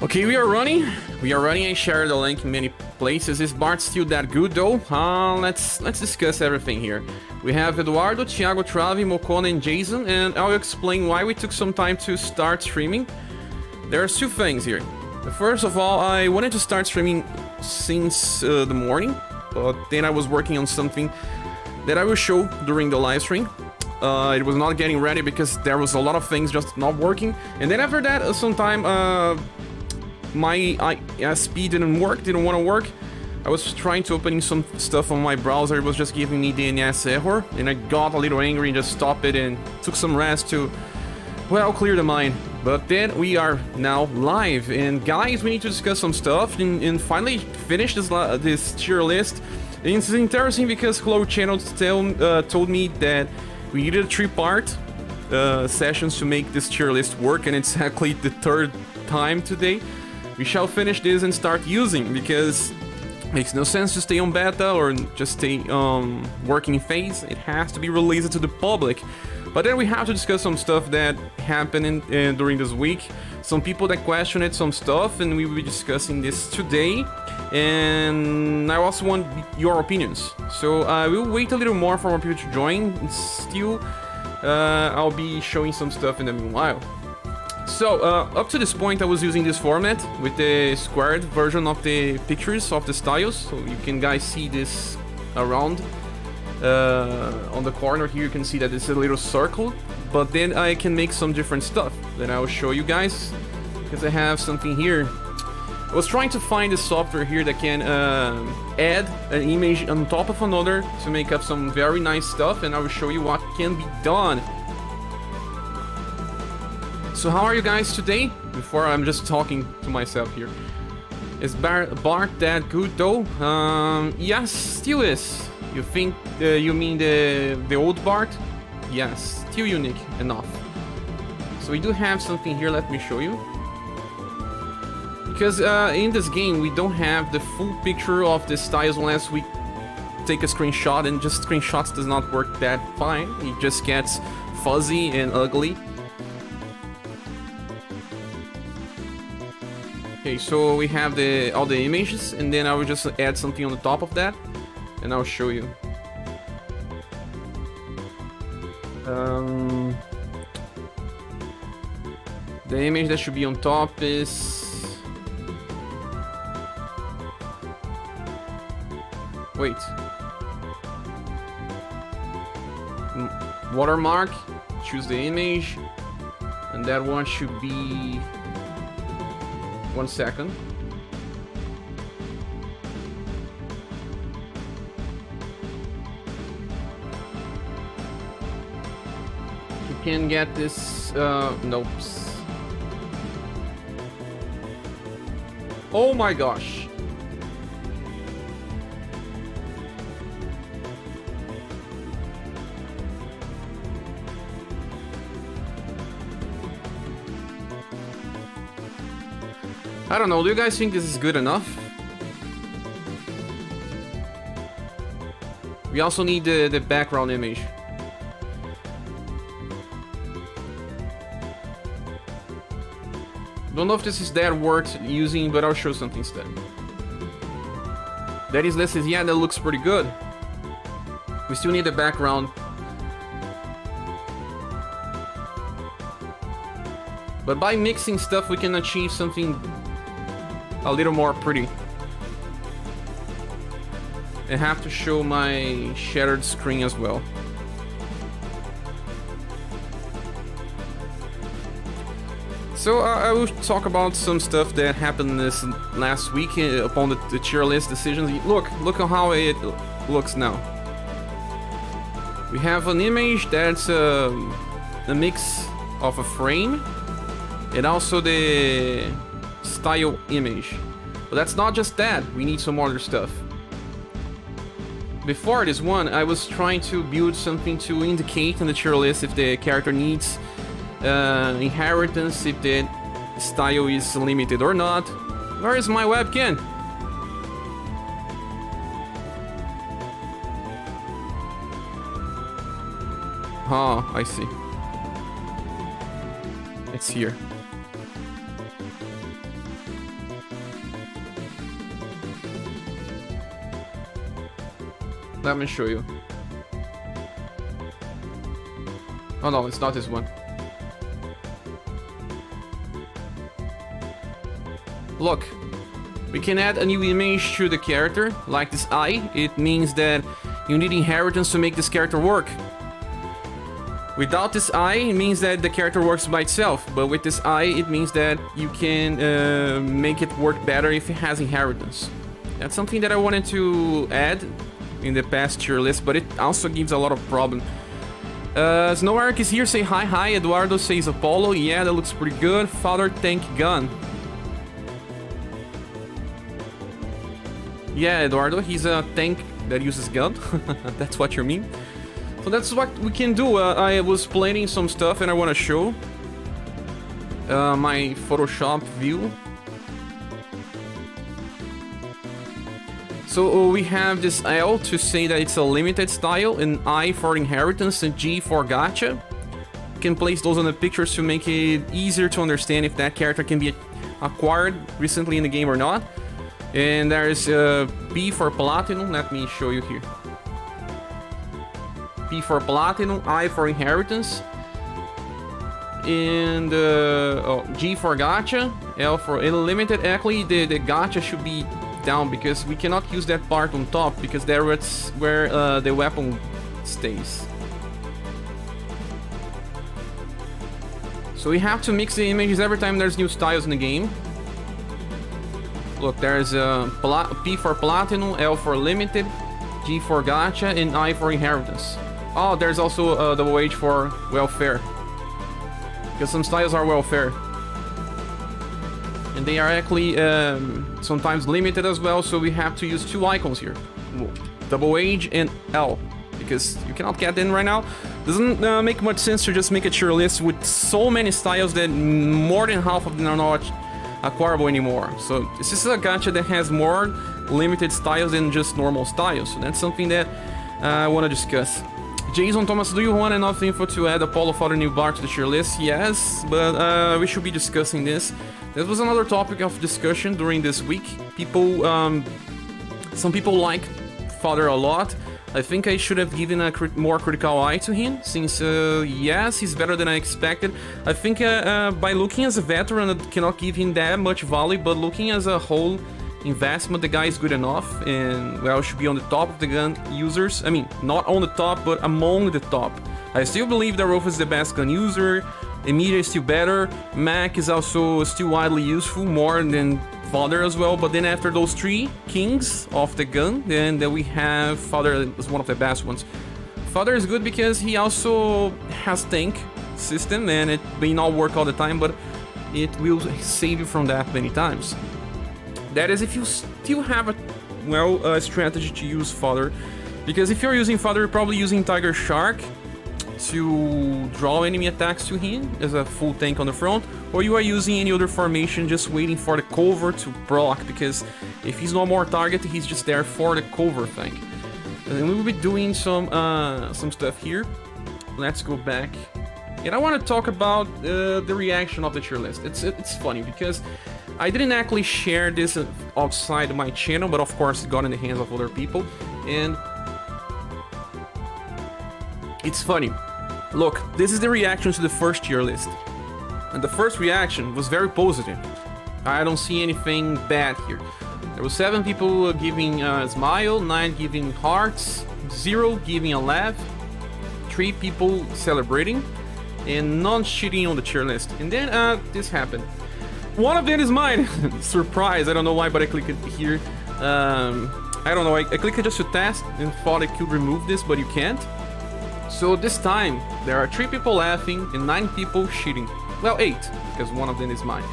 Okay, we are running. I shared the link in many places. Is Bart still that good though? Let's discuss everything here. We have Eduardo, Thiago, Travi, Mokona, and Jason, and I'll explain why we took some time to start streaming. There are two things here. First of all, I wanted to start streaming since the morning, but then I was working on something that I will show during the live stream. It was not getting ready because there was a lot of things just not working, and then after that, sometime my ISP didn't want to work. I was trying to open some stuff on my browser, it was just giving me DNS error, and I got a little angry and just stopped it and took some rest to, well, clear the mind. But then we are now live, and guys, we need to discuss some stuff and finally finish this tier list. And it's interesting because Cloud Channel told me that we needed 3-part sessions to make this tier list work, and it's exactly the third time today. We shall finish this and start using, because it makes no sense to stay on beta or just stay working phase. It has to be released to the public. But then we have to discuss some stuff that happened during this week. Some people that questioned some stuff, and we will be discussing this today. And I also want your opinions. So I will wait a little more for more people to join. Still, I'll be showing some stuff in the meanwhile. So, up to this point, I was using this format with the squared version of the pictures of the styles. So you can guys see this around. On the corner here, you can see that it's a little circle. But then I can make some different stuff that I will show you guys, because I have something here. I was trying to find a software here that can add an image on top of another to make up some very nice stuff, and I will show you what can be done. So how are you guys today? Before I'm just talking to myself here. Is Bart that good though? Yes, still is. You think you mean the old Bart? Yes, still unique enough. So we do have something here, let me show you. Because in this game we don't have the full picture of the styles unless we take a screenshot, and just screenshots does not work that fine. It just gets fuzzy and ugly. Okay, so we have all the images, and then I will just add something on the top of that, and I'll show you. The image that should be on top is... Wait. Watermark, choose the image, and that one should be... 1 second. You can get this, nope. Oh my gosh. I don't know, do you guys think this is good enough? We also need the background image. Don't know if this is that worth using, but I'll show something instead. That is, this is, yeah, that looks pretty good. We still need the background. But by mixing stuff, we can achieve something a little more pretty. I have to show my shattered screen as well. So I will talk about some stuff that happened this last week upon the tier list decisions. Look at how it looks now. We have an image that's a mix of a frame and also the style image. But that's not just that, we need some other stuff. Before this one, I was trying to build something to indicate in the tier list if the character needs inheritance, if the style is limited or not. Where is my webcam? Oh, I see. It's here. Let me show you. Oh no, it's not this one. Look, we can add a new image to the character, like this eye. It means that you need inheritance to make this character work. Without this eye, it means that the character works by itself, but with this eye, it means that you can make it work better if it has inheritance. That's something that I wanted to add in the past tier list, but it also gives a lot of problem. Snow Arc is here, say hi. Eduardo says Apollo, yeah, that looks pretty good. Father Tank Gun. Yeah, Eduardo, he's a tank that uses gun. That's what you mean. So that's what we can do. I was planning some stuff and I want to show my Photoshop view. So we have this L to say that it's a limited style, an I for inheritance, and G for gacha. You can place those on the pictures to make it easier to understand if that character can be acquired recently in the game or not. And there's P for platinum. Let me show you here. P for platinum, I for inheritance, and G for gacha, L for unlimited. Actually, the gacha should be down because we cannot use that part on top because that's where the weapon stays. So we have to mix the images every time there's new styles in the game. Look, there's P for platinum, L for limited, G for gacha, and I for inheritance. Oh, there's also double H for welfare. Because some styles are welfare. And they are actually sometimes limited as well, so we have to use two icons here. Double H and L. Because you cannot get in right now. Doesn't make much sense to just make a tier list with so many styles that more than half of them are not acquirable anymore. So this is a gacha that has more limited styles than just normal styles. So that's something that I want to discuss. Jason Thomas, do you want enough info to add Apollo Father New Bar to the tier list? Yes, but we should be discussing this. This was another topic of discussion during this week. People, some people like Father a lot. I think I should have given a more critical eye to him, since yes, he's better than I expected. I think by looking as a veteran, I cannot give him that much value, but looking as a whole investment, the guy is good enough, and well, should be on the top of the gun users. I mean, not on the top, but among the top. I still believe that Rolf is the best gun user. Emilia is still better. Mac is also still widely useful, more than Father as well. But then after those three kings of the gun, then we have Father as one of the best ones. Father is good because he also has tank system, and it may not work all the time, but it will save you from that many times. That is if you still have a strategy to use Father, because if you're using Father, you're probably using Tiger Shark to draw enemy attacks to him as a full tank on the front, or you are using any other formation just waiting for the cover to proc, because if he's no more target, he's just there for the cover thing. And we will be doing some stuff here. Let's go back. And I want to talk about the reaction of the tier list. It's funny because I didn't actually share this outside my channel, but of course it got in the hands of other people, and it's funny. Look, this is the reaction to the first tier list, and the first reaction was very positive. I don't see anything bad here. There were 7 people giving a smile, 9 giving hearts, 0 giving a laugh, 3 people celebrating, and none cheating on the tier list. And then this happened. One of them is mine. Surprise, I don't know why, but I clicked it here. I don't know, I clicked it just to test and thought I could remove this, but you can't. So this time, there are 3 people laughing and 9 people cheating. Well, 8, because one of them is mine.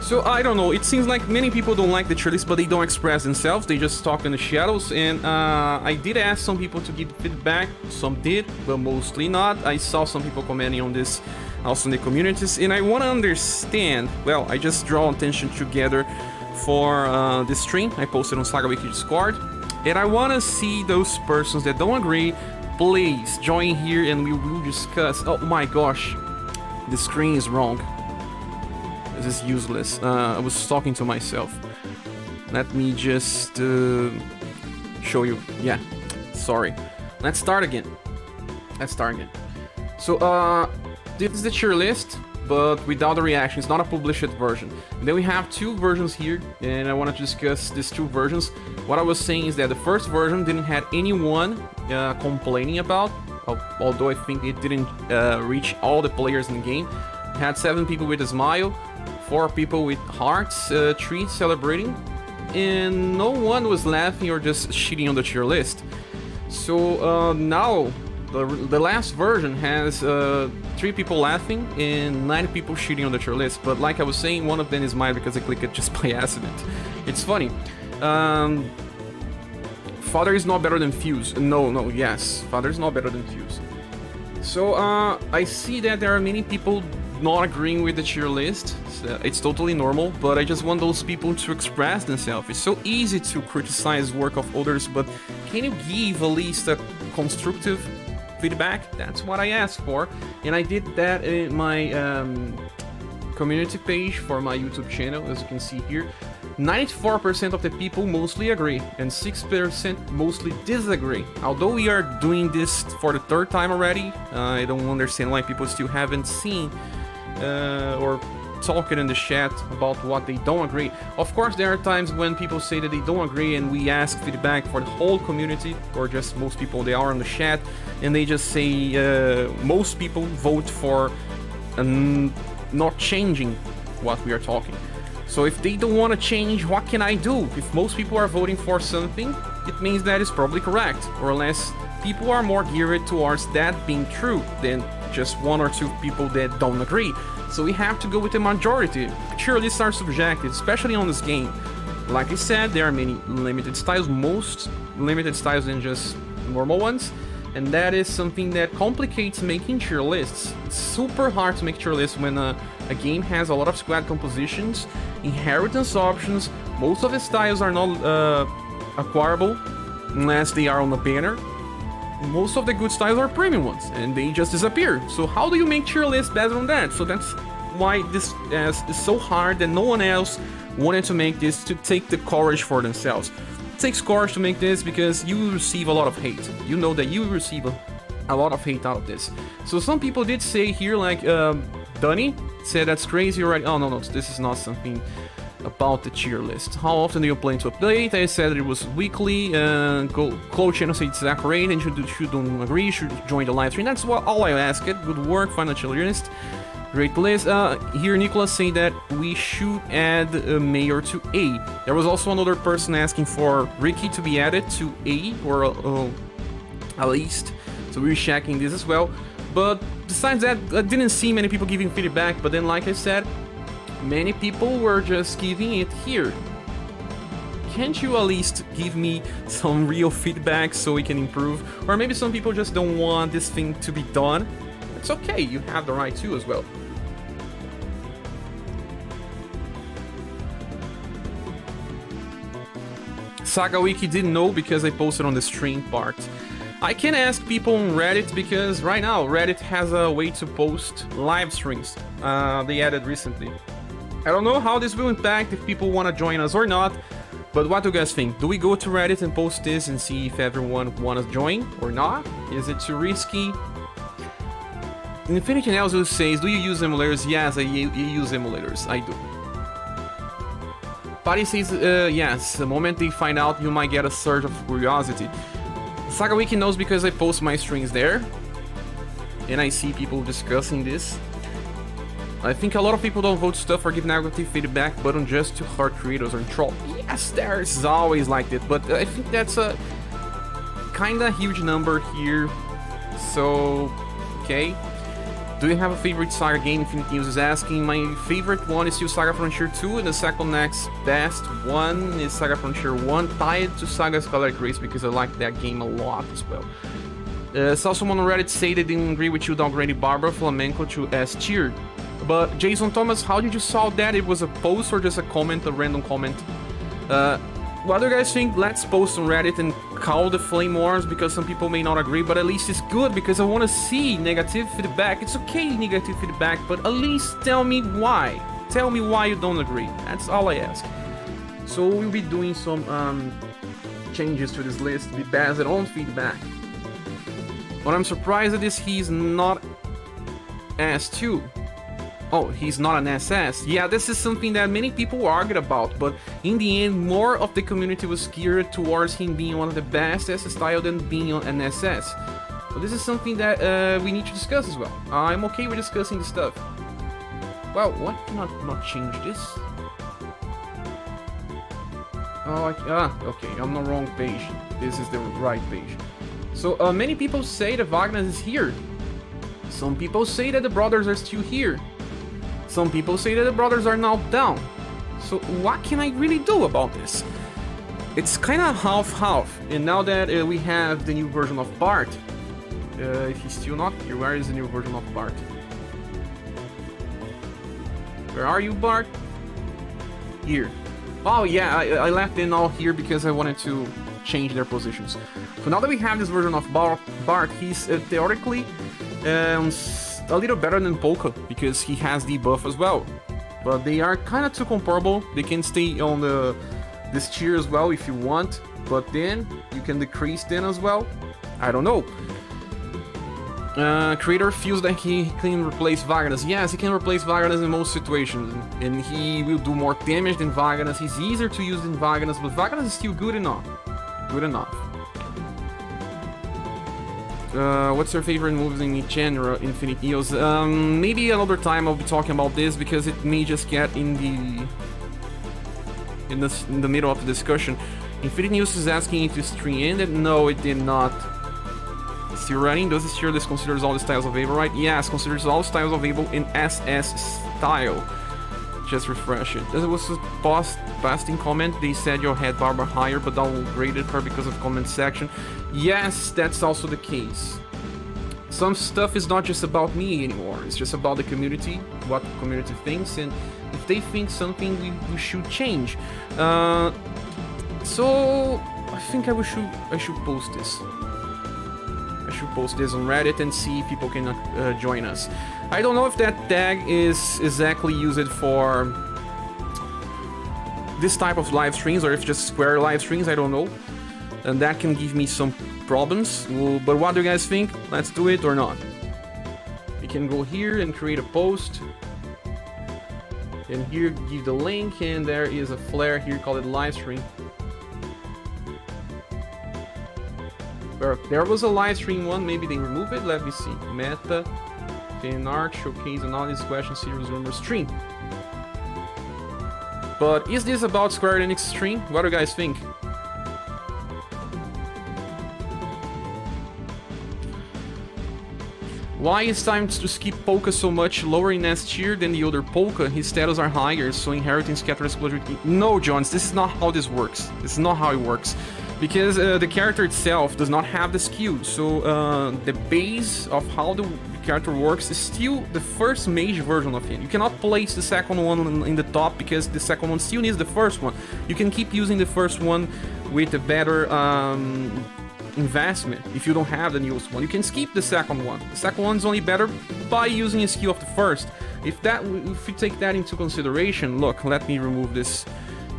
So I don't know, it seems like many people don't like the tier list, but they don't express themselves, they just talk in the shadows. And I did ask some people to give feedback, some did, but mostly not. I saw some people commenting on this also in the communities, and I want to understand. Well, I just draw attention together for this stream I posted on SaGa Wiki Discord, and I want to see those persons that don't agree. Please join here and we will discuss. Oh my gosh, the screen is wrong. This is useless. I was talking to myself. Let me just show you. Yeah, Sorry. Let's start again. So, this is the tier list, but without the reaction. It's not a published version. And then we have two versions here, and I want to discuss these two versions. What I was saying is that the first version didn't have anyone complaining about, although I think it didn't reach all the players in the game. It had 7 people with a smile, 4 people with hearts, 3 celebrating, and no one was laughing or just shitting on the tier list. So now the last version has 3 people laughing and 9 people shitting on the tier list. But like I was saying, one of them is mine because I clicked it just by accident. It's funny. Father is not better than Fuse. Yes, Father is not better than Fuse. So I see that there are many people not agreeing with the tier list. It's totally normal, but I just want those people to express themselves. It's so easy to criticize work of others, but can you give at least a constructive feedback? That's what I asked for, and I did that in my community page for my YouTube channel, as you can see here. 94% of the people mostly agree, and 6% mostly disagree. Although we are doing this for the 3rd time already, I don't understand why people still haven't seen or talking in the chat about what they don't agree. Of course, there are times when people say that they don't agree, and we ask feedback for the whole community, or just most people. They are on the chat, and they just say most people vote for not changing what we are talking. So if they don't want to change, what can I do? If most people are voting for something, it means that it's probably correct, or unless people are more geared towards that being true than just 1 or 2 people that don't agree. So we have to go with the majority. Tier lists are subjective, especially on this game. Like I said, there are many limited styles, most limited styles than just normal ones, and that is something that complicates making tier lists. It's super hard to make tier lists when a game has a lot of squad compositions, inheritance options. Most of the styles are not acquirable unless they are on the banner. Most of the good styles are premium ones, and they just disappear. So how do you make tier lists based on that? So that's why this is so hard, and no one else wanted to make this, to take the courage for themselves. It takes courage to make this because you will receive a lot of hate. You know that you will receive a lot of hate out of this. So some people did say here, like Dunny said, that's crazy already. Oh no, this is not something about the tier list. How often do you plan to update? I said it was weekly. Cloud channel said it's accurate, and you don't agree, you should join the live stream. That's all I asked. Good work, financial earnest. Great list. Here Nicholas saying that we should add Mayor to A. There was also another person asking for Ricky to be added to A, or at least. So we're checking this as well. But besides that, I didn't see many people giving feedback. But then, like I said, many people were just giving it here. Can't you at least give me some real feedback so we can improve? Or maybe some people just don't want this thing to be done. It's okay, you have the right to as well. SaGa Wiki didn't know because I posted on the stream part. I can ask people on Reddit because right now Reddit has a way to post live streams. They added recently. I don't know how this will impact if people want to join us or not, but what do you guys think? Do we go to Reddit and post this and see if everyone wants to join or not? Is it too risky? Infinity Nelson says, do you use emulators? Yes, I use emulators. I do. Patty says, yes, the moment they find out, you might get a surge of curiosity. SaGa Wiki knows because I post my streams there, and I see people discussing this. I think a lot of people don't vote stuff or give negative feedback button just to hurt creators or troll. Yes, there's always like that, but I think that's a kinda huge number here. So, okay. Do you have a favorite SaGa game? Infinite News is asking. My favorite one is still SaGa Frontier 2, and the second next best one is SaGa Frontier 1, tied to SaGa Scholarly Race because I like that game a lot as well. Saw someone on Reddit say they didn't agree with you downgrading Barbara Flamenco to S tier. But Jason Thomas, how did you solve that? It was a post or just a comment, a random comment? What do you guys think? Let's post on Reddit and call the flame wars because some people may not agree, but at least it's good because I want to see negative feedback. It's okay, negative feedback, but at least tell me why. Tell me why you don't agree. That's all I ask. So we'll be doing some changes to this list be based on feedback. What I'm surprised at is he's not S2. Oh, he's not an SS. Yeah, this is something that many people argued about, but in the end, more of the community was geared towards him being one of the best SS style than being an SS. But this is something that we need to discuss as well. I'm okay with discussing this stuff. Well, why cannot not change this? Oh, okay, I'm on the wrong page. This is the right page. So, many people say that Wagner is here. Some people say that the brothers are still here. Some people say that the brothers are now down. So what can I really do about this? It's kind of half-half. And now that we have the new version of Bart, he's still not here. Where is the new version of Bart? Where are you, Bart? Here. Oh yeah, I left them all here because I wanted to change their positions. So now that we have this version of Bart, he's theoretically a little better than Polka because he has the buff as well. But they are kind of too comparable. They can stay on this tier as well if you want, but then you can decrease them as well. I don't know. Creator feels that he can replace Wagner's. Yes, he can replace Wagner's in most situations, and he will do more damage than Wagner's. He's easier to use than Wagner's, but Wagner's is still good enough. Good enough. What's your favorite moves in genre, Infinite Eos? Maybe another time I'll be talking about this because it may just get in the middle of the discussion. Infinite Eos is asking if the stream ended. No, it did not. Still running. Does this tier list considers all the styles available, right? Yes, considers all styles available in SS style. Just refresh it. There was a posting comment. They said you had Barbara higher, but downgraded her because of comment section. Yes, that's also the case. Some stuff is not just about me anymore. It's just about the community, what the community thinks, and if they think something, we should change. So I think I should post this. I should post this on Reddit and see if people can join us. I don't know if that tag is exactly used for this type of live streams or if just Square live streams, I don't know. And that can give me some problems. But what do you guys think? Let's do it or not? We can go here and create a post. And here give the link, and there is a flare here called live stream. There was a live stream one, maybe they remove it. Let me see. Meta, fan art, showcase, and all these questions, series, rumor stream. But is this about Square Enix stream? What do you guys think? Why is time to skip Polka so much lower in S tier than the other Polka? His status are higher, so inheritance, scatter, explosion. No, Jones, this is not how this works. This is not how it works. Because the character itself does not have the skill, so the base of how the character works is still the first mage version of him. You cannot place the second one in the top because the second one still needs the first one. You can keep using the first one with a better investment if you don't have the newest one. You can skip the second one. The second one is only better by using a skill of the first. If you take that into consideration, look, let me remove this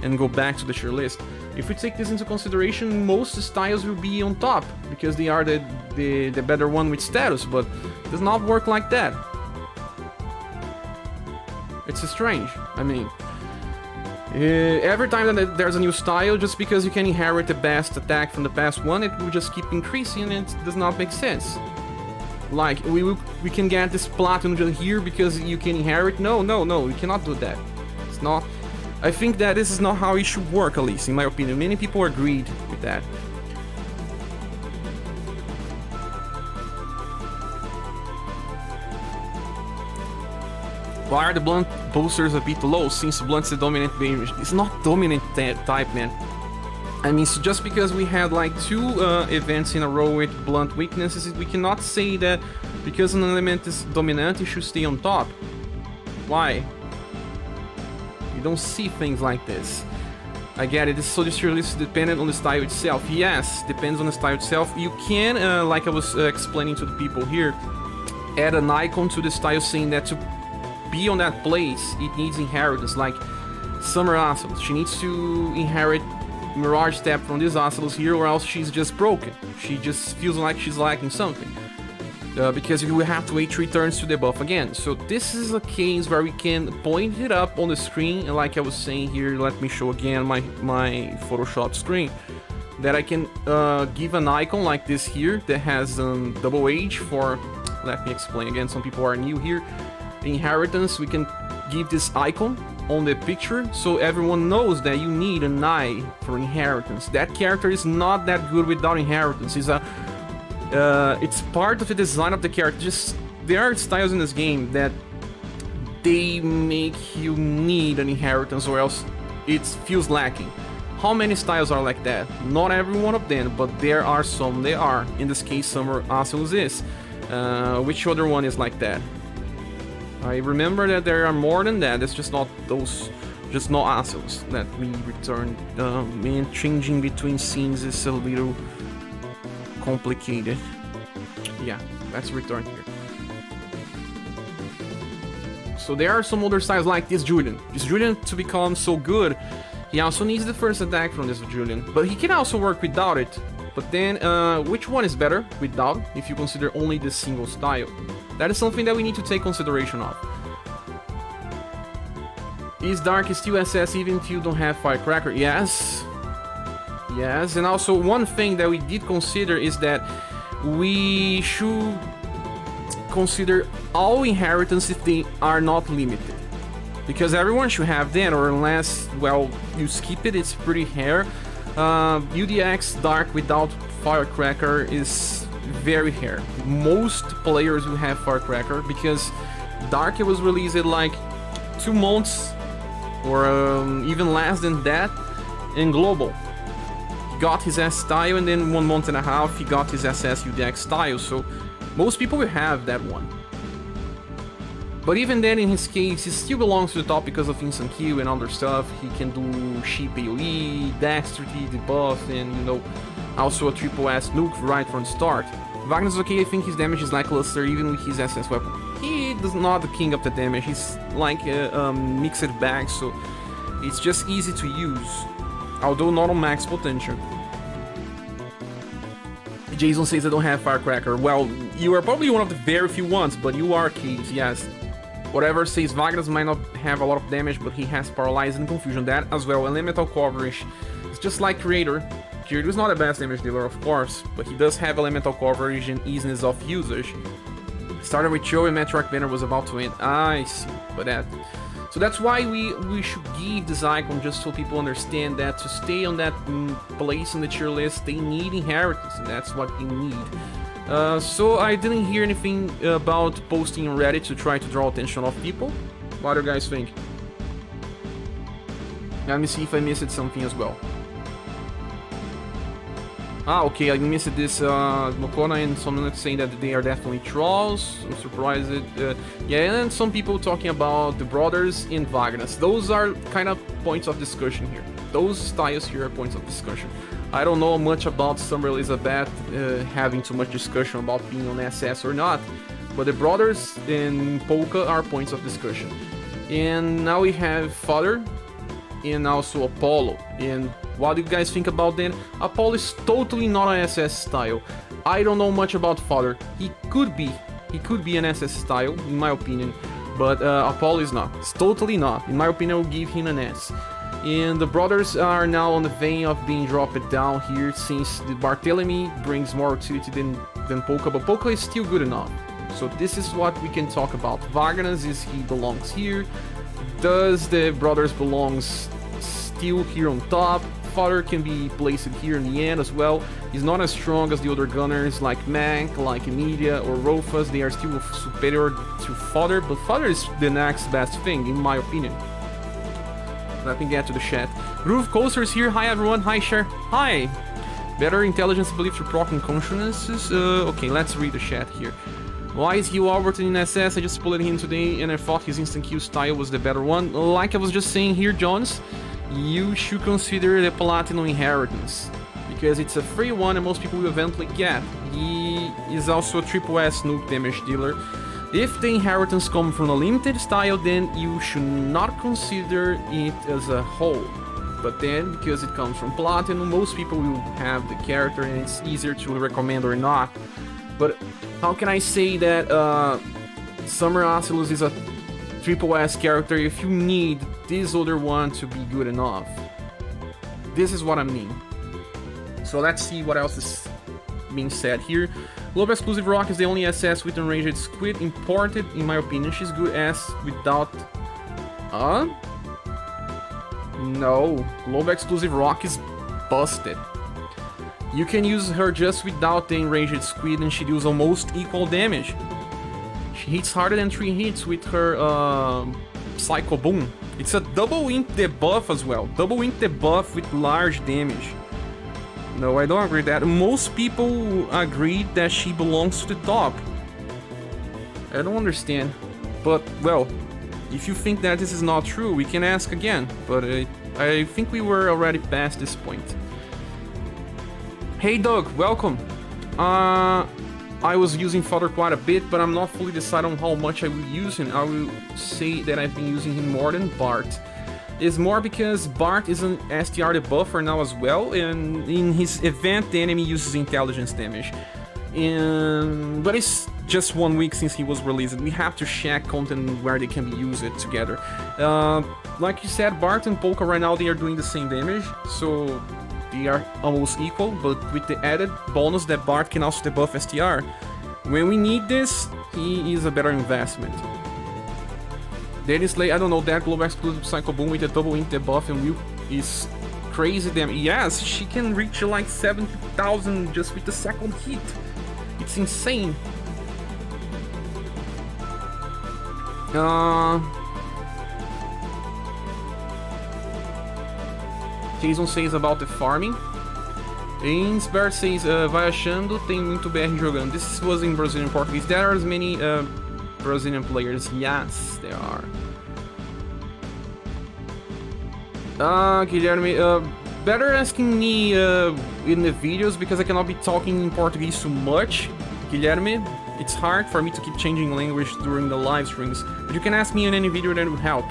and go back to the tier list. If we take this into consideration, most styles will be on top because they are the better one with status, but it does not work like that. It's strange. I mean, every time that there's a new style, just because you can inherit the best attack from the past one, it will just keep increasing, and it does not make sense. Like, we can get this platinum here because you can inherit. No, you cannot do that. It's not. I think that this is not how it should work, at least in my opinion. Many people agreed with that. Why are the blunt boosters a bit low since blunt's the dominant range? It's not dominant type, man. I mean, so just because we had like 2 events in a row with blunt weaknesses, we cannot say that because an element is dominant, it should stay on top. Why? Don't see things like this. I get it. So this tier list is dependent on the style itself. Yes, depends on the style itself. You can, like I was explaining to the people here, add an icon to the style saying that to be on that place, it needs inheritance. Like Summer Awesome, she needs to inherit Mirage Step from this Ocelus here, or else she's just broken. She just feels like she's lacking something. Because you will have to wait 3 turns to debuff again. So this is a case where we can point it up on the screen, and like I was saying here, let me show again my Photoshop screen, that I can give an icon like this here that has double age for, let me explain again, some people are new here. Inheritance, we can give this icon on the picture so everyone knows that you need an eye for inheritance. That character is not that good without inheritance. It's part of the design of the character. Just there are styles in this game that they make you need an inheritance or else it feels lacking. How many styles are like that? Not every one of them, but there are some. They are. In this case, Summer Ocelus is. Which other one is like that? I remember that there are more than that. It's just not those, just not Ocelus that we returned. And changing between scenes is a little complicated. Yeah, let's return here. So there are some other styles like this Julian. This Julian, to become so good, he also needs the first attack from this Julian, but he can also work without it. But then, which one is better without, if you consider only this single style? That is something that we need to take consideration of. Is Dark still SS even if you don't have Firecracker? Yes. Yes, and also one thing that we did consider is that we should consider all inheritance if they are not limited. Because everyone should have them, or unless, well, you skip it, it's pretty rare. UDX Dark without Firecracker is very rare. Most players will have Firecracker because Dark was released like 2 months or even less than that in global. He got his S style and then 1 month and a half he got his SS UDX style, so most people will have that one. But even then, in his case, he still belongs to the top because of instant kill and other stuff. He can do sheep AoE, dexterity, debuff, and you know, also a triple S nuke right from the start. Wagner's okay, I think his damage is lackluster even with his SS weapon. He is not the king of the damage, he's like a mixed bag, so it's just easy to use, although not on max potential. Jason says I don't have Firecracker. Well, you are probably one of the very few ones, but you are Case, yes. Whatever says Wagner's might not have a lot of damage, but he has Paralyze and Confusion, that as well, elemental coverage. It's just like Creator. Creator is not the best damage dealer, of course, but he does have elemental coverage and easiness of usage. Started with Joe and Metroid Banner was about to end. I see, but that. So that's why we should give this icon, just so people understand that to stay on that place in the tier list, they need inheritance, and that's what they need. So I didn't hear anything about posting on Reddit to try to draw attention of people. What do you guys think? Let me see if I missed something as well. Ah, okay, I missed this Mokona and someone saying that they are definitely trolls. I'm surprised. Yeah, and then some people talking about the brothers in Wagner's. Those are kind of points of discussion here. Those styles here are points of discussion. I don't know much about Summer Elizabeth having too much discussion about being on SS or not, but the brothers in Polka are points of discussion. And now we have Father and also Apollo. And what do you guys think about them? Apollo is totally not an SS style. I don't know much about Father. He could be an SS style, in my opinion, but Apollo is not. It's totally not. In my opinion, I will give him an S. And the brothers are now on the vein of being dropped down here, since the Barthélemy brings more utility than Polka, but Polka is still good enough. So this is what we can talk about. Wagner's is he belongs here. Does the brothers belongs still here on top? Father can be placed here in the end as well. He's not as strong as the other gunners like Mank, like Emilia or Rofus. They are still superior to Father, but Father is the next best thing, in my opinion. Let me get to the chat. Groove Coaster is here. Hi everyone. Hi Cher. Hi. Better intelligence belief to proc and consciousnesses. Okay, let's read the chat here. Why is Hugh Alberton in SS? I just pulled him today and I thought his instant Q style was the better one. Like I was just saying here, Jones, you should consider the Platinum Inheritance, because it's a free one and most people will eventually get. He is also a triple S nuke damage dealer. If the inheritance comes from a limited style, then you should not consider it as a whole. But then, because it comes from Platinum, most people will have the character and it's easier to recommend or not. But how can I say that Summer Oculus is a triple S character if you need this other one to be good enough? This is what I mean. So let's see what else is being said here. Global Exclusive Rock is the only SS with Enraged Squid imported, in my opinion. She's good as without... No, Global Exclusive Rock is busted. You can use her just without the Enraged Squid and she deals almost equal damage. She hits harder than 3 hits with her Psycho Boom. It's a double int debuff as well. Double int debuff with large damage. No, I don't agree with that. Most people agree that she belongs to the top. I don't understand. But, well, if you think that this is not true, we can ask again. But I think we were already past this point. Hey Doug, welcome. I was using Fodder quite a bit, but I'm not fully decided on how much I will use him. I will say that I've been using him more than Bart. It's more because Bart is an STR debuffer now as well, and in his event the enemy uses intelligence damage. But it's just 1 week since he was released. We have to check content where they can be used together. Like you said, Bart and Polka right now they are doing the same damage, so they are almost equal, but with the added bonus that Bart can also debuff STR. When we need this, he is a better investment. Dennis Lay, I don't know, that Global Exclusive Psycho Boom with a double int debuff and Will is crazy damn. Yes, she can reach like 70,000 just with the second hit. It's insane. Jason says about the farming. ScherBR says, vai achando, tem muito BR jogando. This was in Brazilian Portuguese. There are as many Brazilian players. Yes, there are. Guilherme, better asking me in the videos because I cannot be talking in Portuguese too much. Guilherme, it's hard for me to keep changing language during the live streams, but you can ask me in any video that would help.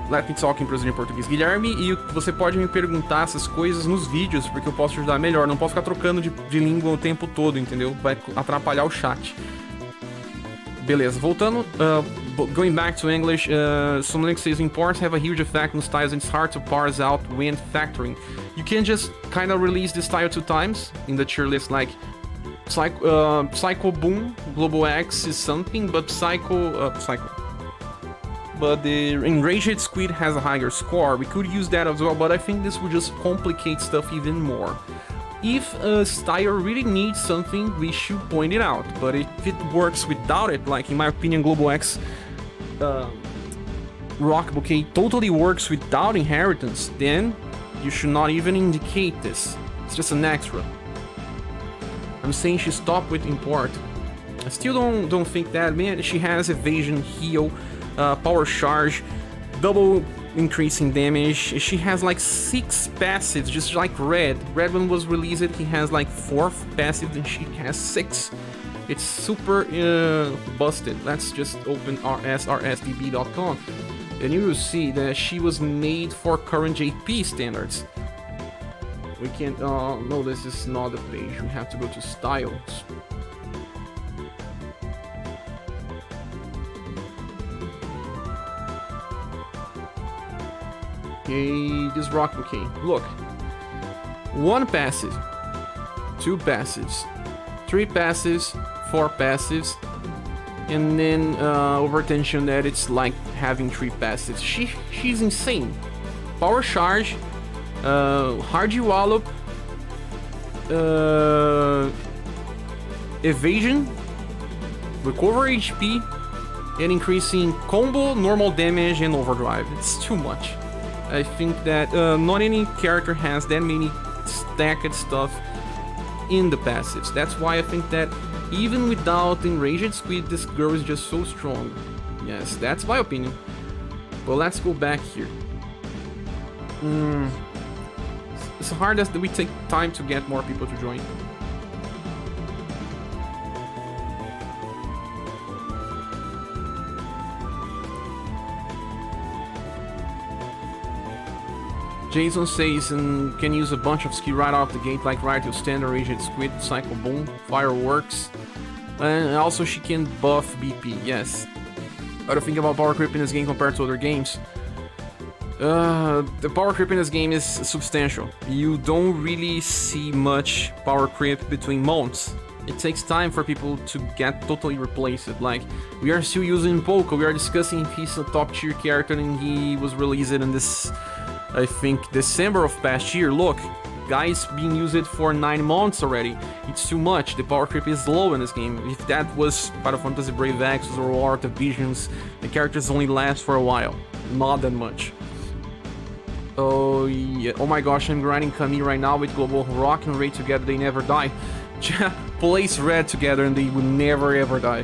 Let me talk em Brazilian Português. Guilherme, e você pode me perguntar essas coisas nos vídeos, porque eu posso te ajudar melhor. Não posso ficar trocando de língua o tempo todo, entendeu? Vai atrapalhar o chat. Beleza, voltando. Going back to English, Somlink says imports have a huge effect on styles and it's hard to parse out when factoring. You can just kind of release this style 2 times in the tier list, like Psycho Boom, Global X is something, but but the Enraged Squid has a higher score. We could use that as well, but I think this would just complicate stuff even more. If a style really needs something, we should point it out, but if it works without it, like in my opinion Global X Rock Bouquet totally works without inheritance, then you should not even indicate this. It's just an extra. I'm saying she stopped with import. I still don't think that, man. She has evasion, heal, power charge, double increasing damage. She has like 6 passives, just like Red. Red when was released, he has like 4 passives and she has 6. It's super busted. Let's just open rsdb.com and you will see that she was made for current JP standards. We can, no, this is not the page. We have to go to styles. Okay, this rock bouquet. Look, 1 passive, 2 passives, 3 passives, 4 passives, and then overtension that it's like having 3 passives. She's insane. Power charge, hard wallop, evasion, recover HP, and increasing combo, normal damage, and overdrive. It's too much. I think that not any character has that many stacked stuff in the passives. That's why I think that even without Enraged Squid, this girl is just so strong. Yes, that's my opinion. But let's go back here. It's hard that we take time to get more people to join. Jason says can use a bunch of skill right off the gate, like right to stand, raged squid, cycle boom, fireworks. And also she can buff BP, yes. What do you think about power creep in this game compared to other games? The power creep in this game is substantial. You don't really see much power creep between mounts. It takes time for people to get totally replaced. Like, we are still using Poco, we are discussing if he's a top tier character and he was released in this, I think, December of past year. Look, guys being used for 9 months already. It's too much. The power creep is low in this game. If that was Final Fantasy Brave Exvius or War of the Visions, the characters only last for a while. Not that much. Oh yeah. Oh my gosh, I'm grinding Kami right now with Global Rock and Raid together, they never die. Place Red together and they would never ever die.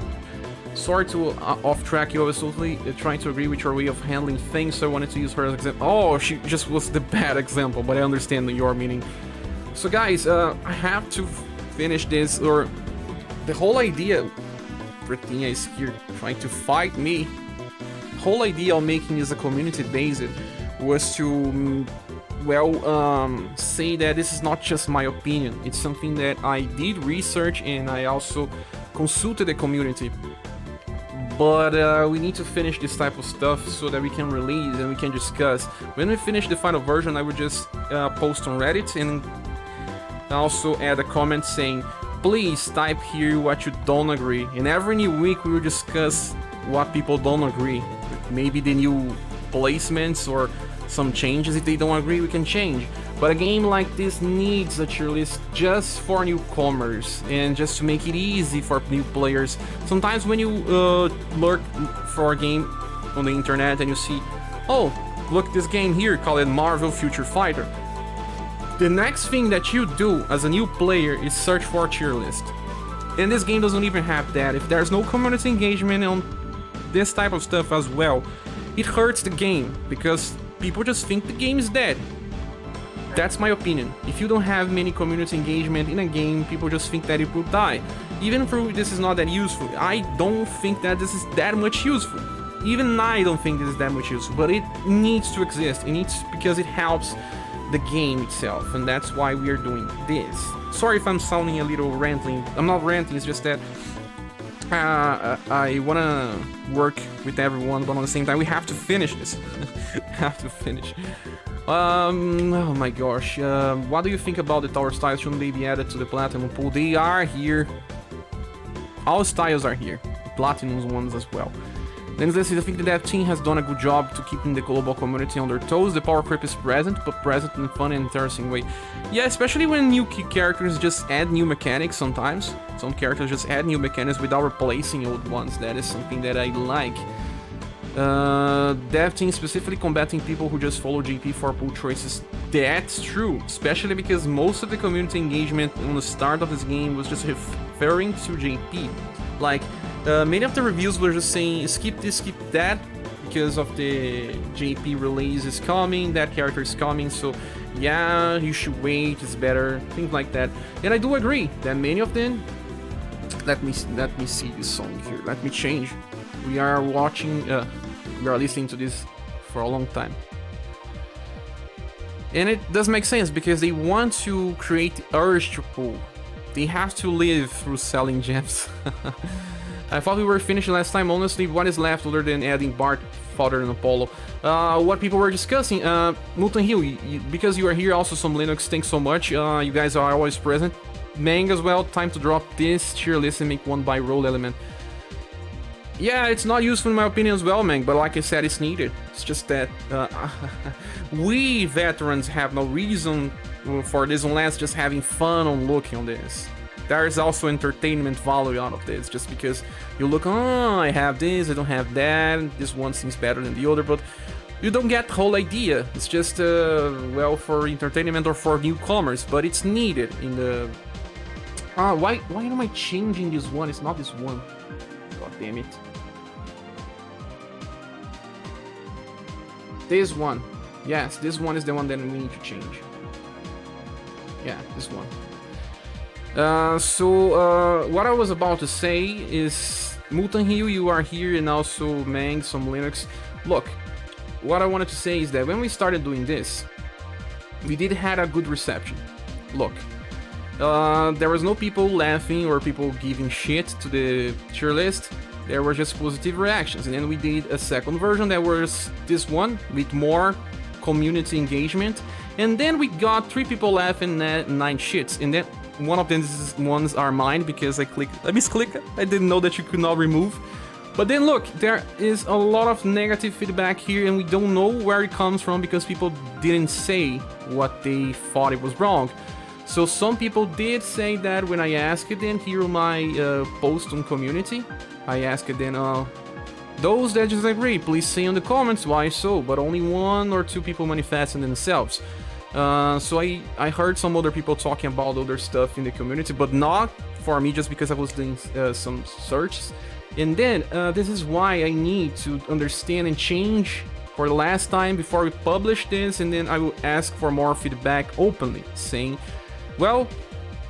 Sorry to off track you, I was totally trying to agree with your way of handling things, so I wanted to use her as an example. Oh, she just was the bad example, but I understand your meaning. So guys, I have to finish this, or the whole idea, Britannia is here trying to fight me. The whole idea of making this a community based was to, well, say that this is not just my opinion, it's something that I did research and I also consulted the community. But we need to finish this type of stuff so that we can release and we can discuss. When we finish the final version, I would just post on Reddit and also add a comment saying, please type here what you don't agree. And every new week we will discuss what people don't agree. Maybe the new placements or some changes. If they don't agree, we can change. But a game like this needs a tier list just for newcomers and just to make it easy for new players. Sometimes when you look for a game on the internet and you see, oh, look this game here, call it Marvel Future Fighter. The next thing that you do as a new player is search for a tier list. And this game doesn't even have that. If there's no community engagement on this type of stuff as well, it hurts the game because people just think the game is dead. That's my opinion. If you don't have many community engagement in a game, people just think that it will die. Even though this is not that useful, I don't think that this is that much useful. Even I don't think this is that much useful, but it needs to exist. It needs, because it helps the game itself, and that's why we are doing this. Sorry if I'm sounding a little ranting. I'm not ranting, it's just that I wanna work with everyone, but at the same time we have to finish this. Have to finish. Oh my gosh, what do you think about the tower styles? Shouldn't they be added to the platinum pool? They are here. All styles are here, platinum ones as well. Then this is, I think the dev team has done a good job to keeping the global community on their toes. The power creep is present, but present in a fun and interesting way. Yeah, especially when new characters just add new mechanics sometimes. Some characters just add new mechanics without replacing old ones. That is something that I like. Dev team specifically combating people who just follow JP for pool choices. That's true, especially because most of the community engagement on the start of this game was just referring to JP. Like, many of the reviews were just saying skip this, skip that, because of the JP release is coming, that character is coming, so yeah, you should wait, it's better, things like that. And I do agree that many of them. Let me see this song here. Let me change. We are watching. We are listening to this for a long time, and it does make sense because they want to create the urge to pull. They have to live through selling gems. I thought we were finishing last time. Honestly, what is left other than adding Bart, Father, and Apollo? What people were discussing. Mutant Hill, because you are here. Also, some Linux. Thanks so much. You guys are always present. Mang as well. Time to drop this tier list and make one by role element. Yeah, it's not useful in my opinion as well, Mang, but like I said, it's needed. It's just that we veterans have no reason for this unless just having fun on looking on this. There is also entertainment value out of this, just because you look, oh, I have this, I don't have that, this one seems better than the other, but you don't get the whole idea. It's just, well, for entertainment or for newcomers, but it's needed in the... why am I changing this one? It's not this one. God damn it. This one. Yes, this one is the one that we need to change. Yeah, this one. What I was about to say is, Mutant Hill, you are here, and also Mang, some Linux. Look, what I wanted to say is that when we started doing this, we did had a good reception. Look, there was no people laughing or people giving shit to the tier list. There were just positive reactions, and then we did a second version that was this one with more community engagement, and then we got 3 people laughing at 9 shits, and then one of them ones are mine because I misclicked. I didn't know that you could not remove. But then look, there is a lot of negative feedback here, and we don't know where it comes from because people didn't say what they thought it was wrong. So some people did say that when I asked them here on my post on community. I asked then, those that disagree, please say in the comments why so, but only 1 or 2 people manifesting themselves. So I heard some other people talking about other stuff in the community, but not for me, just because I was doing some searches. And then, this is why I need to understand and change for the last time before we publish this, and then I will ask for more feedback openly, saying, well,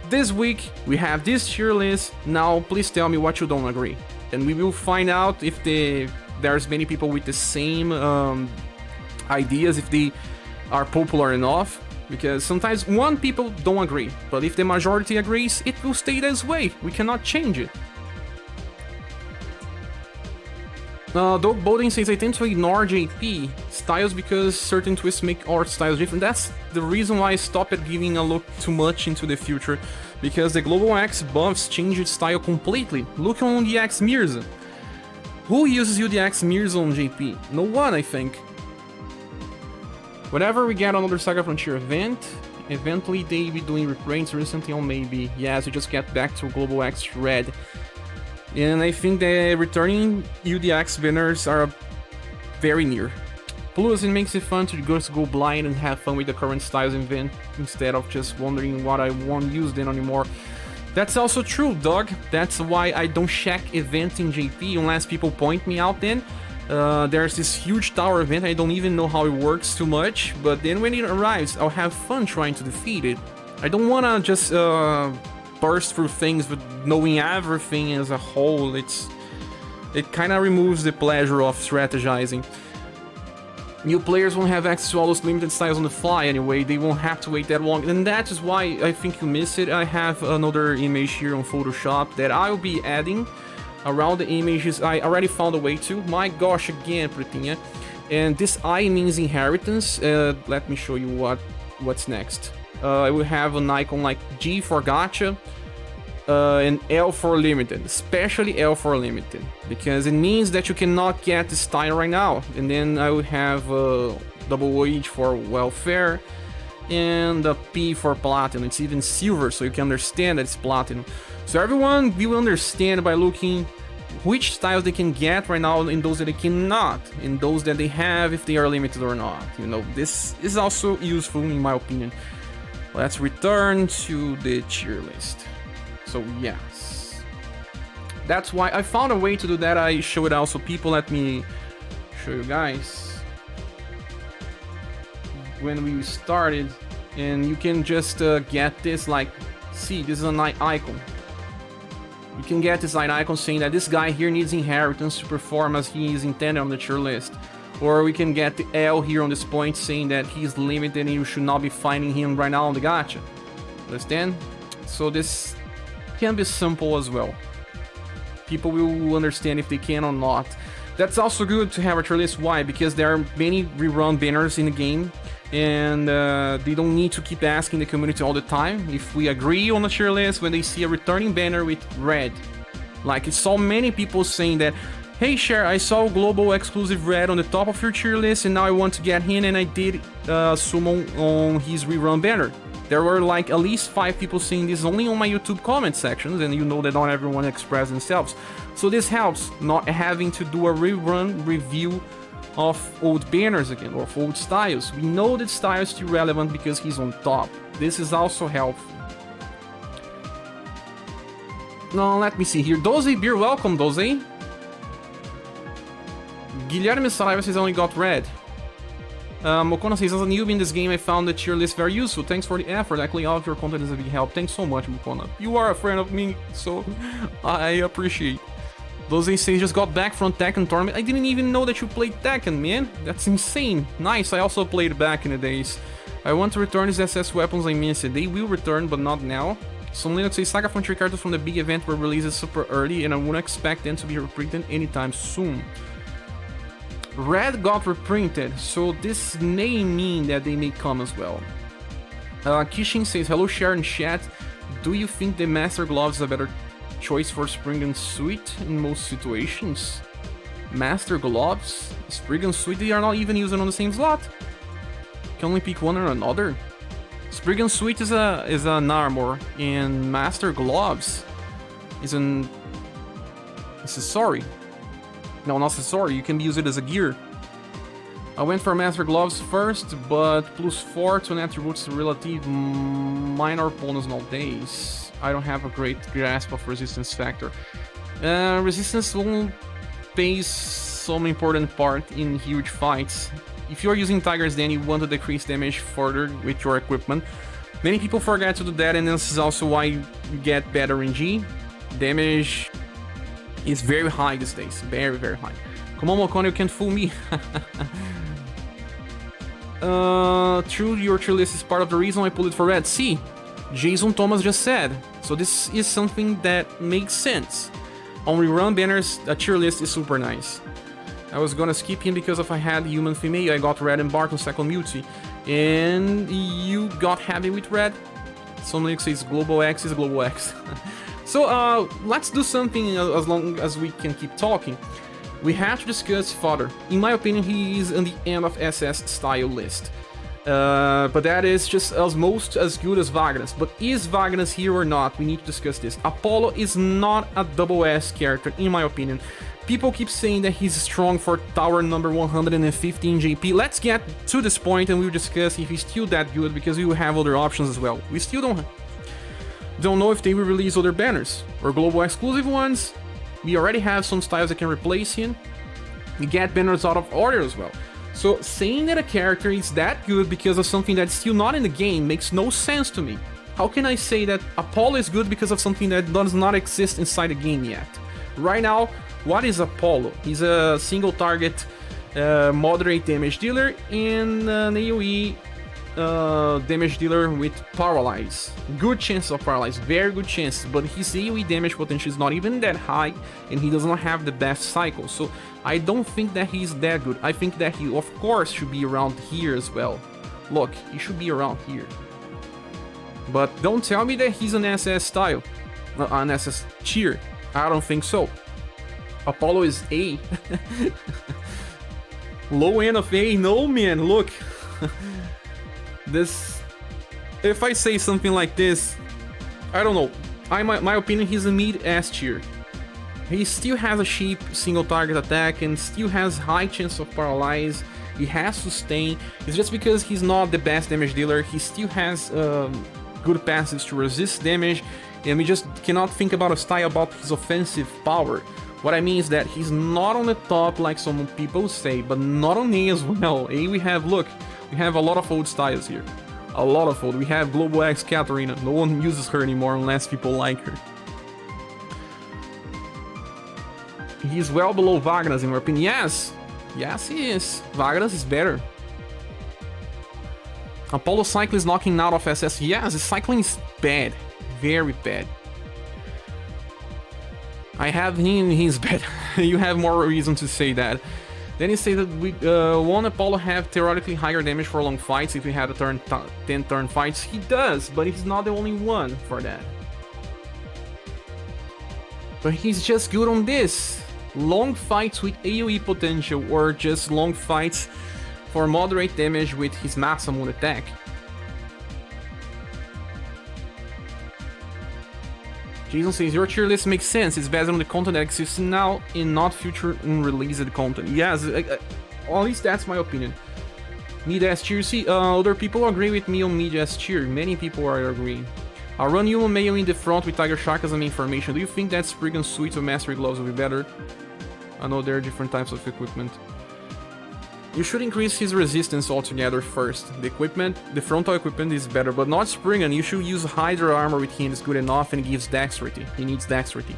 this week we have this tier list, now please tell me what you don't agree. And we will find out if there's many people with the same ideas, if they are popular enough, because sometimes 1 people don't agree, but if the majority agrees, it will stay this way. We cannot change it. Doug Bowden says, I tend to ignore JP styles because certain twists make art styles different. That's the reason why I stopped giving a look too much into the future, because the Global X buffs changed its style completely. Look on the X Mirza. Who uses UDX Mirza on JP? No one, I think. Whenever we get another SaGa Frontier event, eventually they be doing reprints recently on maybe. Yes, we just get back to Global X Red. And I think the returning UDX banners are very near. Plus, it makes it fun to just go blind and have fun with the current styles event instead of just wondering what I won't use them anymore. That's also true, Doug. That's why I don't check event in JP unless people point me out then. There's this huge tower event, I don't even know how it works too much, but then when it arrives, I'll have fun trying to defeat it. I don't wanna just burst through things with knowing everything as a whole. It kinda removes the pleasure of strategizing. New players won't have access to all those limited styles on the fly anyway, they won't have to wait that long, and that is why I think you miss it. I have another image here on Photoshop that I'll be adding around the images. I already found a way to. My gosh, again, Pretinha. And this I means inheritance. Let me show you what's next. I will have an icon like G for gacha, and L for limited, especially L for limited, because it means that you cannot get the style right now. And then I will have double H for welfare, and a P for platinum. It's even silver, so you can understand that it's platinum. So everyone will understand by looking which styles they can get right now and those that they cannot, and those that they have if they are limited or not. You know, this is also useful in my opinion. Let's return to the tier list. So yes, that's why I found a way to do that. I show it out so people let me show you guys when we started, and you can just get this, like, see, this is an icon. You can get this icon saying that this guy here needs inheritance to perform as he is intended on the tier list. Or we can get the L here on this point saying that he's limited and you should not be finding him right now on the gacha. Understand? So this can be simple as well. People will understand if they can or not. That's also good to have a tier list. Why? Because there are many rerun banners in the game, and they don't need to keep asking the community all the time if we agree on a tier list when they see a returning banner with red. Like, I saw many people saying that, hey Cher, I saw global exclusive red on the top of your tier list and now I want to get him, and I did summon on his rerun banner. There were like at least 5 people saying this only on my YouTube comment sections, and you know that not everyone express themselves. So this helps, not having to do a rerun review of old banners again, or of old styles. We know that style is still relevant because he's on top. This is also helpful. Now, let me see here. Doze Beer, welcome, Doze. Guilherme Saraiva says I only got red. Mokona says, as a newbie in this game, I found the tier list very useful. Thanks for the effort. Actually, all of your content is a big help. Thanks so much, Mokona. You are a friend of me, so I appreciate. Those says just got back from Tekken tournament. I didn't even know that you played Tekken, man. That's insane. Nice. I also played back in the days. I want to return these SS weapons I missed. They will return, but not now. Some Linux say SaGa Frontier characters from the big event were released super early, and I wouldn't expect them to be reprinted anytime soon. Red got reprinted, so this may mean that they may come as well. Kishin says, hello Cher and chat. Do you think the Master Gloves is a better choice for Spring and Sweet in most situations? Master Gloves? Spring and Sweet, they are not even used on the same slot. You can only pick one or another. Sprig and Sweet is an armor, and Master Gloves is an accessory. No, not accessory, you can use it as a gear. I went for Master Gloves first, but +4 to an attribute's relative minor bonus nowadays. I don't have a great grasp of resistance factor. Resistance won't play some important part in huge fights. If you're using Tigers, then you want to decrease damage further with your equipment. Many people forget to do that, and this is also why you get better RNG. Damage is very high these days, very, very high. Come on, Mokon, you can't fool me. True, your tier list is part of the reason I pulled it for red. See, Jason Thomas just said. So this is something that makes sense. On rerun banners, a tier list is super nice. I was gonna skip him because if I had human female, I got red and Bart on second multi. And you got heavy with red. Somebody says global X is global X. So let's do something as long as we can keep talking. We have to discuss Fodder. In my opinion, he is on the end of SS style list. But that is just almost as good as Vagnus. But is Vagnus here or not? We need to discuss this. Apollo is not a double S character, in my opinion. People keep saying that he's strong for tower number 115 JP. Let's get to this point and we'll discuss if he's still that good, because we will have other options as well. We still don't know if they will release other banners or global exclusive ones. We already have some styles that can replace him. We get banners out of order as well. So saying that a character is that good because of something that's still not in the game makes no sense to me. How can I say that Apollo is good because of something that does not exist inside the game yet? Right now, what is Apollo? He's a single target moderate damage dealer and an AoE damage dealer with paralyze. Good chance of paralyze, very good chance, but his AoE damage potential is not even that high and he does not have the best cycle. So I don't think that he's that good. I think that he of course should be around here as well. Look, he should be around here. But don't tell me that he's an SS style, an SS tier. I don't think so. Apollo is A. Low end of A, no man, look. This, if I say something like this, I don't know. My opinion, he's a mid S tier. He still has a cheap single target attack and still has high chance of paralyze. He has sustain. It's just because he's not the best damage dealer. He still has good passives to resist damage, and we just cannot think about a style about his offensive power. What I mean is that he's not on the top like some people say, but not on A as well. A we have, look, we have a lot of old styles here. A lot of old. We have Global X Katarina. No one uses her anymore unless people like her. He's well below Vagnus in my opinion. Yes! Yes he is. Vagnus is better. Apollo cycle is knocking out of SS. Yes, the cycling is bad. Very bad. I have him, he's bad. You have more reason to say that. Then he says that we won't Apollo have theoretically higher damage for long fights if we had a 10 turn fights? He does, but he's not the only one for that. But he's just good on this. Long fights with AoE potential, or just long fights for moderate damage with his maximum attack. Jason says, your tier list makes sense. It's based on the content that exists now and not future unreleased content. Yes, at least that's my opinion. Mid-S tier. See, other people agree with me on mid-S tier. Many people are agreeing. I'll run you on Mayo in the front with Tiger Shark as an information. Do you think that Sprig and Sweet or Mastery Gloves will be better? I know there are different types of equipment. You should increase his resistance altogether first. The equipment, the frontal equipment is better, but not Spring, and you should use Hydra armor with him, it's good enough and gives dexterity. He needs dexterity.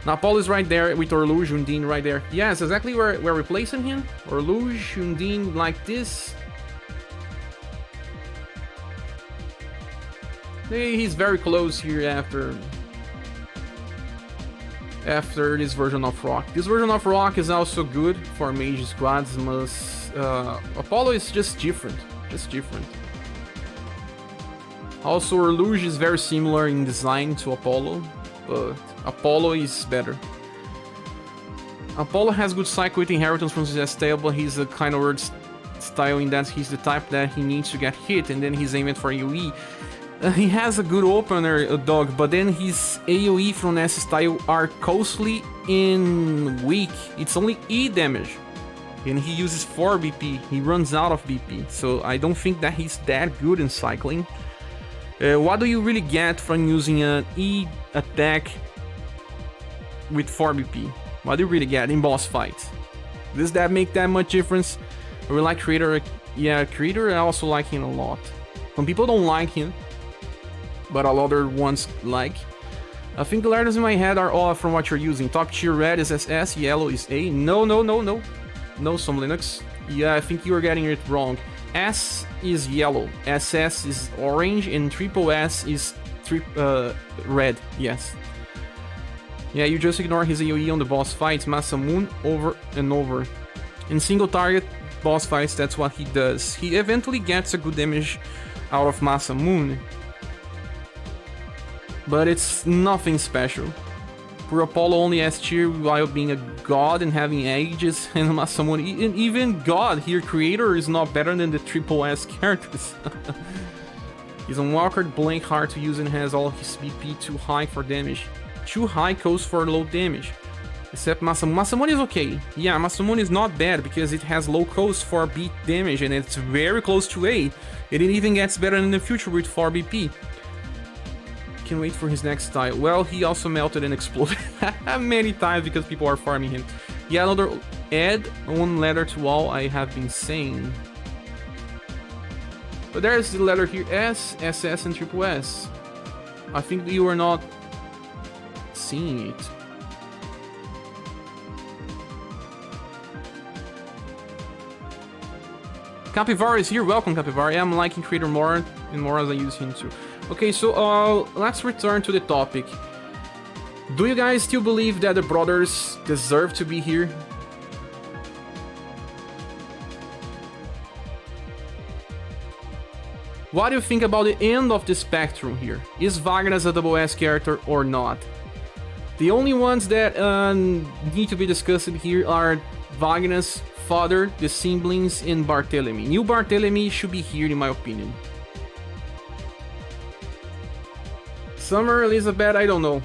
Now Paul is right there with Orluge, Undine right there. Yes, exactly where we're replacing him. Orluge, Undine like this. He's very close here after this version of Rock. This version of Rock is also good for mage squads, but Apollo is just different. Also, Orluge is very similar in design to Apollo, but Apollo is better. Apollo has good cycle with inheritance from his style, but he's a kind of weird style in that he's the type that he needs to get hit and then he's aiming for AoE. He has a good opener, dog, but then his AoE from S style are costly and weak. It's only E damage. And he uses 4 BP. He runs out of BP. So I don't think that he's that good in cycling. What do you really get from using an E attack with 4 BP? What do you really get in boss fights? Does that make that much difference? I really like Creator. Yeah, Creator, I also like him a lot. Some people don't like him, but a lot other ones like. I think the letters in my head are all from what you're using. Top tier red is SS, yellow is A. No, some Linux. Yeah, I think you are getting it wrong. S is yellow, SS is orange, and triple S is red, yes. Yeah, you just ignore his AoE on the boss fights, Masamune, over and over. In single target boss fights, that's what he does. He eventually gets a good damage out of Masamune, but it's nothing special. For Apollo only S tier while being a god and having ages, and Masamune, even god here, Creator is not better than the triple S characters. He's unwalkered, blank, hard to use, and has all his BP too high for damage. Too high cost for low damage. Except Masamune. Masamune is okay. Yeah, Masamune is not bad because it has low cost for beat damage and it's very close to 8. It even gets better in the future with 4 BP. Can't wait for his next style. Well, he also melted and exploded many times because people are farming him. Yeah, another add one letter to all I have been saying. But there's the letter here, S, SS, and triple S. I think you are not seeing it. Capivara is here. Welcome, Capivara. Yeah, I'm liking Creator more and more as I use him too. Okay, so let's return to the topic. Do you guys still believe that the brothers deserve to be here? What do you think about the end of the spectrum here? Is Wagner a double S character or not? The only ones that need to be discussed here are Wagner's father, the siblings, and Barthélemy. New Barthélemy should be here in my opinion. Summer Elizabeth, I don't know.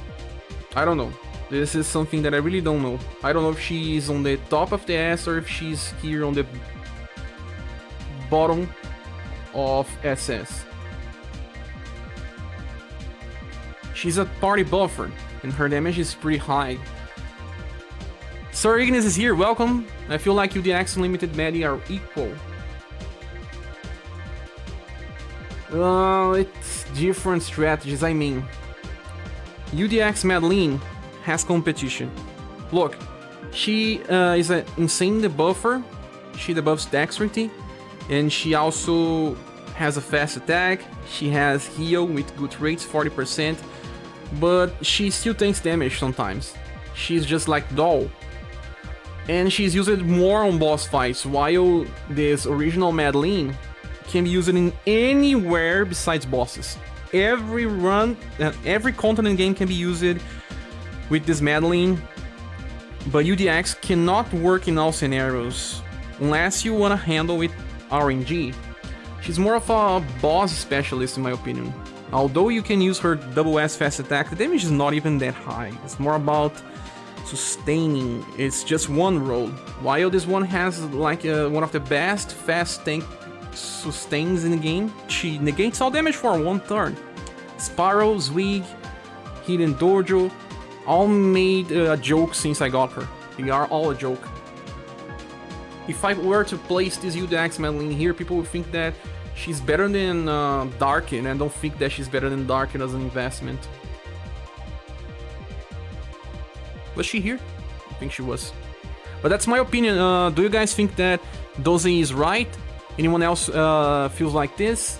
This is something that I really don't know. I don't know if she's on the top of the S or if she's here on the bottom of SS. She's a party buffer, and her damage is pretty high. Sir Ignis is here, welcome. I feel like UDX and Limited Medi are equal. It's different strategies, I mean. UDX Madeline has competition. Look, she is an insane debuffer. She debuffs dexterity, and she also has a fast attack. She has heal with good rates, 40%, but she still takes damage sometimes. She's just like Doll. And she's used more on boss fights, while this original Madeline can be used in anywhere besides bosses. Every run, every continent game can be used with this Madeline, but UDX cannot work in all scenarios unless you want to handle it RNG. She's more of a boss specialist in my opinion. Although you can use her double S fast attack, the damage is not even that high. It's more about sustaining. It's just one roll, while this one has like one of the best fast tank sustains in the game. She negates all damage for 1 turn. Sparrow, Zwig, Hidden Dojo, all made a joke since I got her. They are all a joke. If I were to place this UDX Madeline here, people would think that she's better than Darkin, and I don't think that she's better than Darkin as an investment. Was she here? I think she was. But that's my opinion. Do you guys think that Doze is right? Anyone else feels like this?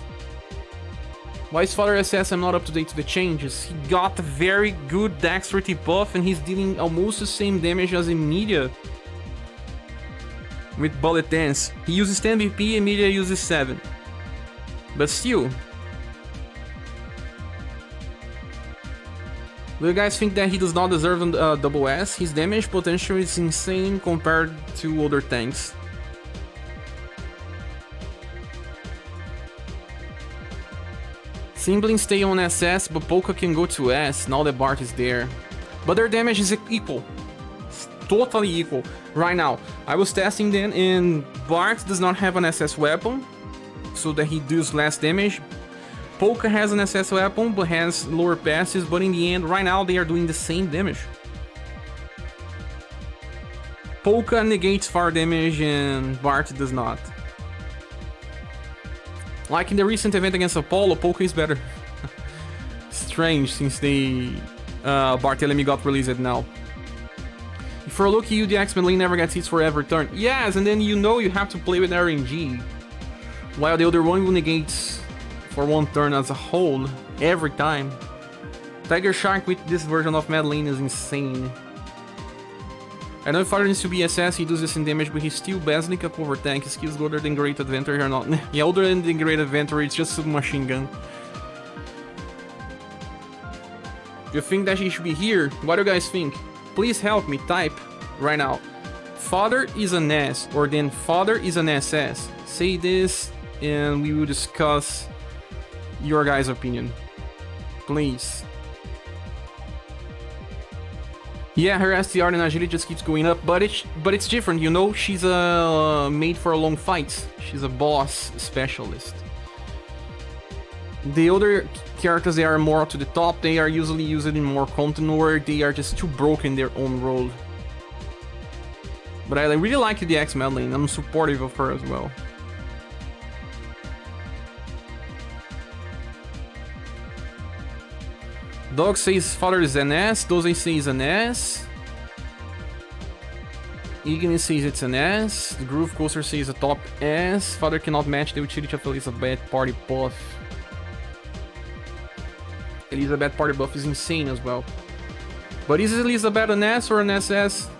Why is Father SS? I'm not up to date to the changes. He got a very good dexterity buff and he's dealing almost the same damage as Emilia. With Bullet Dance. He uses 10 BP, Emilia uses 7. But still. Do you guys think that he does not deserve a double S? His damage potential is insane compared to other tanks. Simbling stay on SS, but Polka can go to S now that Bart is there. But their damage is equal. It's totally equal. Right now, I was testing them and Bart does not have an SS weapon, so that he does less damage. Polka has an SS weapon, but has lower passes, but in the end, right now, they are doing the same damage. Polka negates fire damage and Bart does not. Like in the recent event against Apollo, Polka is better. Strange, since Barthélemy got released now. If you're lucky, the X-Men lane never gets hits for every turn. Yes, and then you know you have to play with RNG. While the other one will negate for one turn as a whole, every time. Tiger Shark with this version of Madeline is insane. I know if Father needs to be SS, he does the same damage, but he's still basically a cover tank. His skills older than Great Adventure or not. Yeah, older than the Great Adventure, it's just a machine gun. You think that he should be here? What do you guys think? Please help me, type right now. Father is an S, or then Father is an SS. Say this, and we will discuss your guys' opinion. Please. Yeah, her STR and agility just keeps going up, but it's different, you know? She's made for long fights. She's a boss specialist. The other characters, they are more to the top. They are usually used in more content where they are just too broken in their own role. But I really like the X Madeline. I'm supportive of her as well. Dog says Father is an S, Doze says an S. Ignis says it's an S. The Groove Coaster says a top S. Father cannot match the utility of Elizabeth party buff. Elizabeth party buff is insane as well. But is Elizabeth an S or an SS?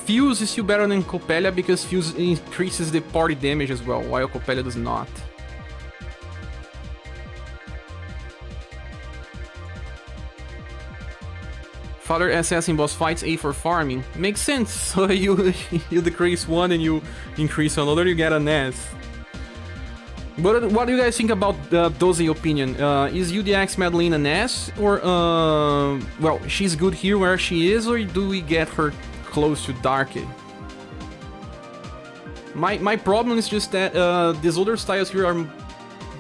Fuse is still better than Coppelia because Fuse increases the party damage as well, while Coppelia does not. Father SS in boss fights, A for farming. Makes sense, so you decrease one and you increase another, you get an S. But what do you guys think about Doze opinion? Is UDX Madeline an S? Or, well, she's good here where she is, or do we get her close to Darky? My problem is just that these other styles here are,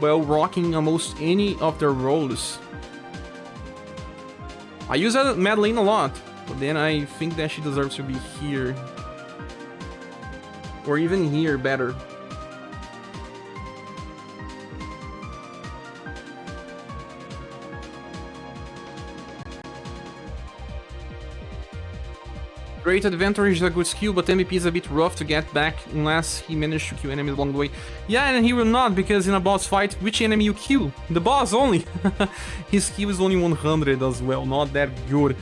well, rocking almost any of their roles. I use Madeline a lot, but then I think that she deserves to be here. Or even here better. Great Adventure is a good skill, but MVP is a bit rough to get back unless he managed to kill enemies along the way. Yeah, and he will not, because in a boss fight, which enemy you kill? The boss only! His skill is only 100 as well, not that good.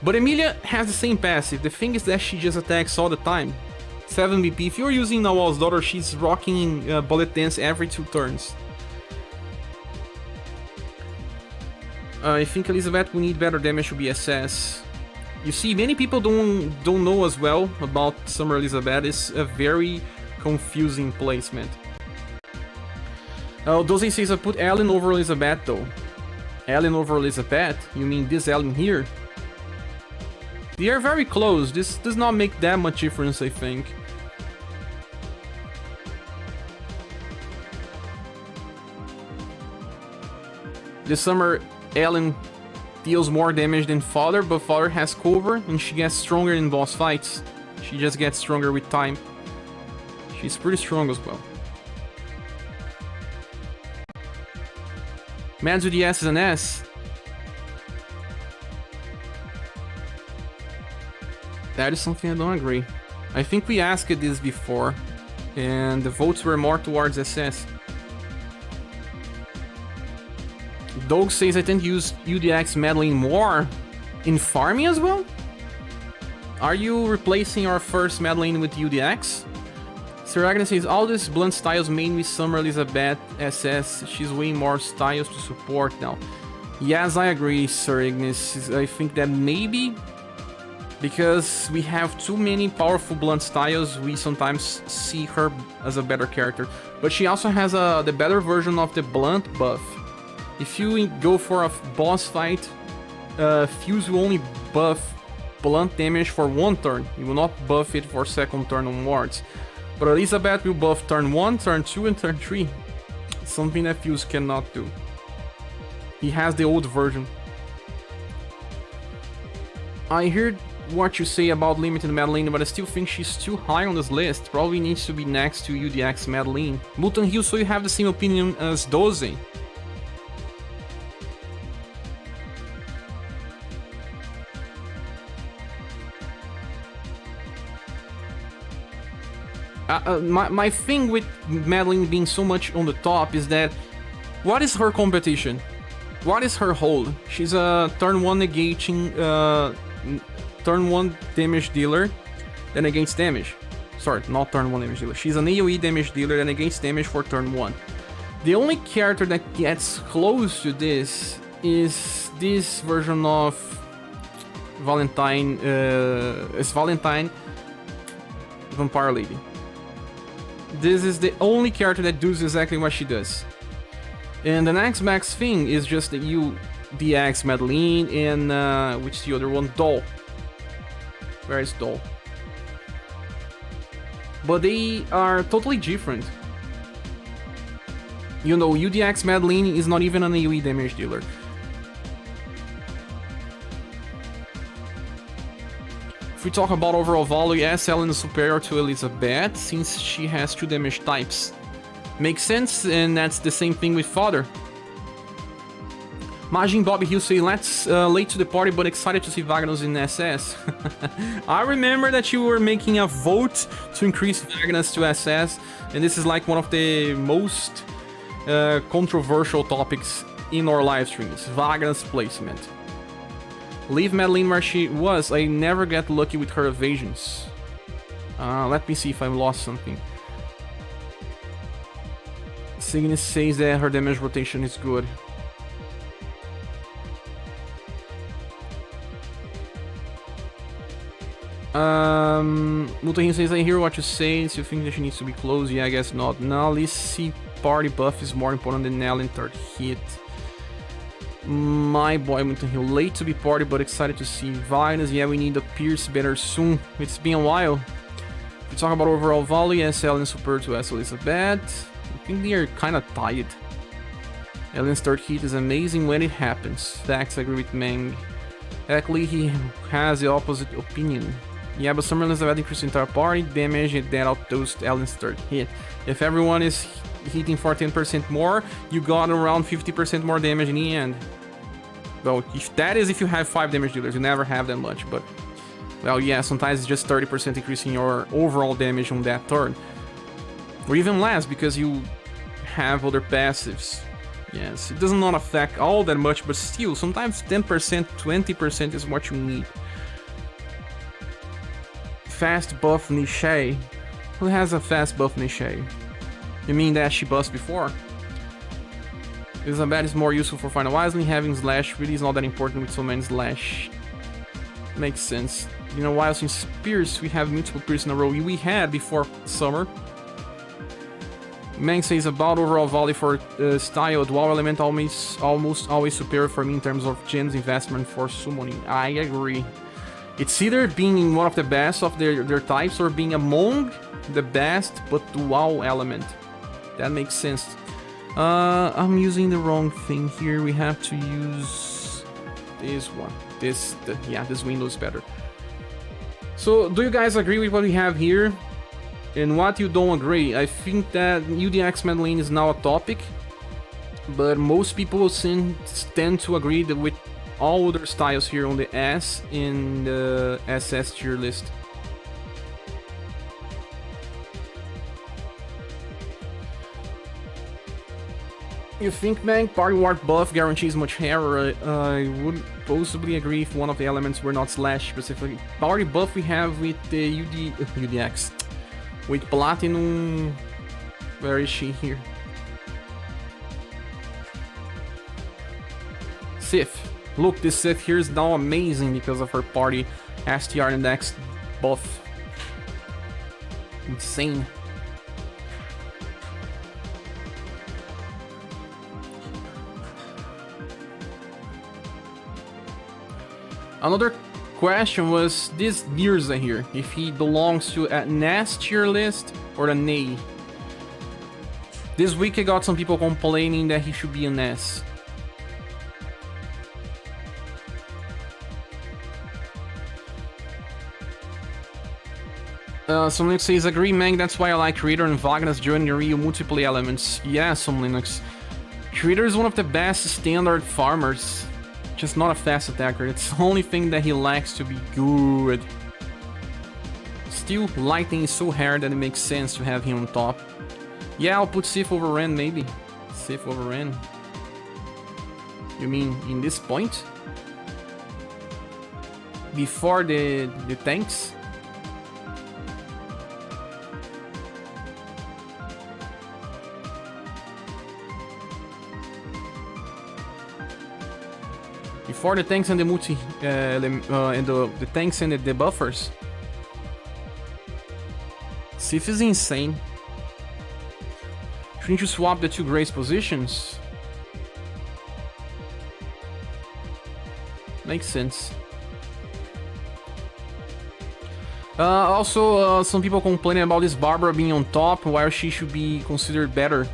But Emilia has the same passive. The thing is that she just attacks all the time. 7 BP. If you're using Nawal's daughter, she's rocking Bullet Dance every 2 turns. I think Elizabeth will need better damage to be SS. You see, many people don't know as well about Summer Elizabeth. It's a very confusing placement. Doze says I put Ellen over Elizabeth though. Ellen over Elizabeth? You mean this Ellen here? They are very close. This does not make that much difference, I think. This Summer Ellen deals more damage than Father, but Father has cover and she gets stronger in boss fights. She just gets stronger with time. She's pretty strong as well. Mads with the S is an S. That is something I don't agree. I think we asked this before, and the votes were more towards SS. Doug says I tend to use UDX Madeline more in farming as well. Are you replacing our first Madeline with UDX? Sir Agnes says all these blunt styles made me summer Elizabeth SS. She's way more styles to support now. Yes, I agree, Sir Ignis. I think that maybe because we have too many powerful blunt styles, we sometimes see her as a better character. But she also has the better version of the blunt buff. If you go for a boss fight, Fuse will only buff blunt damage for one turn. You will not buff it for second turn onwards. But Elizabeth will buff turn 1, turn 2, and turn 3. Something that Fuse cannot do. He has the old version. I heard what you say about limited Madeline, but I still think she's too high on this list. Probably needs to be next to UDX Madeline. Mutant Hill, so you have the same opinion as Doze. My thing with Madeline being so much on the top is that what is her competition? What is her hold? She's a turn 1 negating, turn 1 damage dealer, then against damage. Sorry, not turn 1 damage dealer. She's an AoE damage dealer, then against damage for turn 1. The only character that gets close to this is this version of Valentine, Valentine Vampire Lady. This is the only character that does exactly what she does. And the next max thing is just the UDX Madeline and which is the other one? Doll. Where is Doll? But they are totally different. You know, UDX Madeline is not even an AoE damage dealer. If we talk about overall value, yes, Ellen is superior to Elizabeth, since she has 2 damage types. Makes sense, and that's the same thing with Father. Majin Bobby Hill say, let's late to the party, but excited to see Vagnus in SS. I remember that you were making a vote to increase Vagnus to SS, and this is like one of the most controversial topics in our live streams, Vagnus placement. Leave Madeline where she was. I never get lucky with her evasions. Let me see if I lost something. Cygnus says that her damage rotation is good. Mutahin says, I hear what you say. So you think that she needs to be close? Yeah, I guess not. Now, let's see. Party buff is more important than Nell in third hit. My boy Mutahin, late to be party, but excited to see Vagnus. Yeah, we need a Pierce better soon. It's been a while. If we talk about overall value, yes, Ellen superior to S. Elizabeth. I think they are kind of tied. Ellen's third hit is amazing when it happens. Dax, I agree with Meng. Actually, he has the opposite opinion. Yeah, but Summer Elizabeth increased the entire party damage and that outdosed Ellen's third hit. If everyone is hitting for 10% more, you got around 50% more damage in the end. Well, if that is if you have 5 damage dealers, you never have that much, but... Well, yeah, sometimes it's just 30% increasing your overall damage on that turn. Or even less, because you have other passives. Yes, it does not affect all that much, but still, sometimes 10%, 20% is what you need. Fast buff Niche. Who has a fast buff Niche? You mean that she buffed before? Elizabeth is more useful for Final Wisely. Having Slash really is not that important with so many Slash. Makes sense. You know, while since Pierce, we have multiple Pierce in a row. We had before summer. Meng says about overall value for style, dual element almost always superior for me in terms of gems investment for summoning. I agree. It's either being one of the best of their types or being among the best but dual element. That makes sense. I'm using the wrong thing here. We have to use this one. This window is better. So, do you guys agree with what we have here? And what you don't agree? I think that UDX Madeline is now a topic, but most people tend to agree that with all other styles here on the S in the SS tier list. You think, man, party warp buff guarantees much hair? I would possibly agree if one of the elements were not slash specifically. Party buff we have with the UDX. With Platinum... Where is she here? Sif. Look, this Sif here is now amazing because of her party STR index buff. Insane. Another question was this Mirza here, if he belongs to an S tier list or an A. This week I got some people complaining that he should be an S. Some Linux says, agree, Mang, that's why I like Creator and Wagner's joining the real multiplayer elements. Yeah, some Linux. Creator is one of the best standard farmers. Just not a fast attacker. It's the only thing that he lacks to be good. Still, Lightning is so hard that it makes sense to have him on top. Yeah, I'll put Sif over Ren, maybe. Sif over Ren. You mean in this point? Before the tanks? Before the tanks and the multi, and the tanks and the buffers. Sif is insane. Shouldn't you swap the two Grace positions? Makes sense. Also, some people complaining about this Barbara being on top, while she should be considered better.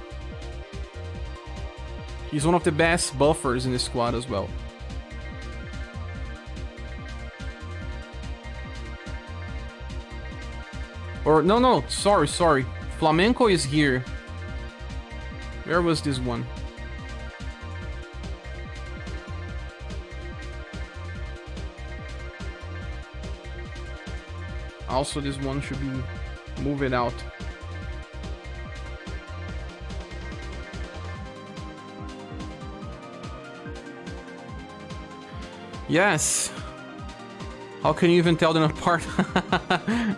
He's one of the best buffers in the squad as well. Or, no, sorry. Flamenco is here. Where was this one? Also, this one should be moved out. Yes. How can you even tell them apart?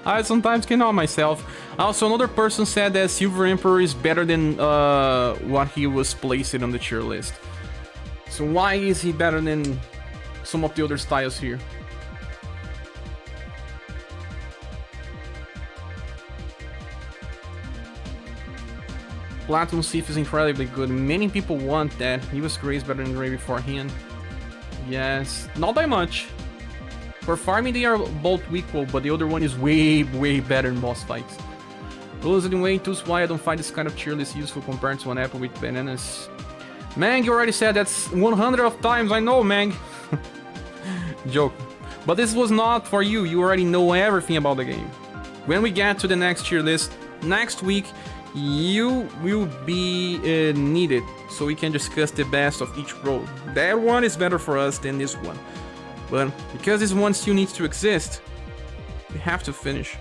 I sometimes cannot myself. Also, another person said that Silver Emperor is better than what he was placed on the tier list. So why is he better than some of the other styles here? Platinum Sif is incredibly good. Many people want that. He was Grace better than Gray beforehand. Yes, not by much. For farming, they are both equal, but the other one is way better in boss fights. Rules anyway, that's why I don't find this kind of tier list useful compared to an apple with bananas. Mang, you already said that's 100 of times, I know, Mang. Joke. But this was not for you, you already know everything about the game. When we get to the next tier list, next week, you will be needed, so we can discuss the best of each role. That one is better for us than this one. But because this one still needs to exist, we have to finish.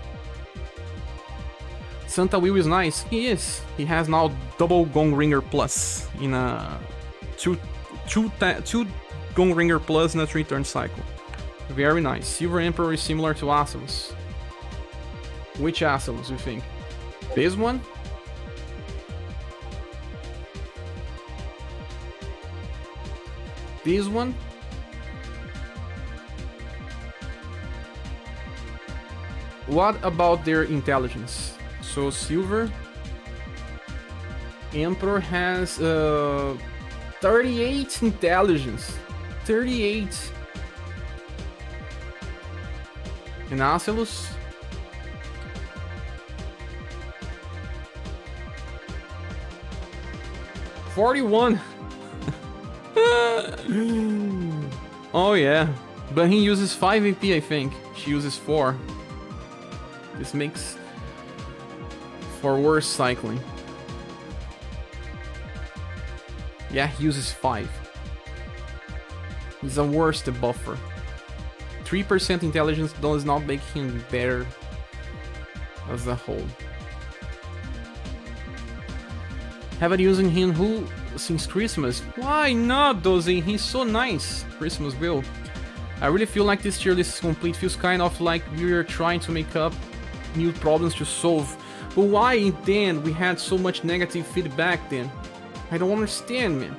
Santa Will is nice. He is. He has now double Gong Ringer plus in a two Gong Ringer plus in a 3-turn cycle. Very nice. Silver Emperor is similar to Acelus. Which Acelus you think? This one? This one? What about their intelligence? So Silver Emperor has 38 intelligence. 38. And Acelus? $41. Oh yeah, but he uses 5 AP, I think. She uses 4. This makes for worse cycling. Yeah, he uses 5. He's a worse buffer. 3% intelligence does not make him better as a whole. Haven't using him. Who since Christmas. Why not, Dozy? He's so nice. Christmas Will. I really feel like this tier list is complete. Feels kind of like we're trying to make up new problems to solve. But why then we had so much negative feedback then? I don't understand, man.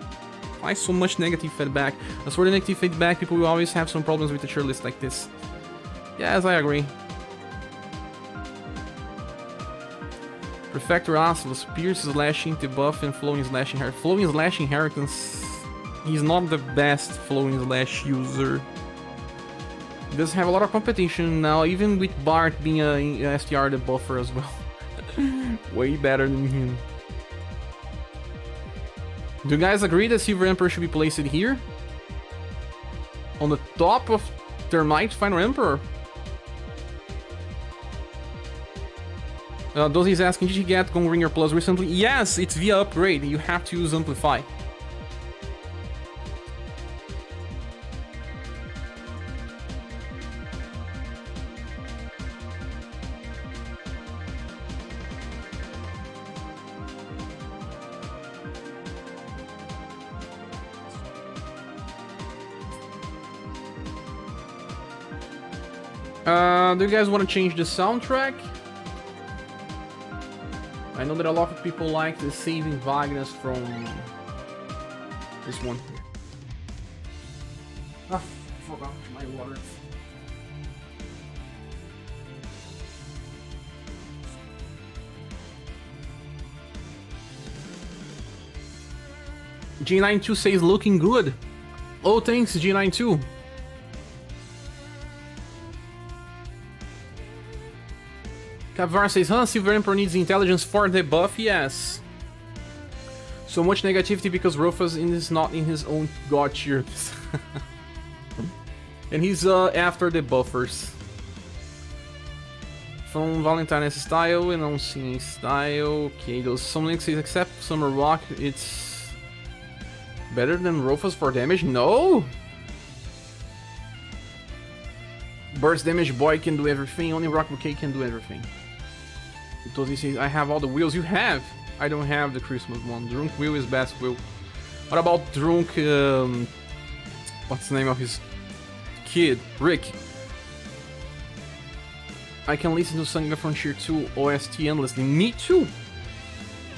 Why so much negative feedback? As for the negative feedback, people will always have some problems with the tier list like this. Yes, I agree. Prefector Aslos, Pierce slashing debuff and flowing slashing hair. Flowing slashing inheritance. He's not the best flowing slash user. He does have a lot of competition now, even with Bart being a STR debuffer as well. Way better than him. Do you guys agree that Silver Emperor should be placed here? On the top of Termite Final Emperor? Dozy's asking, did you get Gongringer Plus recently? Yes, it's via upgrade. You have to use Amplify. Do you guys want to change the soundtrack? I know that a lot of people like the Saving Wagner's from this one. Ah, forgot my water. G92 says looking good. Oh, thanks, G92. Cavar says, huh, Silver Emperor needs intelligence for the buff? Yes. So much negativity because Rufus is not in his own god tier. And he's after the buffers. From Valentine's style and Unseen style. Okay, those some links except Summer Rock, it's better than Rufus for damage? No! Burst damage boy can do everything, only Rock Bouquet can do everything. Because he says, I have all the wheels. You have! I don't have the Christmas one. Drunk wheel is best wheel. What about Drunk, what's the name of his kid? Rick. I can listen to SaGa Frontier 2 OST endlessly. Me too!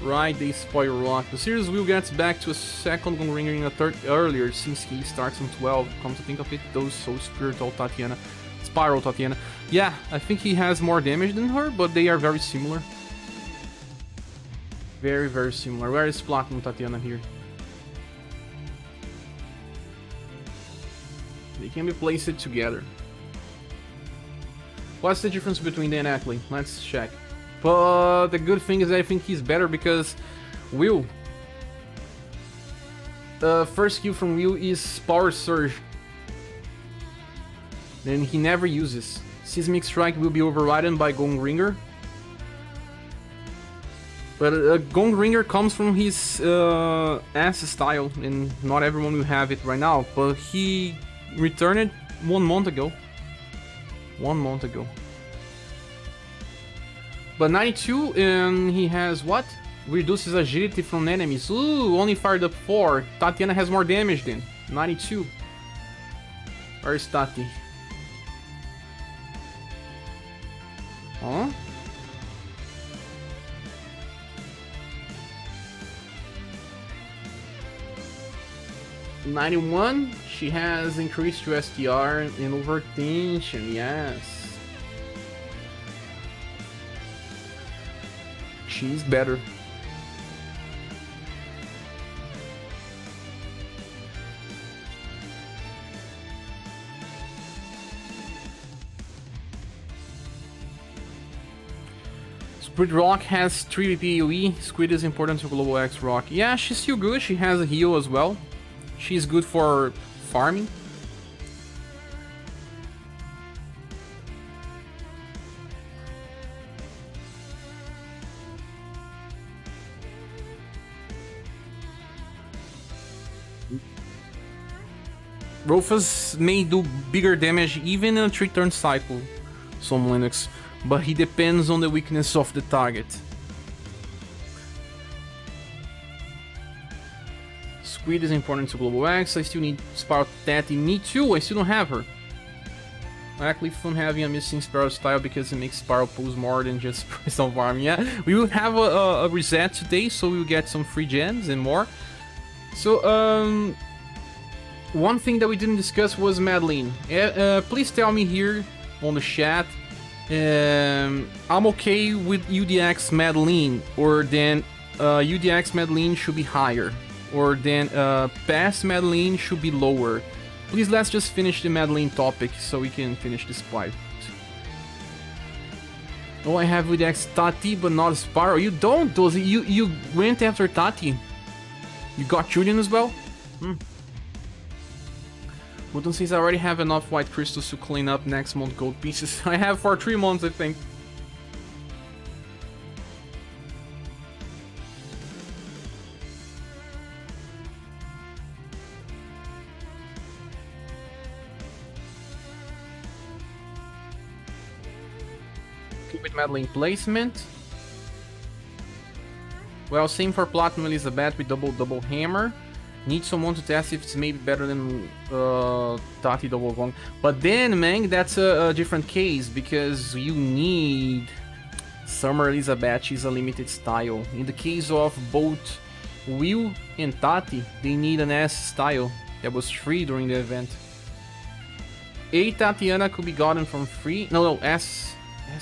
Right, they spoil Rock. The series will get back to a second Gongringer in a third earlier, since he starts on 12. Come to think of it, those so spiritual Tatiana. Spiral Tatiana. Yeah, I think he has more damage than her, but they are very similar. Very, very similar. Where is Platinum Tatiana here? They can be placed together. What's the difference between Dan Ackley? Let's check. But the good thing is I think he's better because Will. The first skill from Will is Power Surge. Then he never uses. Seismic Strike will be overridden by Gongringer. But Gongringer comes from his S style, and not everyone will have it right now. But he returned it 1 month ago. 1 month ago. But 92, and he has what? Reduces agility from enemies. Ooh, only fired up 4. Tatiana has more damage then. 92. Where's Tati? Huh? '91. She has increased to STR and overtension. Yes, she's better. Squid Rock has 3 BP AoE. Squid is important to Global X Rock. Yeah, she's still good. She has a heal as well. She's good for farming. Rufus may do bigger damage even in a 3-turn cycle, some Linux, but he depends on the weakness of the target. Speed is important to Global X. I still need Spiral Tati. Me too, I still don't have her. I actually fun having a missing Spiral style because it makes Spiral pulls more than just personal farm. Yeah, we will have a reset today, so we will get some free gems and more. So, one thing that we didn't discuss was Madeline. Please tell me here on the chat. I'm okay with UDX Madeline, or then UDX Madeline should be higher, or then past Madeline should be lower. Please, let's just finish the Madeline topic so we can finish this fight. Oh, I have with X Tati, but not Spiral. You don't, Dozy. You went after Tati. You got Julian as well? Wooden says I already have enough white crystals to clean up next month gold pieces. I have for 3 months, I think. With Madeline placement. Well, same for Platinum Elizabeth with double hammer. Need someone to test if it's maybe better than Tati double gong. But then, man, that's a different case because you need Summer Elizabeth. She's a limited style. In the case of both Will and Tati, they need an S style that was free during the event. A Tatiana could be gotten from free. No, S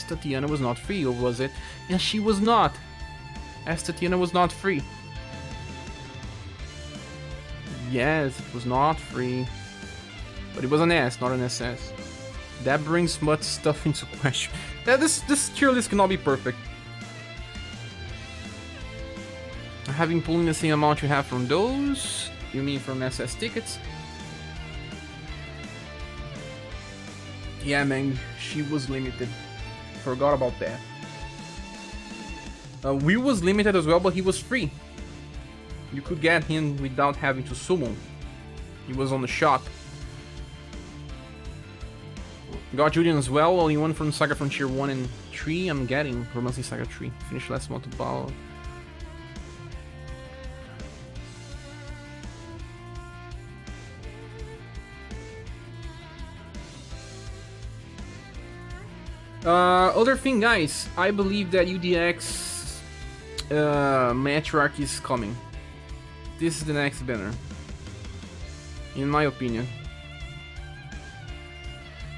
Tatiana was not free, or was it? Yeah, she was not. S Tatiana was not free. Yes, it was not free. But it was an S, not an SS. That brings much stuff into question. Yeah, this tier list cannot be perfect. Having pulling the same amount you have from those? You mean from SS tickets? Yeah, man, she was limited. Forgot about that. Will was limited as well, but he was free. You could get him without having to summon. He was on the shop. Got Julian as well, only one from SaGa Frontier 1 and 3. I'm getting Romancing SaGa 3. Finished last month about. Other thing, guys, I believe that UDX Matriarch is coming. This is the next banner, in my opinion.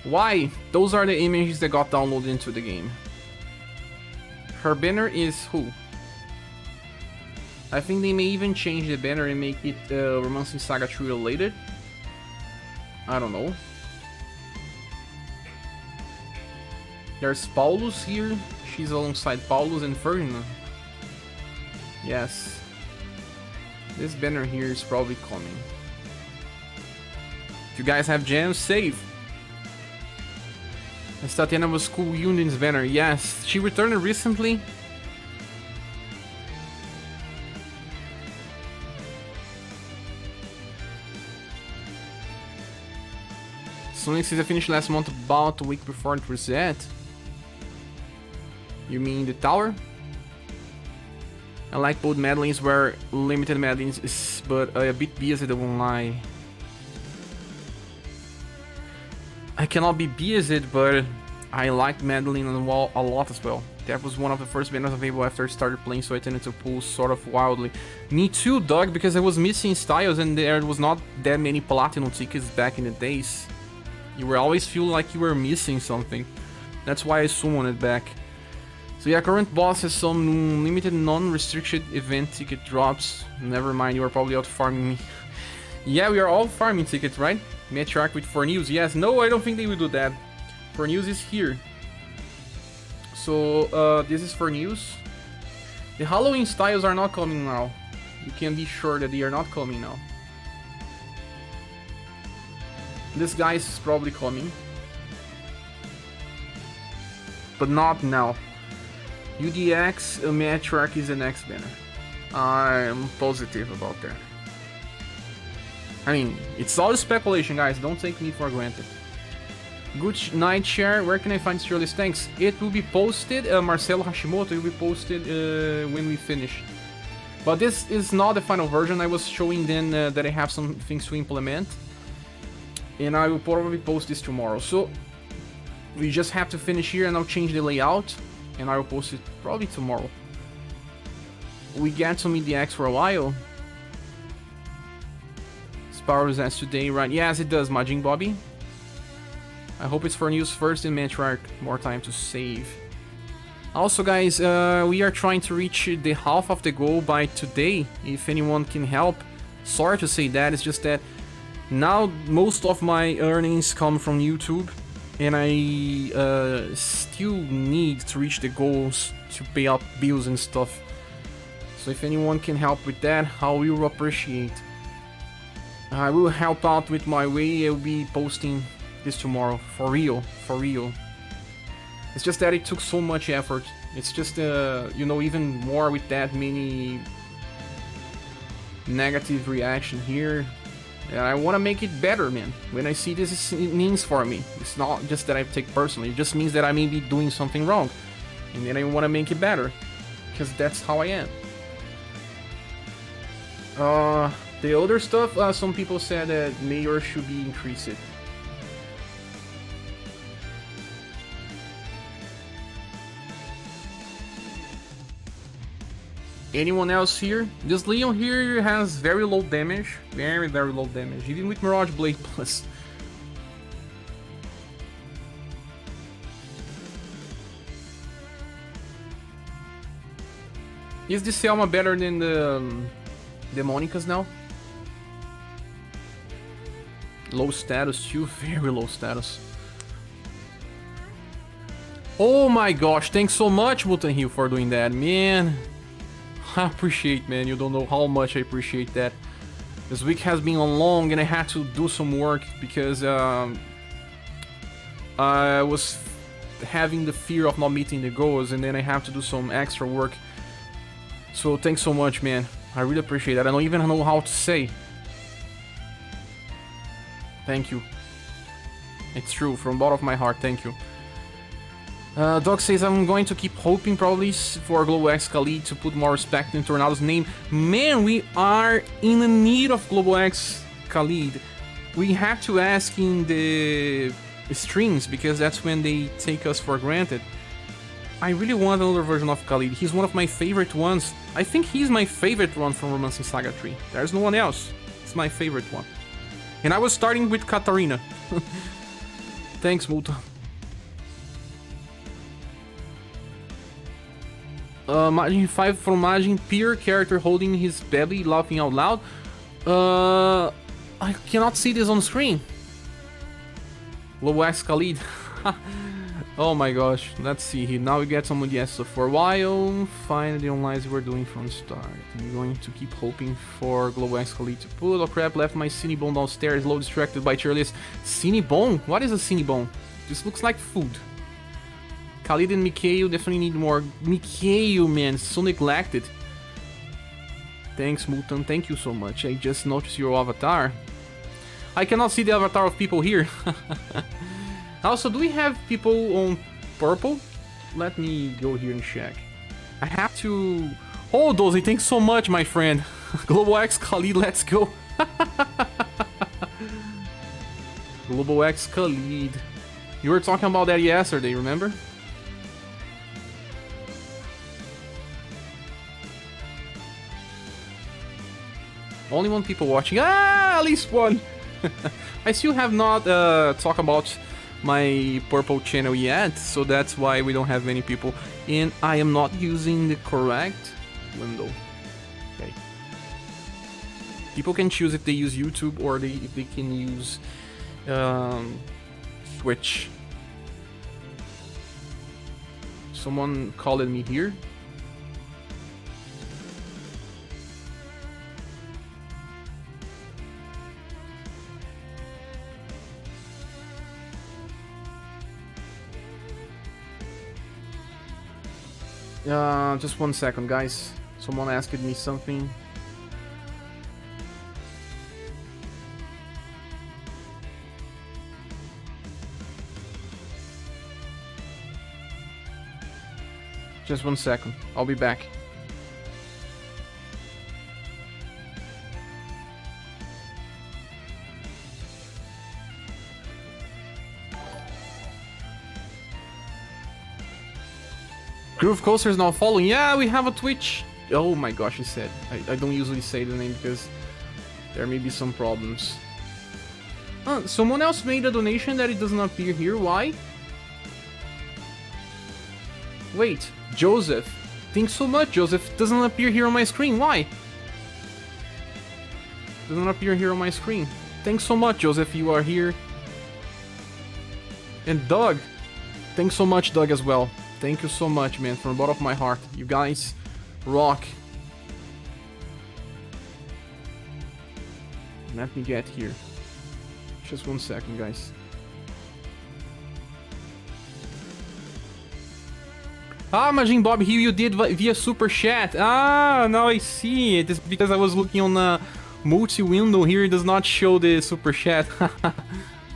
Why? Those are the images that got downloaded into the game. Her banner is who? I think they may even change the banner and make it Romancing SaGa 3 related. I don't know. There's Paulus here. She's alongside Paulus and Ferdinand. Yes. This banner here is probably coming. If you guys have gems, save. And Tatiana was cool Union's banner. Yes. She returned recently. Sonic says I finished last month about a week before it reset. You mean the tower? I like both Madelines where limited Madelines is but a bit biased, I won't lie. I cannot be biased, but I liked Madeline on the wall a lot as well. That was one of the first banners available after I started playing, so I tended to pull sort of wildly. Me too, dog, because I was missing styles and there was not that many platinum tickets back in the days. You were always feel like you were missing something. That's why I summoned it back. So yeah, current boss has some limited non-restricted event ticket drops. Never mind, you are probably out farming me. Yeah, we are all farming tickets, right? Matriarch with 4 news. Yes, no, I don't think they will do that. 4 news is here. So this is for news. The Halloween styles are not coming now. You can be sure that they are not coming now. This guy is probably coming. But not now. UDX Matriarch is the next banner. I'm positive about that. I mean, it's all speculation, guys. Don't take me for granted. Good night, share. Where can I find tier list? Thanks. It will be posted. Marcelo Hashimoto will be posted when we finish. But this is not the final version. I was showing then that I have some things to implement. And I will probably post this tomorrow. So we just have to finish here and I'll change the layout. And I will post it probably tomorrow. We got some EDX for a while. Spowers as today, right? Yes, it does, Majin Bobby. I hope it's for news first and Matriarch. More time to save. Also, guys, we are trying to reach the half of the goal by today. If anyone can help. Sorry to say that, it's just that now most of my earnings come from YouTube. And I still need to reach the goals to pay up bills and stuff. So if anyone can help with that, I will appreciate. I will help out with my way. I'll be posting this tomorrow. For real. For real. It's just that it took so much effort. It's just, you know, even more with that many negative reaction here. And I want to make it better, man. When I see this, it means for me. It's not just that I take personally. It just means that I may be doing something wrong. And then I want to make it better. Because that's how I am. The other stuff, some people said that mayor should be increased. Anyone else here? This Leon here has very low damage. Very, very low damage. Even with Mirage Blade Plus. Is this Selma better than the Monicas now? Low status too, very low status. Oh my gosh, thanks so much, Mutant Hill, for doing that, man. I appreciate, man, you don't know how much I appreciate that. This week has been long and I had to do some work because I was having the fear of not meeting the goals and then I have to do some extra work. So thanks so much, man. I really appreciate that. I don't even know how to say. Thank you. It's true, from the bottom of my heart, thank you. Doc says I'm going to keep hoping probably for Global X Khalid to put more respect in Tornado's name. Man, we are in the need of Global X Khalid. We have to ask in the streams because that's when they take us for granted. I really want another version of Khalid. He's one of my favorite ones. I think he's my favorite one from Romancing Saga 3. There's no one else. It's my favorite one. And I was starting with Katarina. Thanks, Muta. Majin 5 from Majin, Peer character holding his belly, laughing out loud. I cannot see this on screen. Global X Khalid. Oh my gosh, let's see here. Now we get some ODS stuff for a while. Find the online we're doing from the start. I'm going to keep hoping for Global X Khalid to pull. Oh crap, left my Cinebone downstairs, low distracted by cheerless. Cinebone? What is a Cinebone? This looks like food. Khalid and Mikhail definitely need more. Mikhail, man, so neglected. Thanks, Mutant. Thank you so much. I just noticed your avatar. I cannot see the avatar of people here. Also, do we have people on purple? Let me go here and check. I have to... Oh, Dozy, thanks so much, my friend. Global X Khalid, let's go. Global X Khalid. You were talking about that yesterday, remember? Only one people watching. Ah, at least one. I still have not talked about my purple channel yet, so that's why we don't have many people. And I am not using the correct window. Okay. People can choose if they use YouTube or if they can use Twitch. Someone called me here. Just 1 second, guys. Someone asked me something. Just 1 second. I'll be back. Groove Coaster is now following. Yeah, we have a Twitch. Oh my gosh, he said. I don't usually say the name because there may be some problems. Someone else made a donation that it doesn't appear here. Why? Wait, Joseph. Thanks so much, Joseph. Doesn't appear here on my screen. Why? Doesn't appear here on my screen. Thanks so much, Joseph. You are here. And Doug. Thanks so much, Doug, as well. Thank you so much, man, from the bottom of my heart. You guys rock. Let me get here. Just 1 second, guys. Ah, Majin Bob, here you did via Super Chat. Ah, now I see it. It's because I was looking on the multi-window here. It does not show the Super Chat.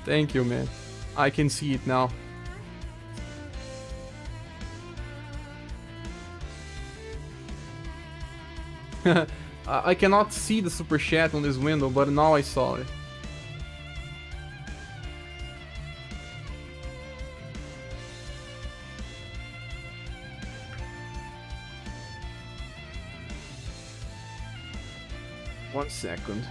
Thank you, man. I can see it now. I cannot see the Super Chat on this window, but now I saw it. One second.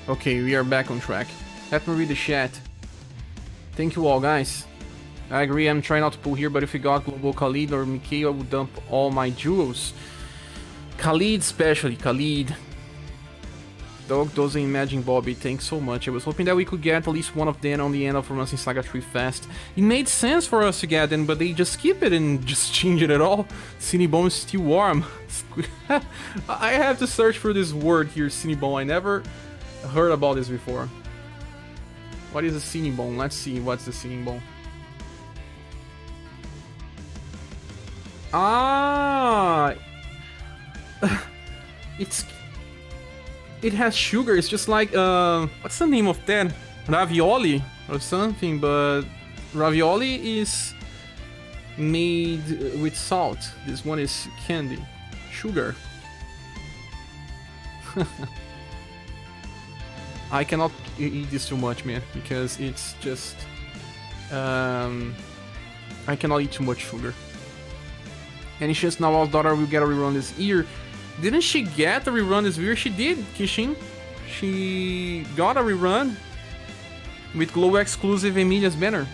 Okay, we are back on track. Let me read the chat. Thank you all, guys. I agree, I'm trying not to pull here, but if we got Global Khalid or Mickey, I would dump all my jewels. Khalid especially, Khalid. Dog doesn't imagine Bobby, thanks so much. I was hoping that we could get at least one of them on the end of Romancing Saga 3 Fest. It made sense for us to get them, but they just skip it and just change it at all. Cinnabon is still warm. I have to search for this word here, Cinnabon. I never heard about this before. What is a Cinnabon? Let's see, what's the Cinnabon? Ah! It has sugar, it's just like, what's the name of that? Ravioli or something, but ravioli is made with salt. This one is candy. Sugar. I cannot eat this too much, man, because it's just... I cannot eat too much sugar. Any chance Nawal's daughter will get a rerun this year? Didn't she get a rerun this year? She did, Kishin. She got a rerun with Glow exclusive Emilia's banner.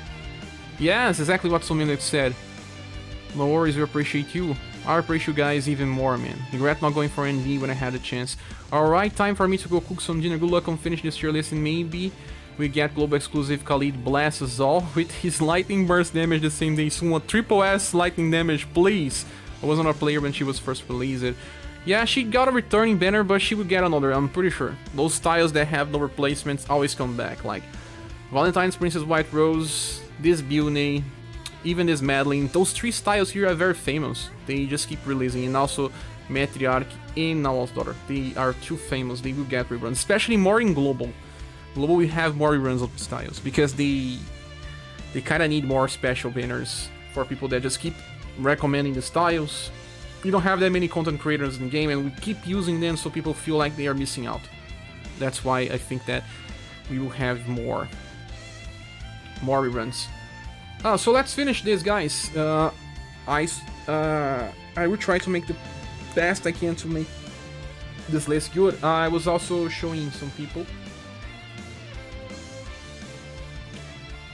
Yes, exactly what Somilek said. No worries, we appreciate you. I appreciate you guys even more, man. Regret not going for NV when I had the chance. Alright, time for me to go cook some dinner. Good luck on finishing this tier list, and maybe we get global exclusive Khalid blast us all with his lightning burst damage the same day. Soon a triple S lightning damage, please. I wasn't a player when she was first released. Yeah, she got a returning banner, but she would get another, I'm pretty sure. Those styles that have no replacements always come back, like Valentine's Princess White Rose, this Buney, even this Madeline. Those three styles here are very famous. They just keep releasing, and also Matriarch and Nawal's daughter. They are too famous, they will get reruns, especially more in Global. Global will have more reruns of the styles, because they kinda need more special banners for people that just keep recommending the styles. We don't have that many content creators in the game, and we keep using them so people feel like they are missing out. That's why I think that we will have more reruns. So let's finish this, guys. I will try to make the best I can to make this list good. I was also showing some people.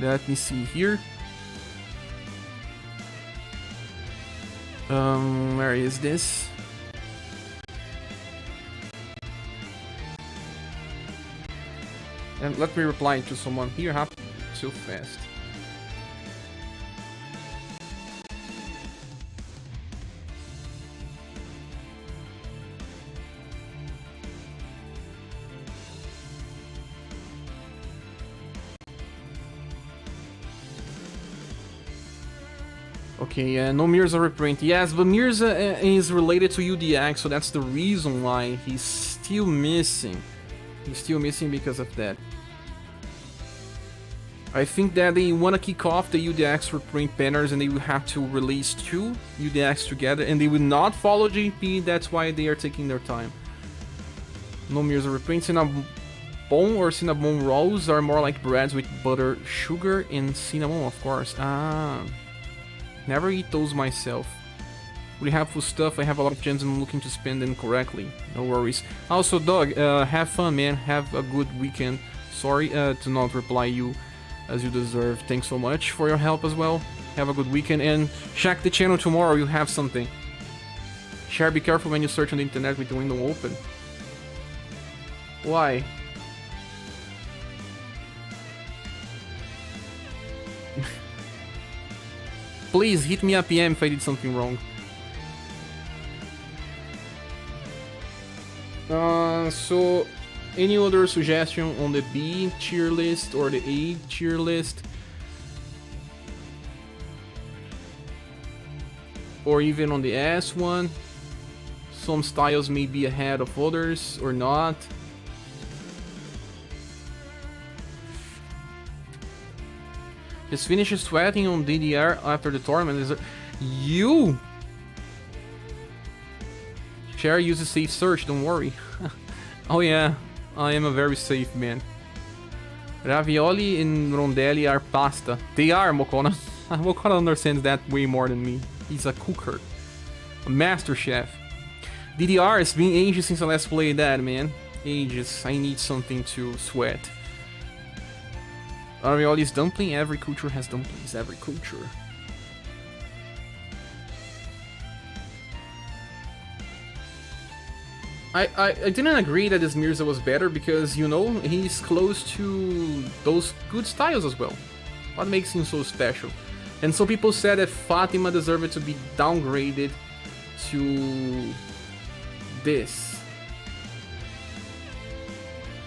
Let me see here. Where is this? And let me reply to someone here. Happened so fast. Okay, no Mirza reprint. Yes, but Mirza is related to UDX, so that's the reason why he's still missing. He's still missing because of that. I think that they want to kick off the UDX reprint banners and they will have to release 2 UDX together and they will not follow GP, that's why they are taking their time. No Mirza reprint. Cinnabon or Cinnabon rolls are more like breads with butter, sugar, and cinnamon, of course. Ah, never eat those myself. We have full stuff, I have a lot of gems and I'm looking to spend them correctly. No worries. Also, Doug, have fun, man. Have a good weekend. Sorry to not reply you as you deserve. Thanks so much for your help as well. Have a good weekend and check the channel tomorrow, you'll have something. Share, be careful when you search on the internet with the window open. Why? Please hit me a PM if I did something wrong. So any other suggestion on the B tier list or the A tier list? Or even on the S one? Some styles may be ahead of others or not. Just finish sweating on DDR after the tournament. Is it you? Cher uses safe search, don't worry. Oh yeah, I am a very safe man. Ravioli and rondelli are pasta. They are, Mokona. Mokona understands that way more than me. He's a cooker. A master chef. DDR, it's been ages since I last played that, man. Ages. I need something to sweat. Ravioli's dumpling. Every culture has dumplings. Every culture. I didn't agree that this Mirza was better because, you know, he's close to those good styles as well. What makes him so special? And some people said that Fatima deserved to be downgraded to this.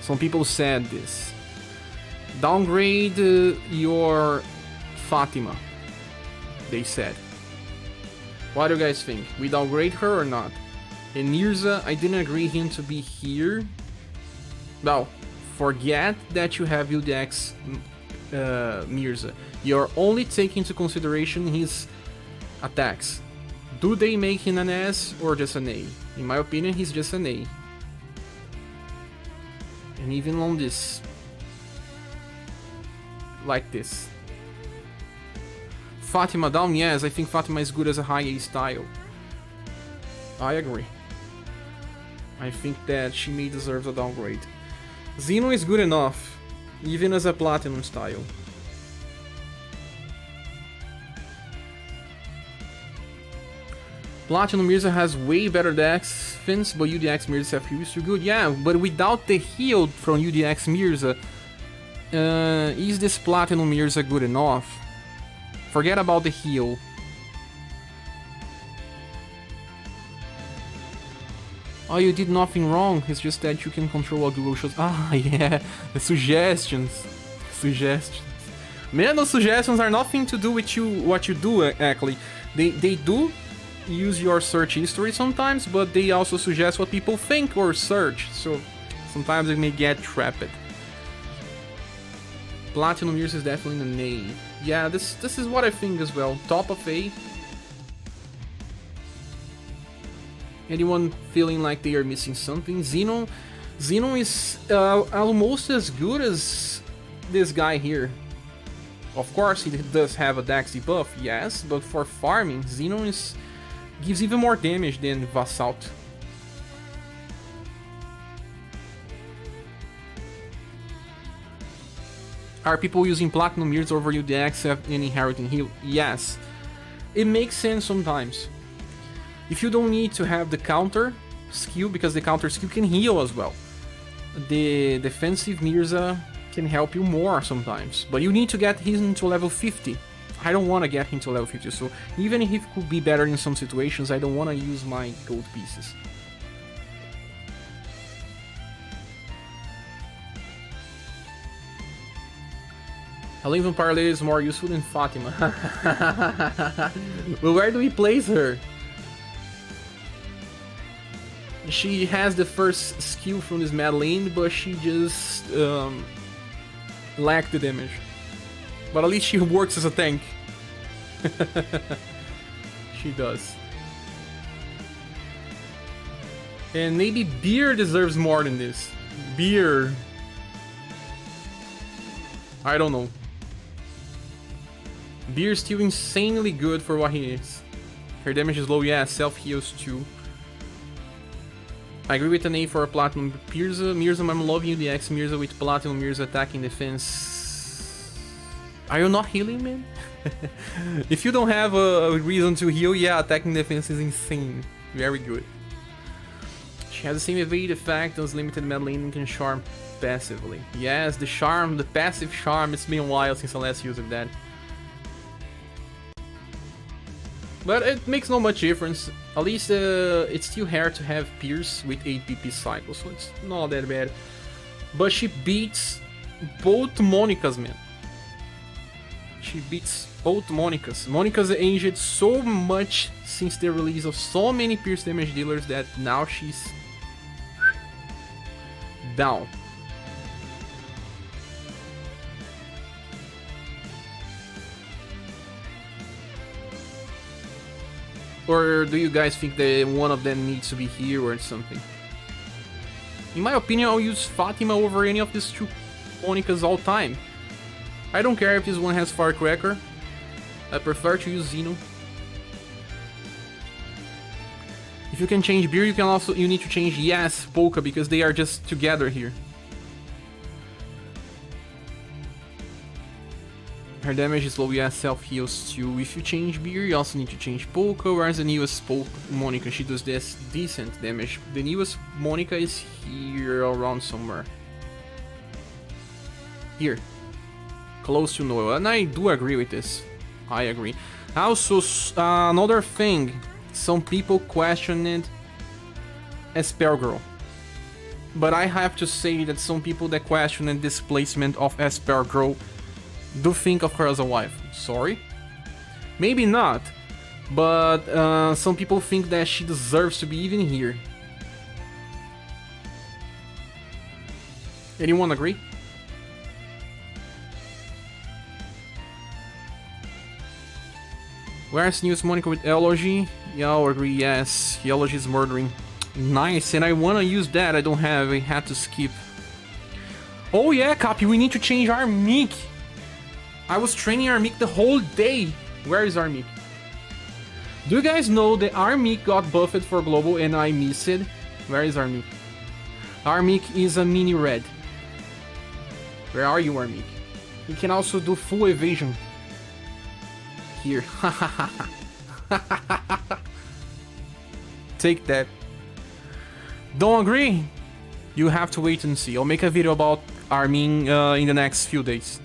Some people said this. Downgrade your Fatima, they said. What do you guys think? We downgrade her or not? And Mirza, I didn't agree him to be here. Well, forget that you have UDX Mirza. You're only taking into consideration his attacks. Do they make him an S or just an A? In my opinion, he's just an A. And even on this. Like this. Fatima down? Yes, I think Fatima is good as a high A style. I agree. I think that she may deserve a downgrade. Xeno is good enough, even as a platinum style. Platinum Mirza has way better defense, but UDX Mirza feels too good. Yeah, but without the heal from UDX Mirza, is this Platinum Mirza good enough? Forget about the heal. Oh, you did nothing wrong, it's just that you can control what Google shows. Ah, yeah, the suggestions. Suggestions. Man, those suggestions are nothing to do with what you do, actually. They do use your search history sometimes, but they also suggest what people think or search, so sometimes it may get trapped. Platinum Mirza is definitely an A. Yeah, this is what I think as well. Top of A. Anyone feeling like they are missing something? Xeno is almost as good as this guy here. Of course, he does have a Dex debuff, yes, but for farming, Xeno gives even more damage than Vassalt. Are people using Platinum Mirza over UDX and inheriting heal? Yes. It makes sense sometimes. If you don't need to have the counter skill, because the counter skill can heal as well. The defensive Mirza can help you more sometimes, but you need to get him to level 50. I don't want to get him to level 50, so even if he could be better in some situations, I don't want to use my gold pieces. Helen Vampire Lady is more useful than Fatima. But where do we place her? She has the first skill from this Madeline, but she just lacked the damage. But at least she works as a tank. She does. And maybe Beer deserves more than this. Beer. I don't know. Beer's still insanely good for what he is. Her damage is low, yeah, self-heals too. I agree with the name for a Platinum Mirza. Mirza, I'm loving you, the X Mirza with Platinum Mirza attacking defense. Are you not healing, man? If you don't have a reason to heal, yeah, attacking defense is insane. Very good. She has the same evade effect as limited Madeline and can charm passively. Yes, the charm, the passive charm, it's been a while since I last used that. But it makes no much difference. At least it's still hard to have Pierce with 8 PP cycles, so it's not that bad. But she beats both Monicas, man. She beats both Monicas. Monica's aged so much since the release of so many Pierce damage dealers that now she's down. Or do you guys think that one of them needs to be here or something? In my opinion, I'll use Fatima over any of these two Monicas all time. I don't care if this one has Firecracker. I prefer to use Xeno. If you can change Beer, you need to change Yes, Polka, because they are just together here. Her damage is low, yes, self-heals too. If you change Beer, you also need to change Polka, whereas the newest Monica, she does this decent damage. The newest Monica is here around somewhere. Here. Close to Noel, and I do agree with this. I agree. Also, another thing, some people questioned ScherBR Girl. But I have to say that some people that question the displacement of ScherBR Girl do think of her as a wife. Sorry? Maybe not, but some people think that she deserves to be even here. Anyone agree? Where's News Monica with Eulogy? Yeah, I'll agree, yes. Eulogy is murdering. Nice, and I wanna use that, I don't have, I had to skip. Oh yeah, Cappy, we need to change our Meek. I was training Armik the whole day. Where is Armik? Do you guys know that Armik got buffed for global and I missed it? Where is Armik? Armik is a mini red. Where are you, Armik? You can also do full evasion. Here. Take that. Don't agree? You have to wait and see. I'll make a video about Armin in the next few days.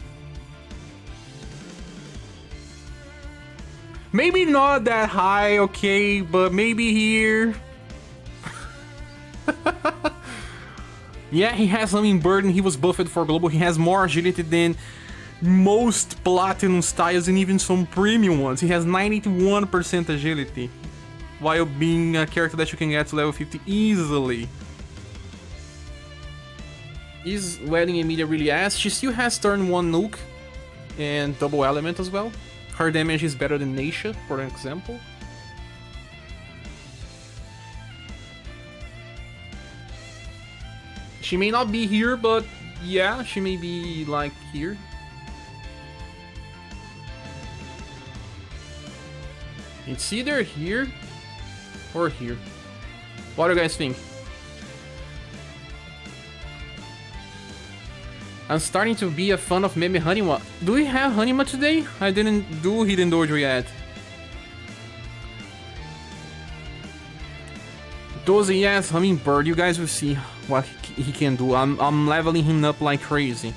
Maybe not that high, okay, but maybe here. Yeah, he has Hummingbird and he was buffed for global. He has more agility than most platinum styles and even some premium ones. He has 91% agility, while being a character that you can get to level 50 easily. Is Wedding Emilia really ass? She still has turn 1 nuke and double element as well. Her damage is better than Neisha, for example. She may not be here, but yeah, she may be like here. It's either here or here. What do you guys think? I'm starting to be a fan of Meme Hanima. Do we have Hanima today? I didn't do Hidden Dojo yet. Those, yes, Hummingbird. You guys will see what he can do. I'm leveling him up like crazy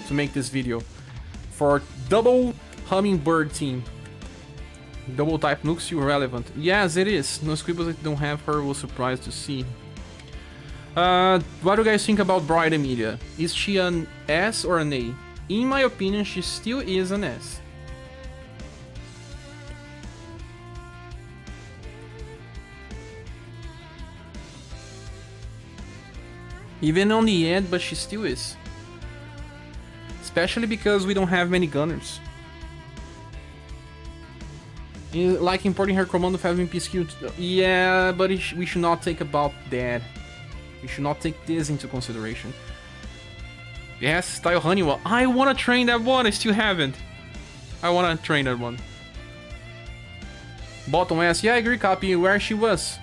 to make this video for double Hummingbird team. Double type nukes still relevant. Yes, it is. No scribbles that don't have her will surprise to see. What do you guys think about Bride Emilia? Is she an S or an A? in my opinion, she still is an S. Even on the end, but she still is. Especially because we don't have many gunners. Like importing her command of having PSQ. Yeah, but we should not take about that. We should not take this into consideration. Yes, style Honeywell. I want to train that one. I still haven't. I want to train that one. Bottom S. Yeah, I agree, copy where she was.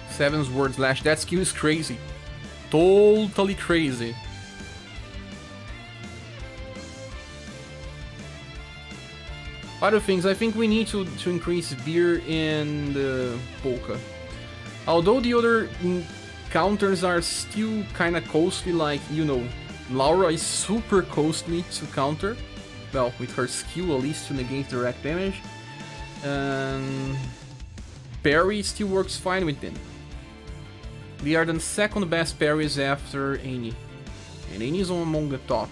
Seven's word slash. That skill is crazy. Totally crazy. Other things, I think we need to increase Beer and Polka. Although the other counters are still kinda costly, like, you know, Laura is super costly to counter. Well, with her skill at least to negate direct damage. Parry still works fine with them. They are the second best parries after Annie. And Annie is among the top.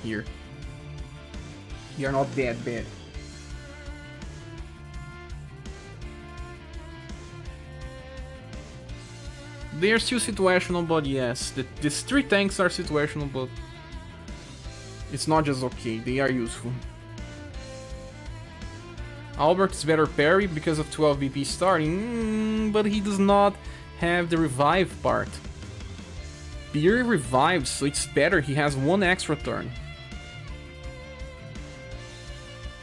Here. They are not that bad. They are still situational, but yes. These three tanks are situational, but it's not just okay, they are useful. Albert is better parry because of 12 BP starting, but he does not have the revive part. Beer revives, so it's better, he has one extra turn.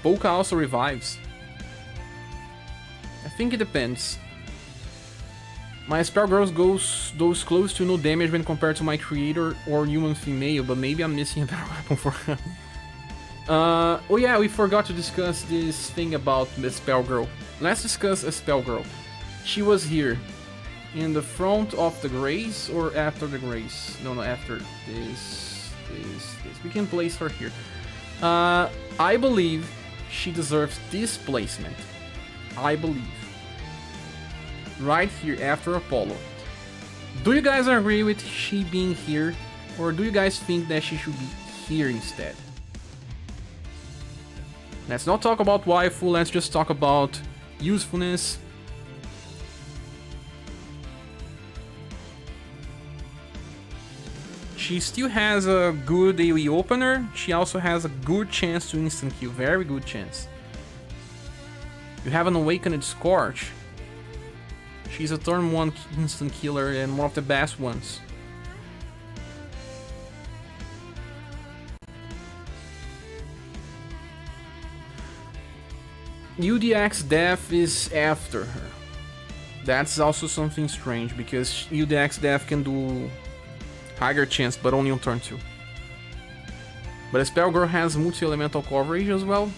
Polka also revives. I think it depends. My spell girls goes close to no damage when compared to my creator or human female, but maybe I'm missing a better weapon for her. Oh yeah, we forgot to discuss this thing about the spell girl. Let's discuss a spell girl. She was here. In the front of the Grace or after the Grace? No, after this. We can place her here. I believe she deserves this placement. I believe. Right here after Apollo. Do you guys agree with she being here? Or do you guys think that she should be here instead? Let's not talk about waifu, let's just talk about usefulness. She still has a good AoE opener. She also has a good chance to instant kill. Very good chance. You have an Awakened Scorch. She's a turn 1 instant killer and one of the best ones. UDX Death is after her. That's also something strange because UDX Death can do higher chance, but only on turn 2. But a Spell Girl has multi-elemental coverage as well.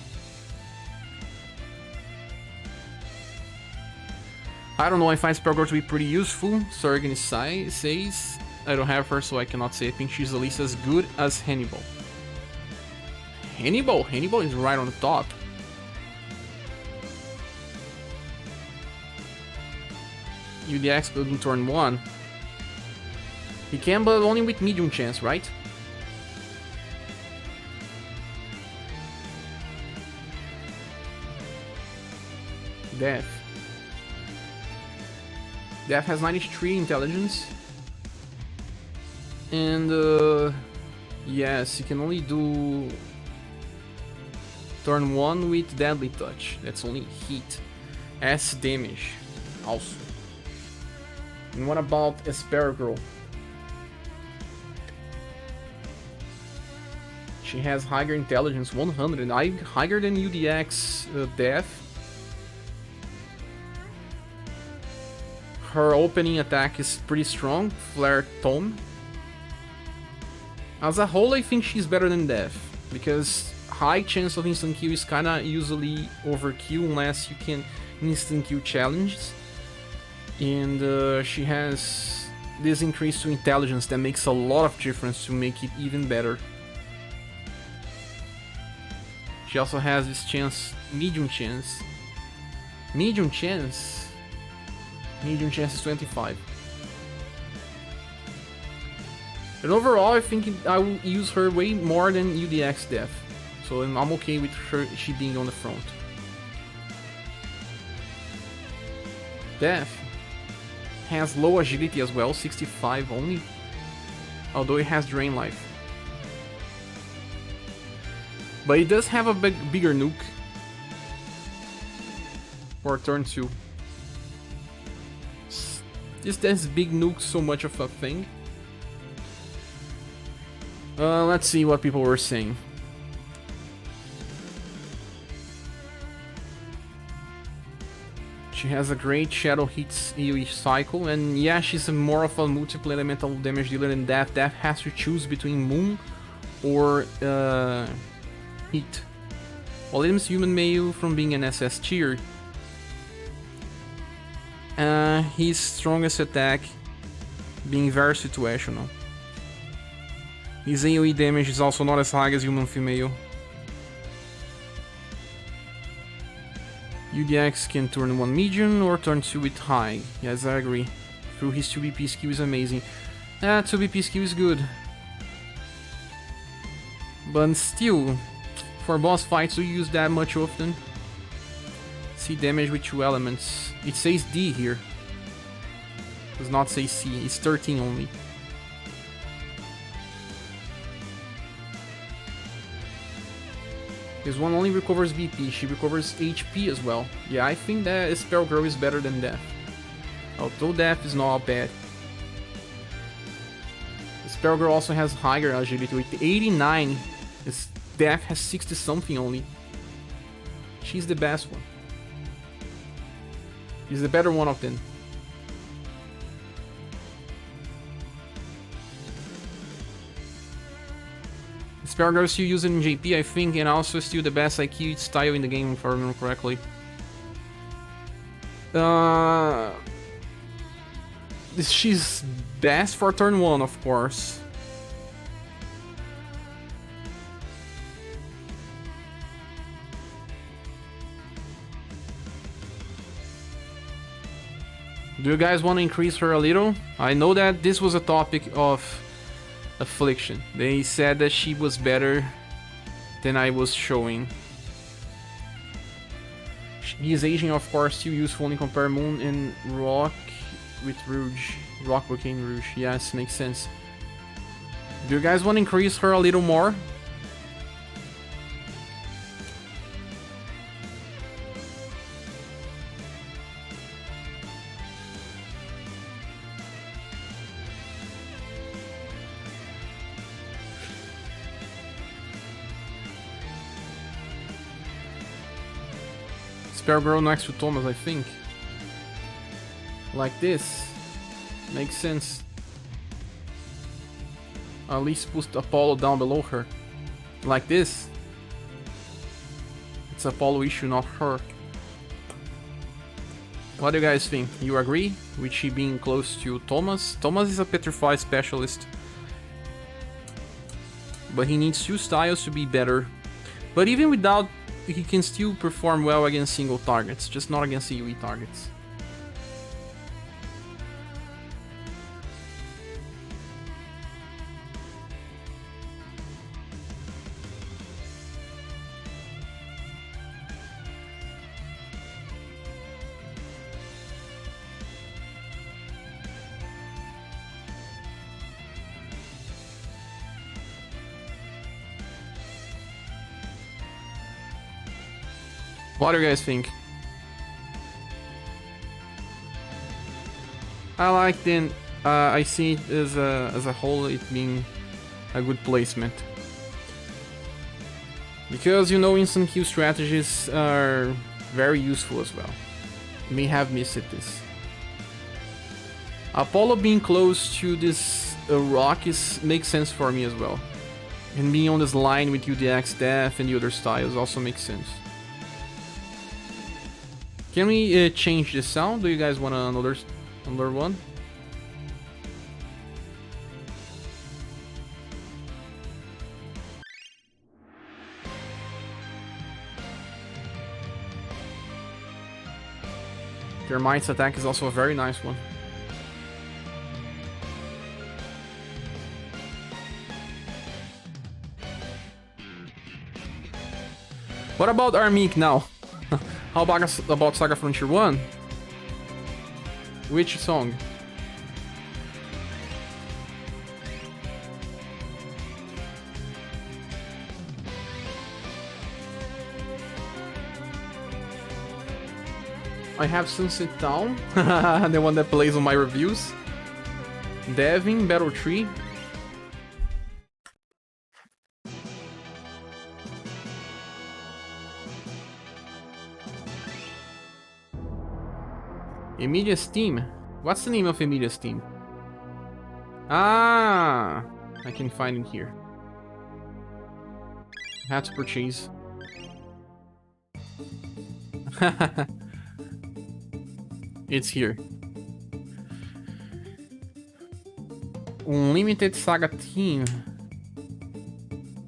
I don't know, I find Spell Girl to be pretty useful. Sorgan says I don't have her, so I cannot say. I think she's at least as good as Hannibal. Hannibal is right on the top. UDX build in turn 1. He can, but only with medium chance, right? Death. Death has 93 intelligence. And yes, he can only do turn 1 with Deadly Touch. That's only hit. S damage also. And what about Aspergirl? She has higher intelligence, 100, higher than UDX Death. Her opening attack is pretty strong, Flare Tome. As a whole, I think she's better than Death, because high chance of instant kill is kinda usually overkill unless you can instant kill challenges. And she has this increase to intelligence that makes a lot of difference to make it even better. She also has this chance, medium chance. Medium chance is 25. And overall, I think I will use her way more than UDX Def. So I'm okay with her, she being on the front. Def has low agility as well, 65 only. Although it has Drain Life. But it does have a bigger nuke. For turn 2. This big nuke so much of a thing. Let's see what people were saying. She has a great Shadow Hits AoE cycle, and yeah, she's more of a multiple elemental damage dealer than Def. Def has to choose between Moon or Heat. While limits human male from being an SS tier, his strongest attack being very situational. His AoE damage is also not as high as human female. UDX can turn 1 medium or turn 2 with high. Yes, I agree. Through his 2BP skill is amazing. 2BP skill is good. But still, for boss fights, we use that much often. C damage with 2 elements. It says D here. Does not say C, it's 13 only. This one only recovers BP, she recovers HP as well. Yeah, I think that Spell Girl is better than Def. Although Def is not bad. Spell Girl also has higher agility with 89. Def has 60 something only. She's the best one. She's the better one of them. Spell Girl is still used in JP, I think, and also still the best IQ style in the game, if I remember correctly. She's best for turn 1, of course. Do you guys want to increase her a little? I know that this was a topic of Affliction. They said that she was better than I was showing. He is aging, of course, still useful only compare Moon and Rock with Rouge. Rock, Volcano, Rouge. Yes, makes sense. Do you guys want to increase her a little more? Spell Girl next to Thomas, I think. Like this. Makes sense. At least put Apollo down below her. Like this. It's Apollo issue, not her. What do you guys think? You agree with she being close to Thomas? Thomas is a Petrify specialist. But he needs 2 styles to be better. But even without, he can still perform well against single targets, just not against AoE targets. What do you guys think? I like then. I see it as a whole, it being a good placement. Because you know, instant kill strategies are very useful as well. You may have missed this. Apollo being close to this rock makes sense for me as well. And being on this line with UDX Def and the other styles also makes sense. Can we change the sound? Do you guys want another one? Termite's attack is also a very nice one. What about Armic now? How about SaGa Frontier 1? Which song? I have Sunset Town, the one that plays on my reviews. Devin, Battle Tree. Emilia's Team. What's the name of Emilia's Team? Ah, I can find it here. I have to purchase. It's here. Unlimited SaGa Team.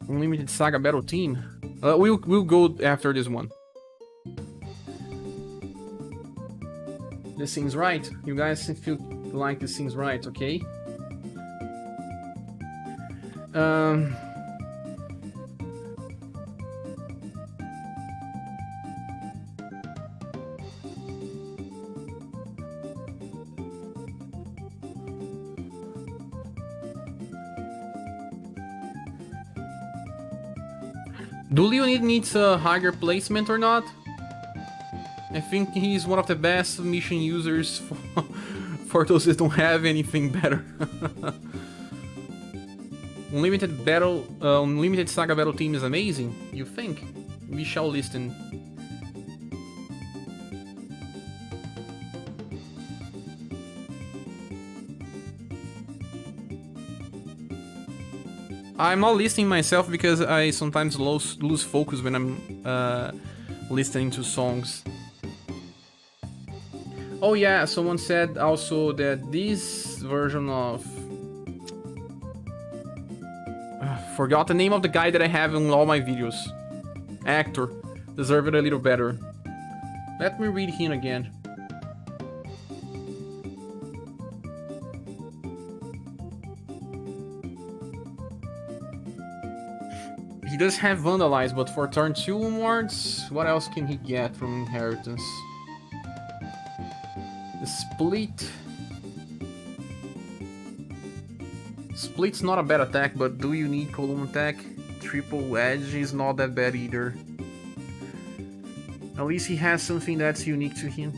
Unlimited SaGa Battle Team. We'll go after this one. This seems right. You guys feel like this seems right, okay? Do Leonid needs a higher placement or not? I think he's one of the best mission users for those that don't have anything better. Unlimited SaGa Battle Team is amazing, you think? We shall listen. I'm not listening myself because I sometimes lose focus when I'm listening to songs. Oh yeah, someone said also that this version of... forgot the name of the guy that I have in all my videos. Actor. Deserved it a little better. Let me read him again. He does have Vandalize, but for turn 2 onwards, what else can he get from Inheritance? The Split. Split's not a bad attack, but do you need column attack? Triple Edge is not that bad either. At least he has something that's unique to him.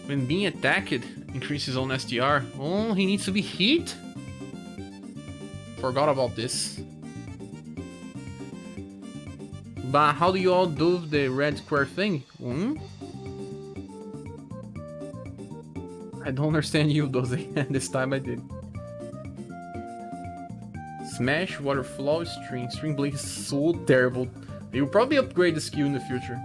When being attacked, increases on STR. Oh, he needs to be hit? Forgot about this. But how do you all do the red square thing? I don't understand you, Doze. This time I did. Smash, Water Flow, String. String Blade is so terrible. You'll probably upgrade the skill in the future.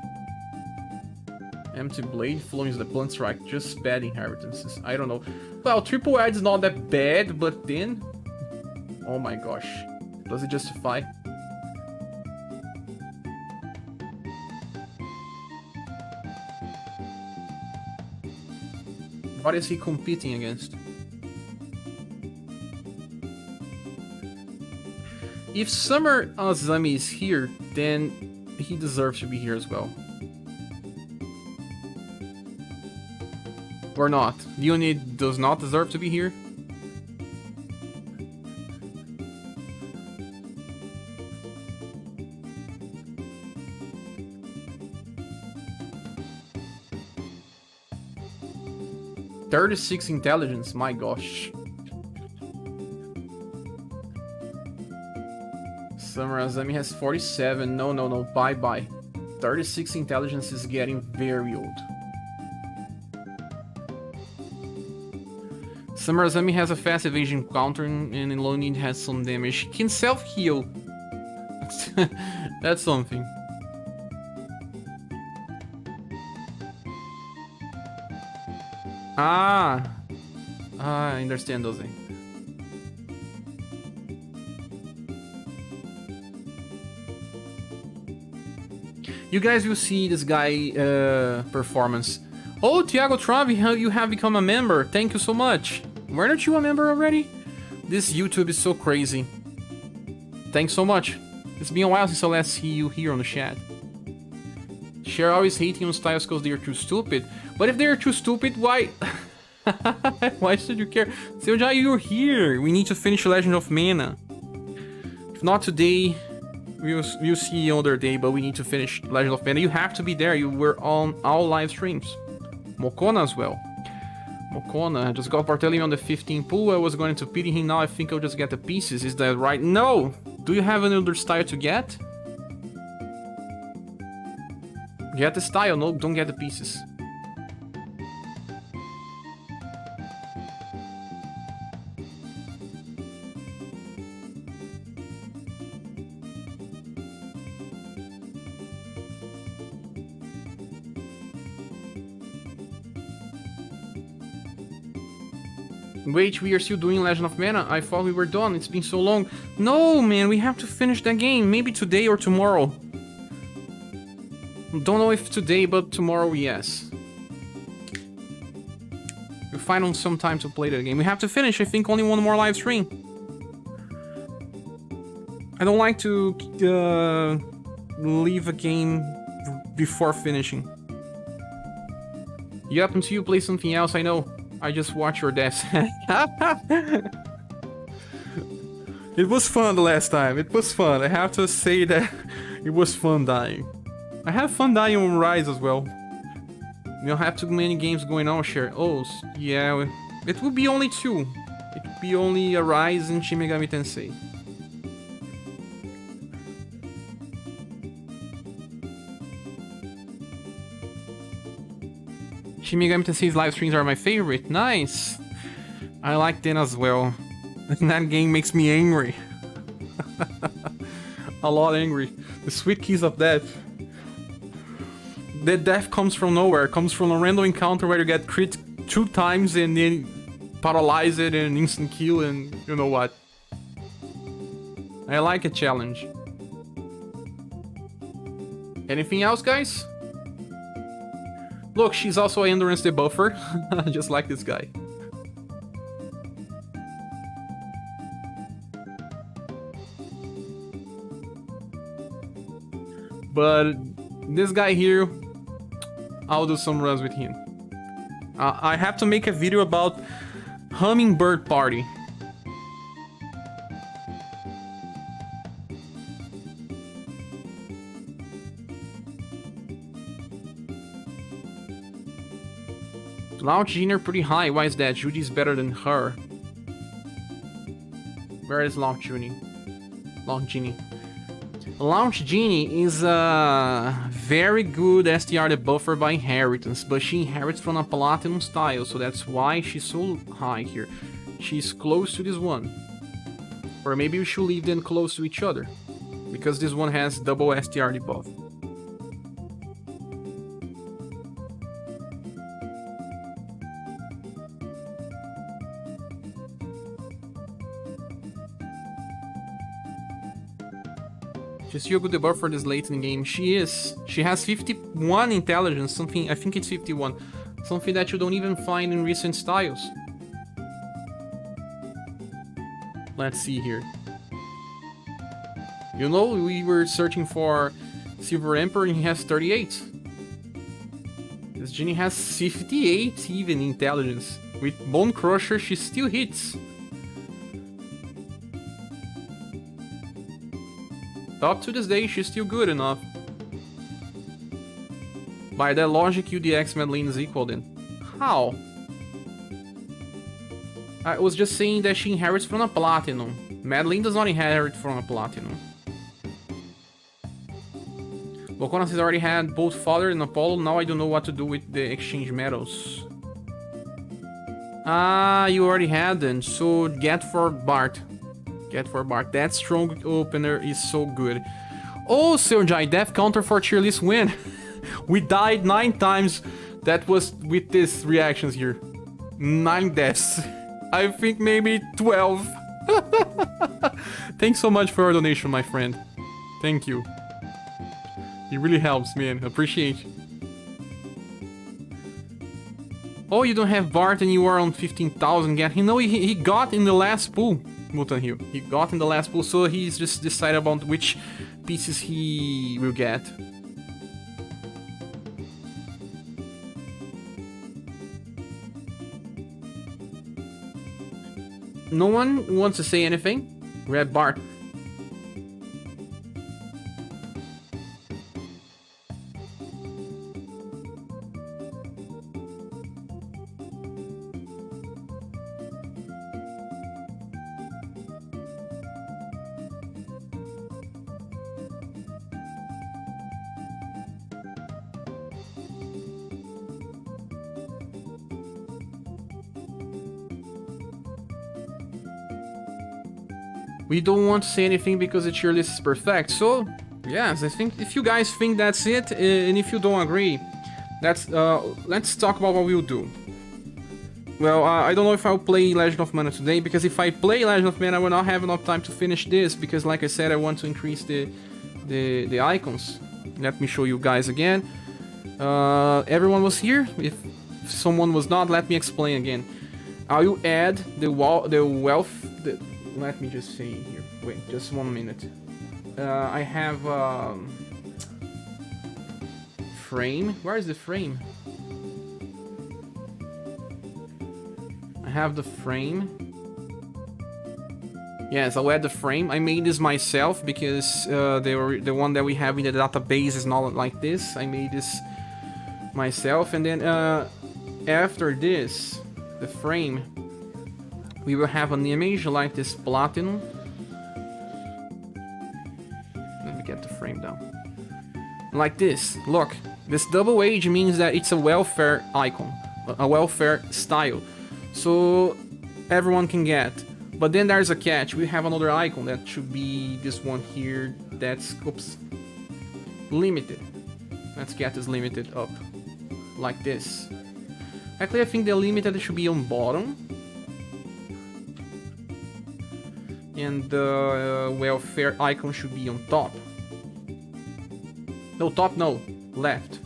Empty Blade, Flowing is the Blunt Strike. Just bad inheritances. I don't know. Well, Triple Edge is not that bad, but then... oh my gosh. Does it justify? What is he competing against? If Summer Azami is here, then he deserves to be here as well. Or not. Leonid does not deserve to be here. .36 intelligence, my gosh. Summer Azami has 47. No, bye. 36 intelligence is getting very old. Summer Azami has a fast evasion counter and Leonid has some damage. He can self-heal. That's something. I understand those things. You guys will see this guy performance. Oh, Thiago Travi, you have become a member. Thank you so much. Weren't you a member already? This YouTube is so crazy. Thanks so much. It's been a while since I last see you here on the chat. Cher always hating on styles because they're too stupid. But if they're too stupid, why... why should you care? SaGa, you're here. We need to finish Legend of Mana. If not today, we'll see you other day, but we need to finish Legend of Mana. You have to be there. You were on all live streams. Mokona as well. Mokona, I just got Bartelli on the 15 pool. I was going to pity him. Now I think I'll just get the pieces. Is that right? No! Do you have another style to get? Get the style. No, don't get the pieces. Wait, we are still doing Legend of Mana? I thought we were done. It's been so long. No, man, we have to finish that game. Maybe today or tomorrow. Don't know if today, but tomorrow, yes. We'll find some time to play the game. We have to finish. I think only one more live stream. I don't like to leave a game before finishing. Yup, until you play something else, I know. I just watch your deaths. It was fun the last time. It was fun. I have to say that it was fun dying. I have fun dying on Rise as well. You don't have too many games going on, Cher. Oh, yeah. It will be only 2. It will be only a Rise and Shin Megami Tensei. Shin Megami Tensei's live streams are my favorite. Nice! I like them as well. That game makes me angry. A lot angry. The sweet keys of death. That death comes from nowhere. Comes from a random encounter where you get crit 2 times and then paralyze it and instant kill and you know what. I like a challenge. Anything else, guys? Look, she's also an endurance debuffer, just like this guy. But this guy here, I'll do some runs with him. I have to make a video about Hummingbird Party. Launch Genie pretty high. Why is that? Judy's better than her. Where is Launch Genie? Launch Genie. Launch Genie is a very good STR debuffer by inheritance, but she inherits from a Platinum style, so that's why she's so high here. She's close to this one. Or maybe we should leave them close to each other, because this one has double STR debuff. She's still a good debuffer for this late in the game. She is. She has 51 intelligence, something, I think it's 51. Something that you don't even find in recent styles. Let's see here. You know, we were searching for Silver Emperor and he has 38. This Genie has 58 even intelligence. With Bone Crusher, she still hits. Up to this day, she's still good enough. By that logic, UDX Madeline is equal then. How? I was just saying that she inherits from a Platinum. Madeline does not inherit from a Platinum. Mokona has already had both Father and Apollo. Now I don't know what to do with the exchange medals. Ah, you already had them. So get for Bart. Get for Bart. That strong opener is so good. Oh, SaGa, death counter for cheerless win. We died 9 times. That was with these reactions here. 9 deaths. I think maybe 12. Thanks so much for your donation, my friend. Thank you. It really helps, man. Appreciate you. Oh, you don't have Bart and you are on 15,000 get. You know, he got in the last pool, Mutant Hill. He got in the last pool, so he's just decided about which pieces he will get. No one wants to say anything? Red Bart. We don't want to say anything because the tier list is perfect. So, yes, I think if you guys think that's it, and if you don't agree, let's talk about what we'll do. Well, I don't know if I'll play Legend of Mana today, because if I play Legend of Mana, I will not have enough time to finish this, because like I said, I want to increase the icons. Let me show you guys again. Everyone was here. If someone was not, let me explain again. I will add the wealth. Let me just say here. Wait, just 1 minute. I have frame. Where is the frame? I have the frame. Yes, I'll add the frame. I made this myself because the one that we have in the database is not like this. I made this myself, and then after this, the frame, we will have an image like this platinum. Let me get the frame down. Like this. Look, this double age means that it's a welfare icon, a welfare style. So everyone can get. But then there's a catch. We have another icon that should be this one here. That's, oops, limited. Let's get this limited up. Like this. Actually, I think the limited should be on bottom. And the welfare icon should be on top. No, top no, left.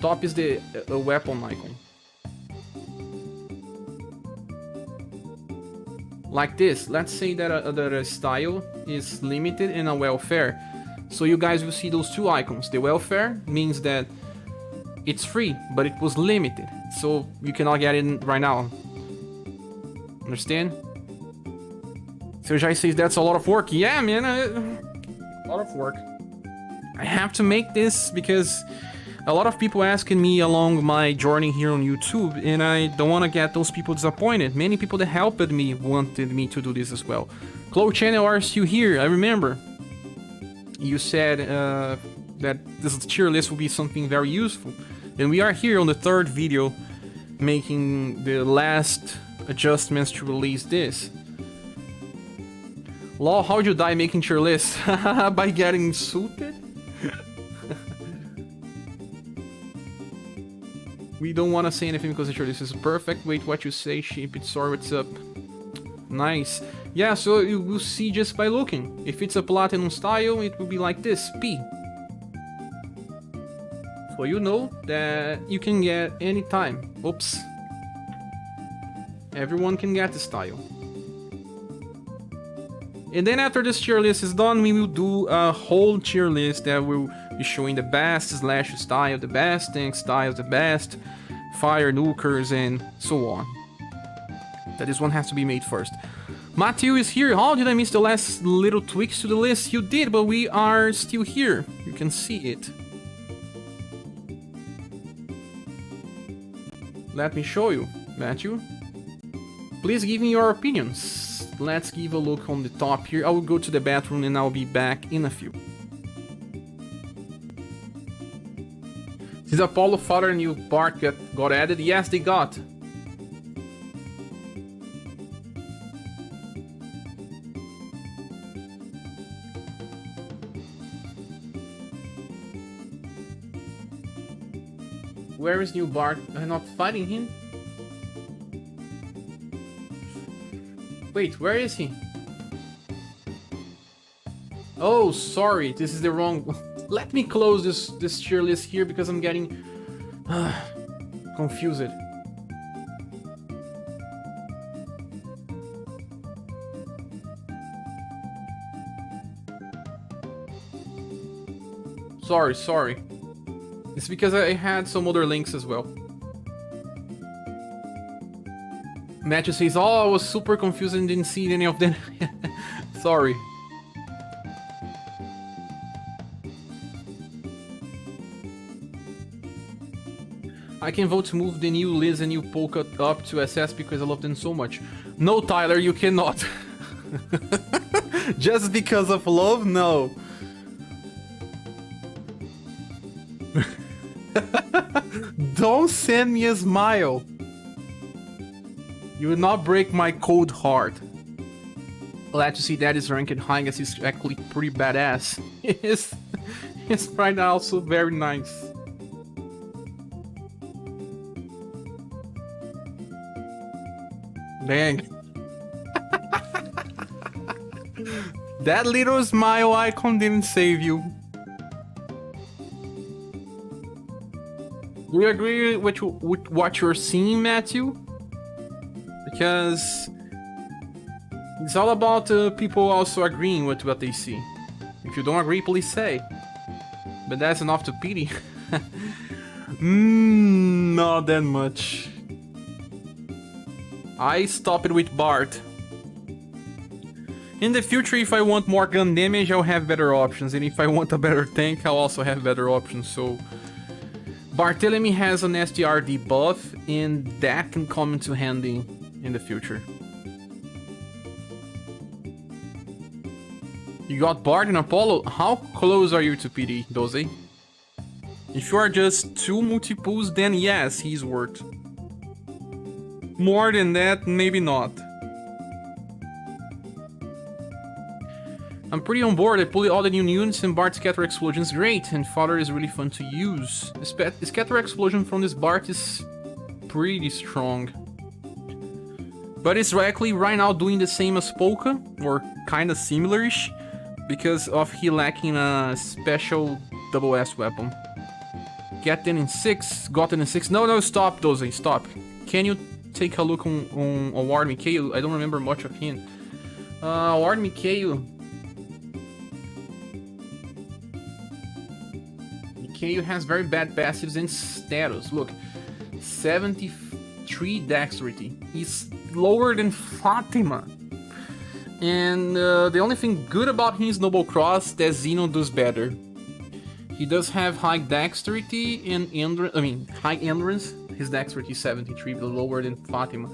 Top is the weapon icon. Like this. Let's say that a style is limited and a welfare. So you guys will see those two icons. The welfare means that it's free, but it was limited. So you cannot get it right now. Understand? So Jai says that's a lot of work. Yeah, man, a lot of work. I have to make this because a lot of people asking me along my journey here on YouTube, and I don't want to get those people disappointed. Many people that helped me wanted me to do this as well. Clo Channel are still here, I remember. You said that this tier list will be something very useful. And we are here on the third video making the last adjustments to release this. Law, how'd you die making tier lists? By getting insulted? We don't want to say anything because the tier list is perfect. Wait, what you say, sheep? It's sorry, what's up? Nice. Yeah, so you will see just by looking. If it's a platinum style, it will be like this, P. So you know that you can get any time. Oops. Everyone can get the style. And then after this tier list is done, we will do a whole tier list that will be showing the best slash style, the best tank styles, the best fire nukers, and so on. That this one has to be made first. Matthew is here. How did I miss the last little tweaks to the list? You did, but we are still here. You can see it. Let me show you, Matthew. Please give me your opinions. Let's give a look on the top here. I will go to the bathroom and I'll be back in a few. Did Apollo Father and new part got added? Yes, they got. Where is new Bart? I'm not fighting him. Wait, where is he? Oh, sorry, this is the wrong... Let me close this tier list here because I'm getting confused. Sorry. It's because I had some other links as well. Matthew says, oh, I was super confused and didn't see any of them. Sorry. I can vote to move the new Liz and new Polka up to SS because I love them so much. No, Tyler, you cannot. Just because of love? No. Don't send me a smile. You will not break my cold heart. Glad to see that is ranked high as he's actually pretty badass. His pride are also very nice. Dang. That little smile icon didn't save you. Do you agree with what you're seeing, Matthew? Because it's all about people also agreeing with what they see. If you don't agree, please say. But that's enough to pity. Not that much. I stopped with Bart. In the future, if I want more gun damage, I'll have better options. And if I want a better tank, I'll also have better options. So Barthélemy has an SDR debuff, and that can come into handy in the future. You got Bart and Apollo? How close are you to PD, Doze? If you are just 2 multiples, then yes, he's worth. More than that, maybe not. I'm pretty on board. I pulled all the new units and Bart's Scatter Explosion is great, and Fodder is really fun to use. The Scatter Explosion from this Bart is pretty strong. But it's actually right now doing the same as Polka, or kinda similar-ish, because of he lacking a special double S weapon. Get them in 6, got them in 6. No, stop, Doze, stop. Can you take a look on Ward Mikhail? I don't remember much of him. Ward Mikhail. Mikhail has very bad passives and status. Look, 73 dexterity. He's lower than Fatima. And the only thing good about him is Noble Cross that Xeno does better. He does have high dexterity and high endurance. His dexterity is 73, but lower than Fatima.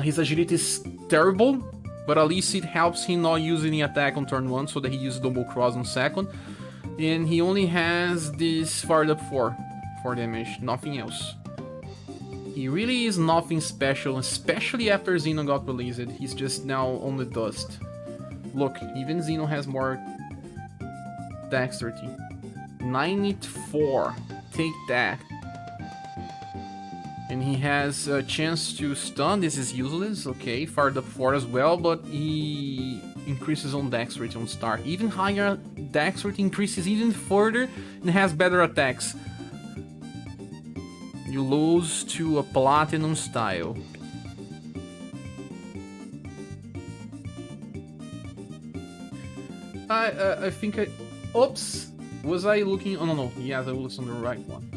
His agility is terrible, but at least it helps him not use any attack on turn 1, so that he uses Double Cross on second. And he only has this fired up 4 damage, nothing else. He really is nothing special, especially after Xeno got released. He's just now on the dust. Look, even Xeno has more dexterity. 94. Take that. And he has a chance to stun. This is useless. Okay, fired up 4 as well, but he increases on dexterity on start. Even higher dexterity increases even further and has better attacks. You lose to a platinum style. I think I... Oops! Was I looking... Oh, no. Yes, I was on the right one.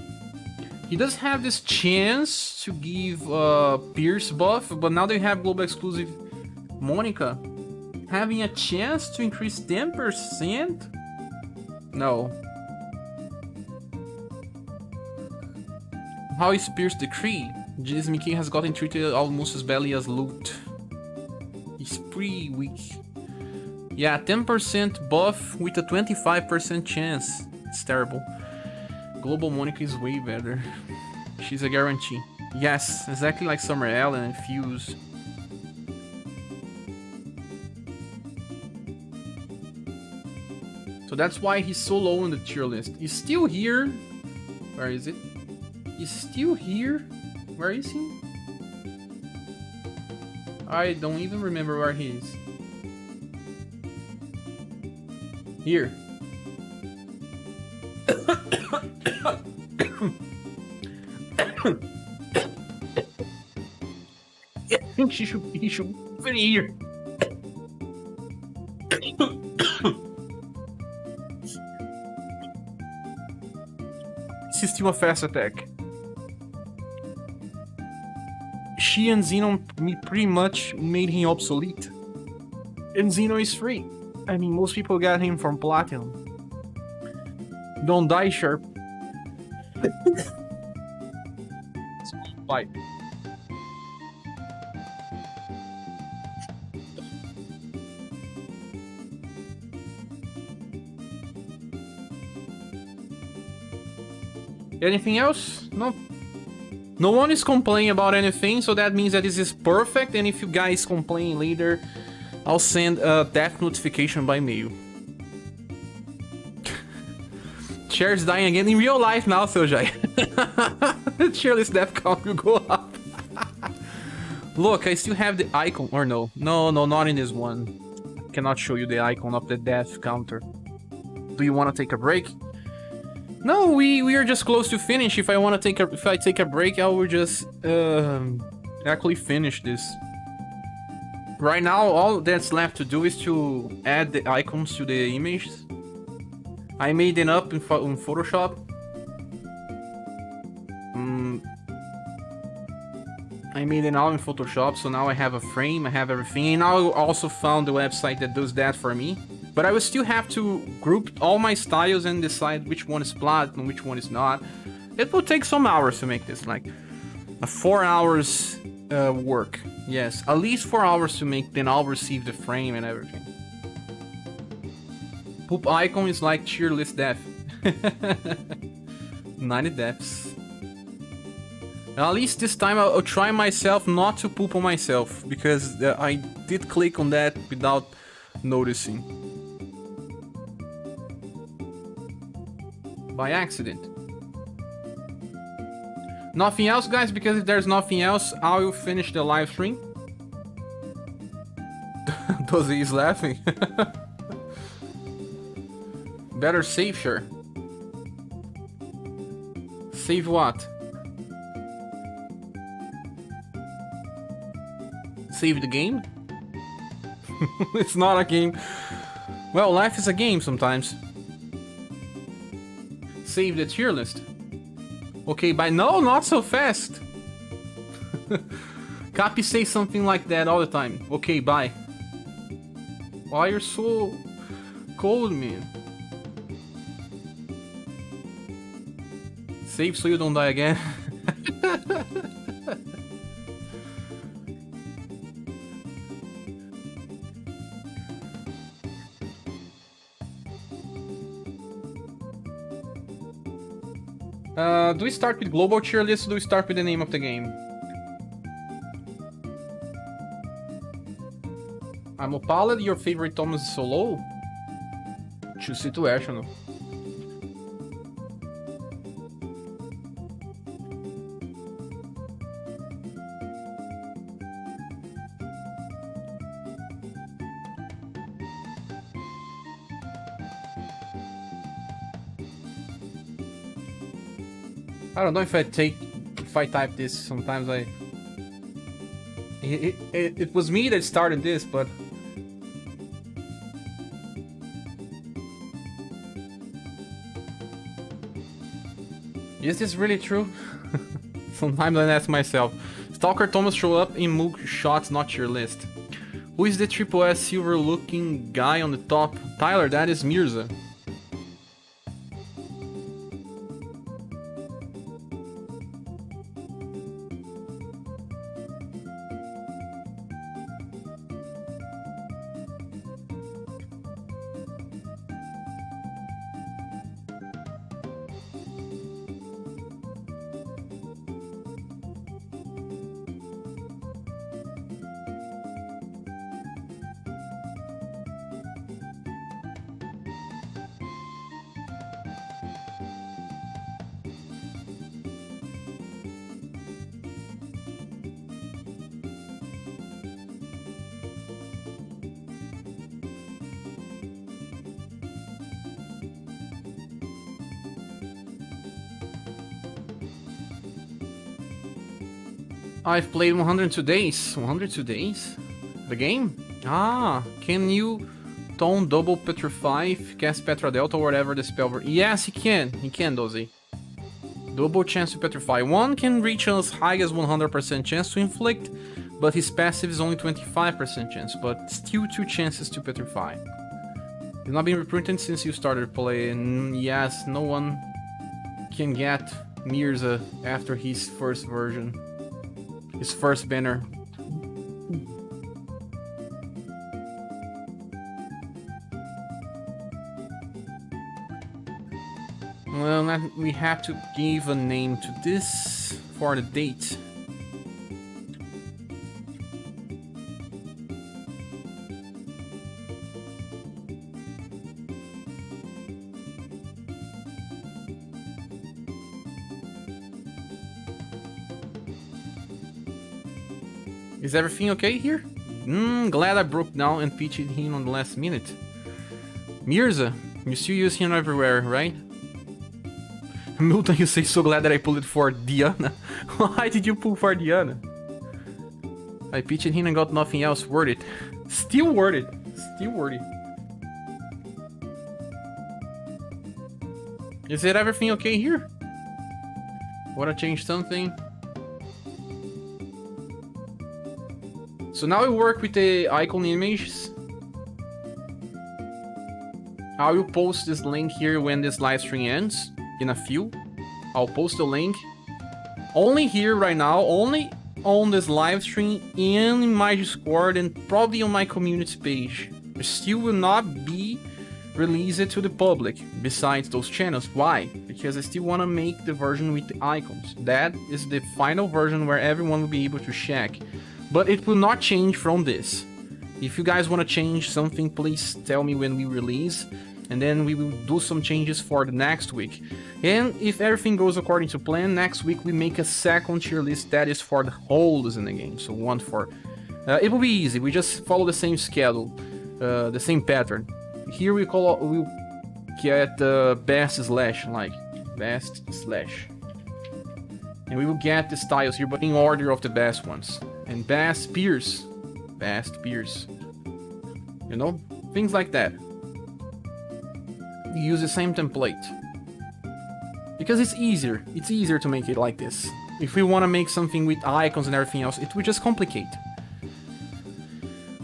He does have this chance to give Pierce buff, but now they have global exclusive Monica. Having a chance to increase 10%? No. How is Pierce Decree? Jesus Mickey has gotten treated almost as badly as Loot. He's pretty weak. Yeah, 10% buff with a 25% chance. It's terrible. Global Monica is way better. She's a guarantee. Yes, exactly like Summer Ellen and Fuse. So that's why he's so low on the tier list. He's still here. Where is it? He's still here. Where is he? I don't even remember where he is. Here. He should be here. is still a fast attack. She and Xeno pretty much made him obsolete. And Xeno is free. I mean, most people got him from Platinum. Don't die, Sharp. Bye. Anything else? No. No one is complaining about anything, so that means that this is perfect, and if you guys complain later, I'll send a death notification by mail. Cher's dying again in real life now, Sojai. Cher's death count will go up. Look, I still have the icon, or no. No, not in this one. I cannot show you the icon of the death counter. Do you want to take a break? No, we are just close to finish. If I take a break, I will just actually finish this. Right now, all that's left to do is to add the icons to the images. I made them up in Photoshop. I made it all in Photoshop, so now I have a frame, I have everything, and I also found the website that does that for me. But I will still have to group all my styles and decide which one is plot and which one is not. It will take some hours to make this, like 4 hours work. Yes, at least 4 hours to make, then I'll receive the frame and everything. Poop icon is like cheerless death. 90 deaths. At least this time I'll try myself not to poop on myself, because I did click on that without noticing. By accident. Nothing else, guys, because if there's nothing else, I will finish the live stream. Dozy is laughing. Better save, sure. Save what? Save the game? It's not a game. Well, life is a game sometimes. Save the tier list. Okay, bye. No, not so fast. Cappy says something like that all the time. Okay, bye. Why you're so cold, man? Save so you don't die again. Do we start with global tier list or do we start with the name of the game? I'm Opalad, your favorite Thomas is so low? Too situational. I don't know if I type this, sometimes it was me that started this, but is this really true? Sometimes I ask myself. Stalker Thomas show up in Moog shots, not your list. Who is the triple S silver looking guy on the top? Tyler, that is Mirza. I've played 102 days. 102 days? The game? Ah, can you tone double petrify, cast Petra Delta or whatever the spell? Yes, he can. He can, Dozy. Double chance to petrify. One can reach as high as 100% chance to inflict, but his passive is only 25% chance, but still 2 chances to petrify. It's not been reprinted since you started playing. Yes, no one can get Mirza after his first version. His first banner. Well, we have to give a name to this for the date. Is everything okay here? Glad I broke down and pitched him on the last minute. Mirza, you still use him everywhere, right? Milton, you say so glad that I pulled it for Diana. Why did you pull for Diana? I pitched him and got nothing else worth it. Still worth it. Still worth it. Is it everything okay here? Wanna change something? So now we work with the icon images. I will post this link here when this live stream ends. In a few. I'll post the link. Only here right now, only on this live stream in my Discord and probably on my community page. It still will not be released to the public besides those channels. Why? Because I still want to make the version with the icons. That is the final version where everyone will be able to check. But it will not change from this. If you guys want to change something, please tell me when we release. And then we will do some changes for the next week. And if everything goes according to plan, next week we make a second tier list that is for the holders in the game. So one for... it will be easy, we just follow the same schedule, the same pattern. Here we'll get best slash, like best slash. And we will get the styles here, but in order of the best ones. And best peers. Best peers. You know? Things like that. Use the same template because it's easier to make it like this. If we want to make something with icons and everything else, it will just complicate.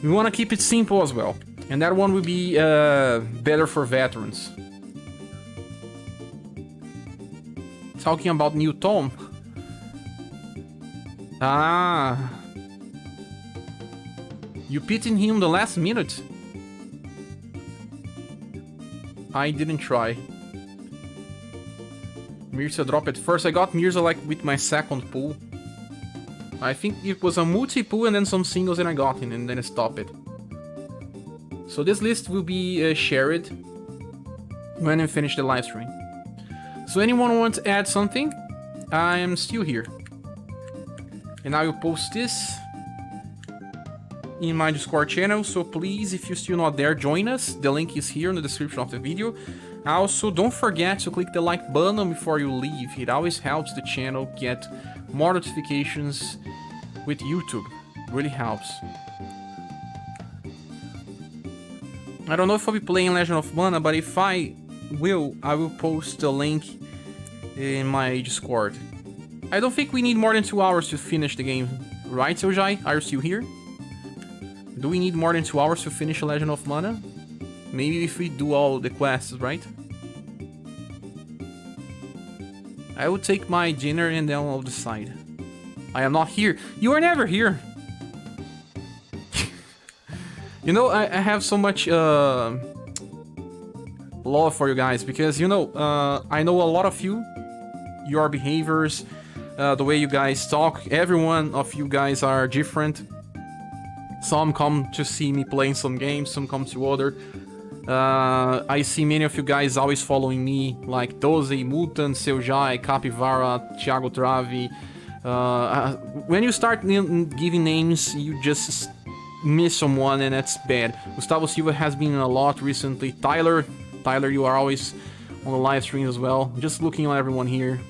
We want to keep it simple as well, and that one will be better for veterans. Talking about new Tom. You picked him the last minute. I didn't try. Mirza dropped it first. I got Mirza like with my second pull. I think it was a multi-pull and then some singles and I got him and then I stopped it. So this list will be shared when I finish the live stream. So anyone wants to add something? I am still here. And I will post this in my Discord channel, so please, if you're still not there, join us. The link is here in the description of the video. Also, don't forget to click the like button before you leave. It always helps the channel get more notifications with YouTube. Really helps. I don't know if I'll be playing Legend of Mana, but if I will post the link in my Discord. I don't think we need more than 2 hours to finish the game, right, Sojai? Are you still here? Do we need more than 2 hours to finish Legend of Mana? Maybe if we do all the quests, right? I will take my dinner and then I'll decide. I am not here. You are never here! You know, I have so much love for you guys because, you know, I know a lot of you, your behaviors, the way you guys talk. Every one of you guys are different. Some come to see me playing some games, some come to other. I see many of you guys always following me, like Doze, Mutant, Seujai, Capivara, Thiago Travi. When you start giving names, you just miss someone and that's bad. Gustavo Silva has been a lot recently. Tyler, you are always on the live streams as well. Just looking at everyone here.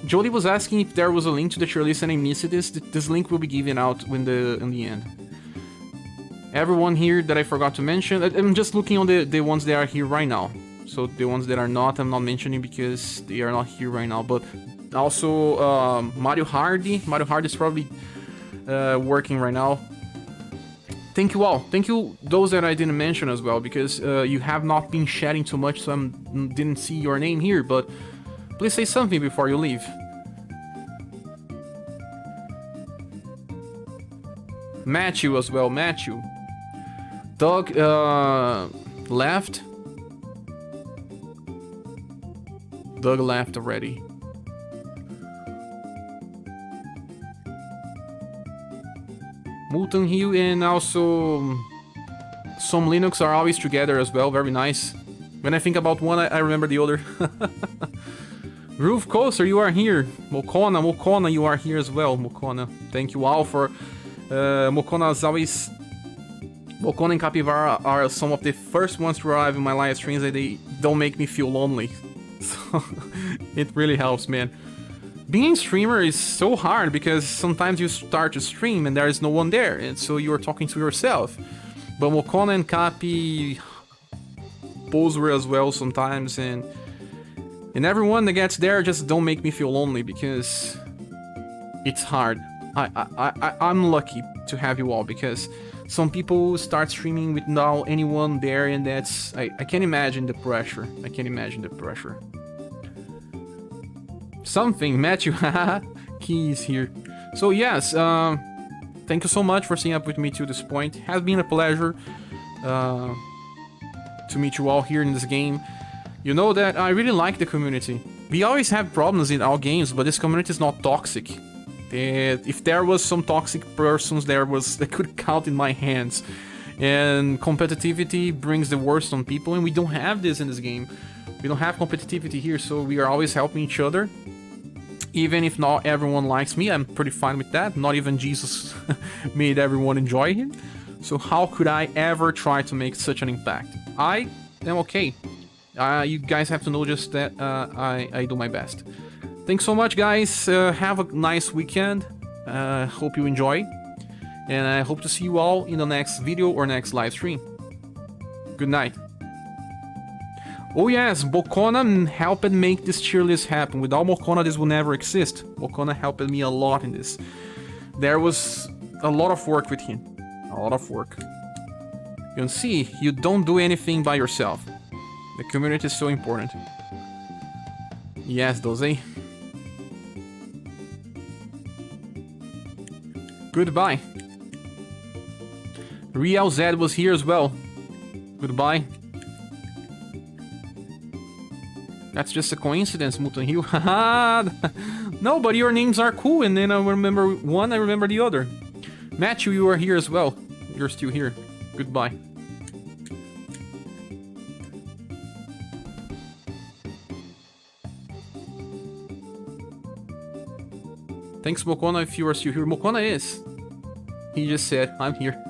Jody was asking if there was a link to the tier list and I missed this. This link will be given out in the end. Everyone here that I forgot to mention, I'm just looking on the ones that are here right now. So the ones that are not, I'm not mentioning because they are not here right now. But also Mario Hardy. Mario Hardy is probably working right now. Thank you all. Thank you those that I didn't mention as well, because you have not been chatting too much, so I didn't see your name here, but please say something before you leave. Matthew as well, Matthew. Doug left. Doug left already. Molten Hill and also some Linux are always together as well, very nice. When I think about one, I remember the other. Roof Coaster, you are here. Mokona, you are here as well, Mokona. Thank you all for... Mokona is always... Mokona and Capivara are some of the first ones to arrive in my live streams, and they don't make me feel lonely. So, it really helps, man. Being a streamer is so hard because sometimes you start to stream and there is no one there, and so you're talking to yourself. But Mokona and Capi pose as well sometimes, and everyone that gets there just don't make me feel lonely because it's hard. I'm lucky to have you all because some people start streaming without anyone there, and that's I can't imagine the pressure. I can't imagine the pressure. Something, Matthew, he is here. So yes, thank you so much for staying up with me to this point. It has been a pleasure to meet you all here in this game. You know that I really like the community. We always have problems in our games, but this community is not toxic. If there was some toxic persons, I could count in my hands. And competitivity brings the worst on people, and we don't have this in this game. We don't have competitivity here, so we are always helping each other. Even if not everyone likes me, I'm pretty fine with that. Not even Jesus made everyone enjoy him. So how could I ever try to make such an impact? I am okay. You guys have to know just that I do my best. Thanks so much, guys. Have a nice weekend. Hope you enjoy. And I hope to see you all in the next video or next live stream. Good night. Oh yes, Mokona helped make this tier list happen. Without Mokona, this would never exist. Mokona helped me a lot in this. There was a lot of work with him. A lot of work. You can see, you don't do anything by yourself. The community is so important. Yes, Doze. Goodbye. Real Z was here as well. Goodbye. That's just a coincidence, Molten Hill. No, but your names are cool, and then I remember one, I remember the other. Matthew, you are here as well. You're still here. Goodbye. Thanks, Mokona, if you are still here. Mokona is. He just said, I'm here.